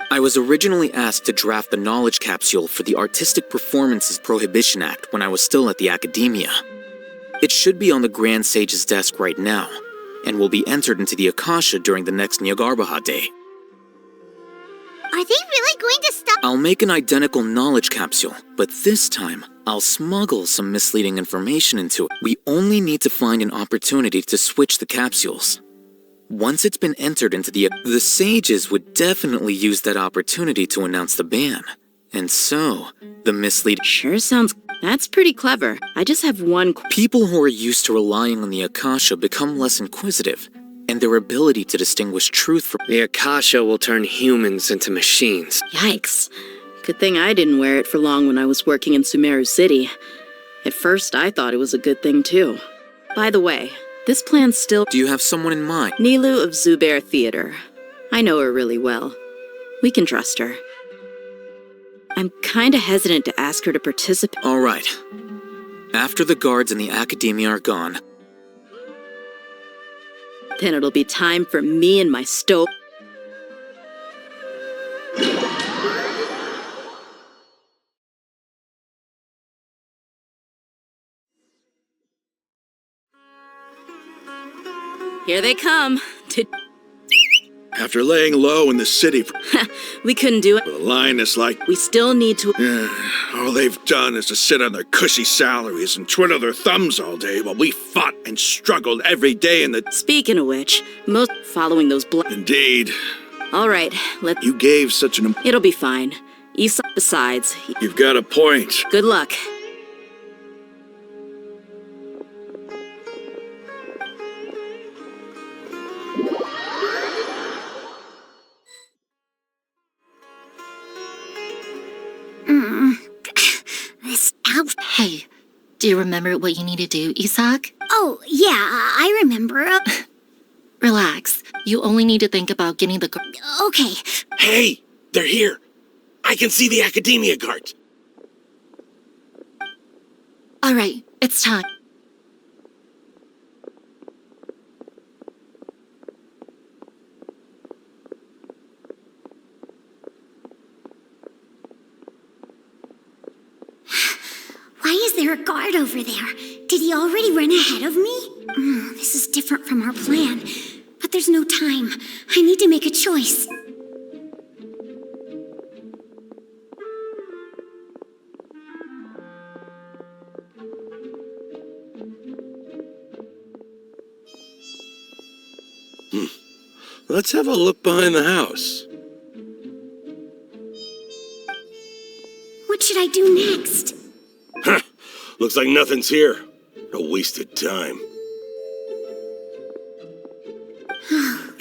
S7: I was originally asked to draft the knowledge capsule for the Artistic Performances Prohibition Act when I was still at the academia. It should be on the Grand Sage's desk right now, and will be entered into the Akasha during the next Nyagarbha Day.
S1: Are they really going to stop?
S7: I'll make an identical knowledge capsule, but this time, I'll smuggle some misleading information into it. We only need to find an opportunity to switch the capsules. Once it's been entered into the sages would definitely use that opportunity to announce the ban. And so, the misleading...
S5: Sure sounds... That's pretty clever. I just have one...
S7: People who are used to relying on the Akasha become less inquisitive, and their ability to distinguish truth from...
S6: The Akasha will turn humans into machines.
S5: Yikes. Good thing I didn't wear it for long when I was working in Sumeru City. At first, I thought it was a good thing, too. By the way, this plan's still...
S7: Do you have someone in mind?
S5: Nilu of Zubair Theater. I know her really well. We can trust her. I'm kinda hesitant to ask her to participate.
S7: All right. After the guards and the academia are gone...
S5: Then it'll be time for me and my stove. Here they come.
S3: After laying low in the city,
S5: We couldn't do it.
S3: with a lioness like...
S5: We still need to...
S3: all they've done is to sit on their cushy salaries and twiddle their thumbs all day while we fought and struggled every day in the...
S5: Speaking of which, most following those
S3: Indeed.
S5: All right,
S3: You gave such an...
S5: It'll be fine. Besides...
S3: You've got a point.
S5: Good luck.
S1: This out.
S9: Hey, do you remember what you need to do, Isak?
S1: Oh, yeah, I remember.
S9: Relax. You only need to think about getting the...
S1: Okay.
S15: Hey, they're here. I can see the academia guards.
S9: All right, it's time.
S1: Why is there a guard over there? Did he already run ahead of me? This is different from our plan. But there's no time. I need to make a choice.
S3: Let's have a look behind the house.
S18: What should I do next?
S15: Huh. Looks like nothing's here. A wasted time.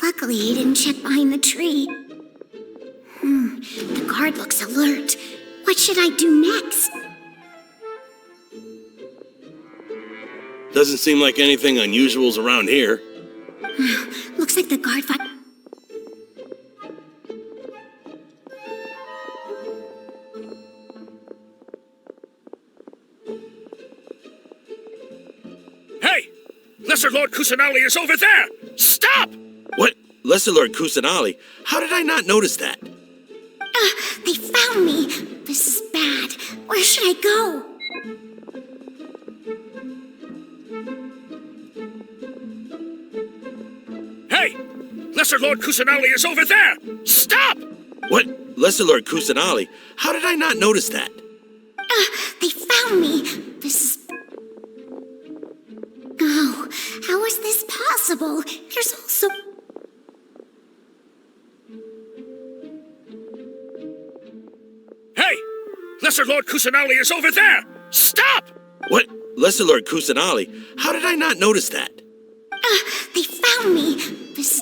S18: Luckily, he didn't check behind the tree. The guard looks alert. What should I do next?
S15: Doesn't seem like anything unusual's around here.
S18: Looks like the guard
S12: Hey! Lesser Lord Kusanali is over there! Stop!
S15: What? Lesser Lord Kusanali? How did I not notice that?
S18: They found me. This is bad. Where should I go?
S12: Hey! Lesser Lord Kusanali is over there! Stop!
S15: What? Lesser Lord Kusanali? How did I not notice that?
S18: They found me. This is... Oh, how is this possible? There's also...
S12: Hey! Lesser Lord Kusanali is over there! Stop!
S15: What? Lesser Lord Kusanali? How did I not notice that?
S18: They found me. This...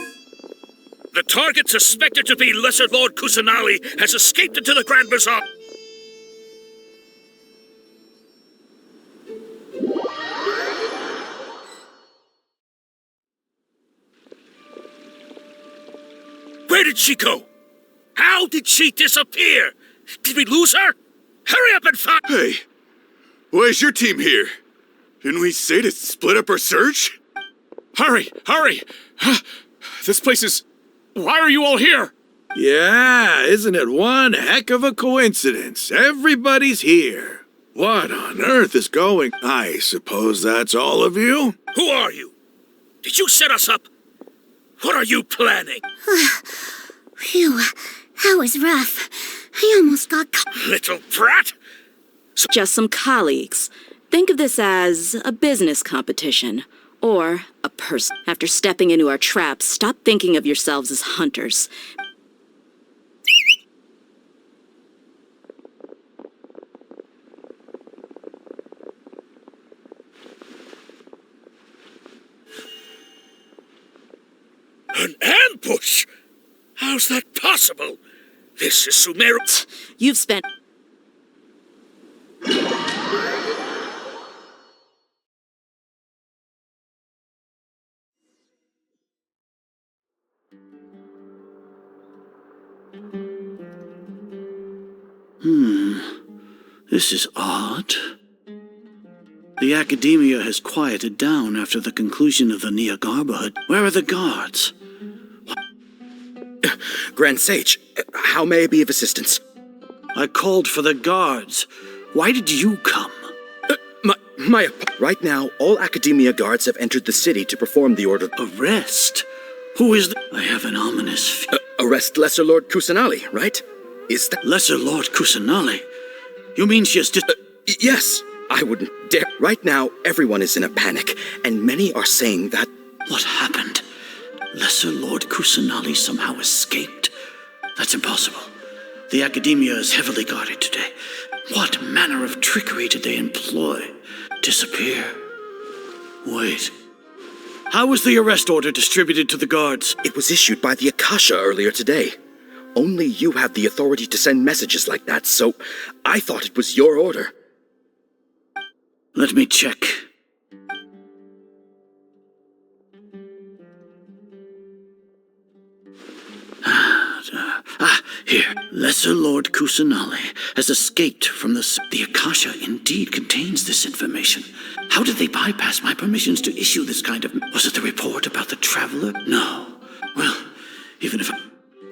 S12: The target suspected to be Lesser Lord Kusanali has escaped into the Grand Bazaar. Where did she go? How did she disappear? Did we lose her? Hurry up and find...
S3: Hey, why is your team here? Didn't we say to split up our search?
S13: Hurry! Hurry! This place is... Why are you all here?
S3: Yeah, isn't it one heck of a coincidence? Everybody's here. What on earth is going? I suppose that's all of you?
S12: Who are you? Did you set us up? What are you planning?
S18: Phew, that was rough. I almost got caught.
S12: Little brat!
S5: Just some colleagues. Think of this as a business competition. Or a person. After stepping into our traps, stop thinking of yourselves as hunters.
S12: An ambush? How's that possible? This is Sumeru.
S5: You've spent...
S16: This is odd. The academia has quieted down after the conclusion of the Neogarbahood. Where are the guards?
S7: Grand Sage, how may I be of assistance?
S16: I called for the guards. Why did you come?
S7: Right now, all academia guards have entered the city to perform the order.
S16: Arrest? Who is the... I have an ominous...
S7: Arrest Lesser Lord Kusanali, right? Is that...
S16: Lesser Lord Kusanali? You mean she has
S7: yes, I wouldn't dare. Right now, everyone is in a panic, and many are saying that...
S16: What happened? Lesser Lord Kusanali somehow escaped? That's impossible. The academia is heavily guarded today. What manner of trickery did they employ? Disappear? Wait. How was the arrest order distributed to the guards?
S7: It was issued by the Akasha earlier today. Only you have the authority to send messages like that, so I thought it was your order.
S16: Let me check. Here. Lesser Lord Kusanali has escaped from the Akasha indeed contains this information. How did they bypass my permissions to issue this kind of... Was it the report about the traveler? No. Well, even if...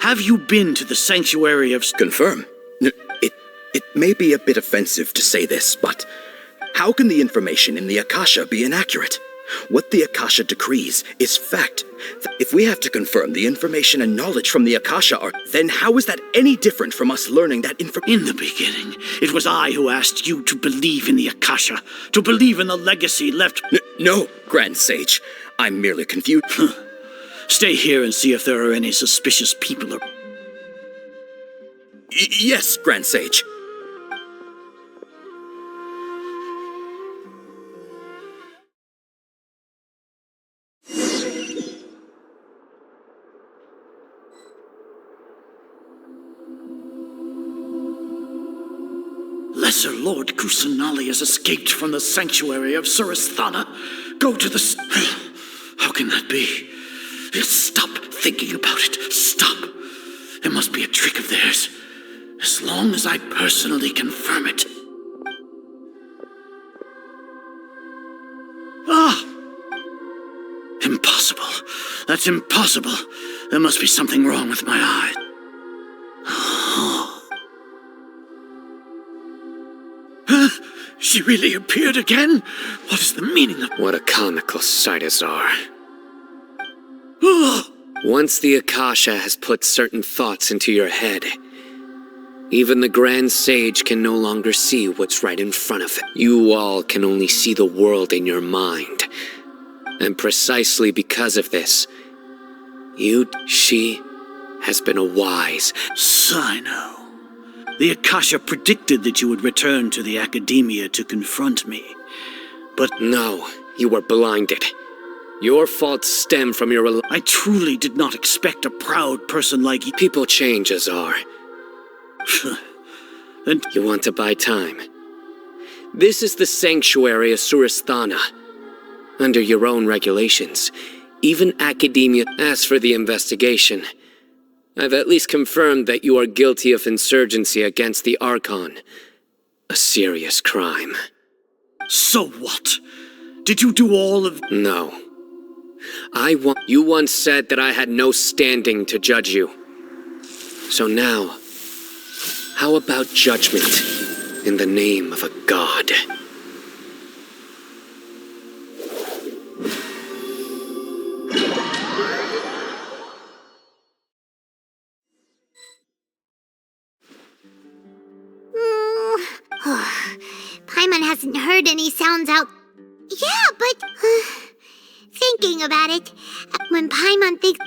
S16: Have you been to the sanctuary of...
S7: Confirm. It may be a bit offensive to say this, but how can the information in the Akasha be inaccurate? What the Akasha decrees is fact. If we have to confirm the information and knowledge from the Akasha are, then how is that any different from us learning that information?
S16: In the beginning, it was I who asked you to believe in the Akasha, to believe in the legacy left...
S7: No, Grand Sage. I'm merely confused.
S16: Stay here and see if there are any suspicious people.
S7: Yes, Grand Sage.
S16: Lesser Lord Kusanali has escaped from the sanctuary of Suristhana. Go to the... How can that be? Stop thinking about it. Stop. It must be a trick of theirs. As long as I personally confirm it. Ah! Impossible. That's impossible. There must be something wrong with my eye. She really appeared again? What is the meaning of...
S6: What a comical sight, Azar. Once the Akasha has put certain thoughts into your head, even the Grand Sage can no longer see what's right in front of it. You all can only see the world in your mind. And precisely because of this, she has been a wise...
S16: Sino. The Akasha predicted that you would return to the Academia to confront me. But...
S6: No, you were blinded. Your faults stem from your...
S16: I truly did not expect a proud person like you...
S6: People change, Azar.
S16: Then...
S6: You want to buy time. This is the sanctuary of Suristhana. Under your own regulations, even Academia... As for the investigation, I've at least confirmed that you are guilty of insurgency against the Archon. A serious crime.
S16: So what? Did you do all of...
S6: No. You once said that I had no standing to judge you. So now, how about judgment in the name of a god?
S1: Paimon hasn't heard any sounds out... Yeah, but... thinking about it, when Paimon thinks...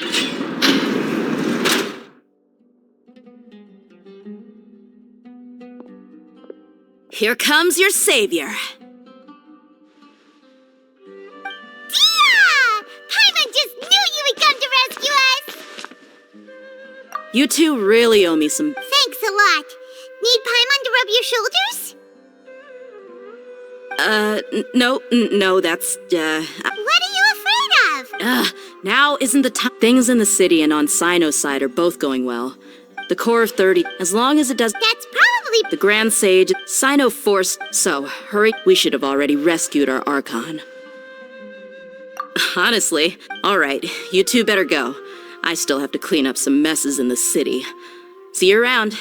S5: Here comes your savior.
S1: Dia! Paimon just knew you would come to rescue us!
S5: You two really owe me some...
S1: Thanks a lot. Need Paimon to rub your shoulders?
S5: No, that's,
S1: What are you afraid of?
S5: Now isn't the time. Things in the city and on Sino's side are both going well. The core of 30, as long as it does...
S1: That's probably...
S5: The Grand Sage, Sino forced... So, hurry, we should have already rescued our Archon. Honestly, alright, you two better go. I still have to clean up some messes in the city. See you around.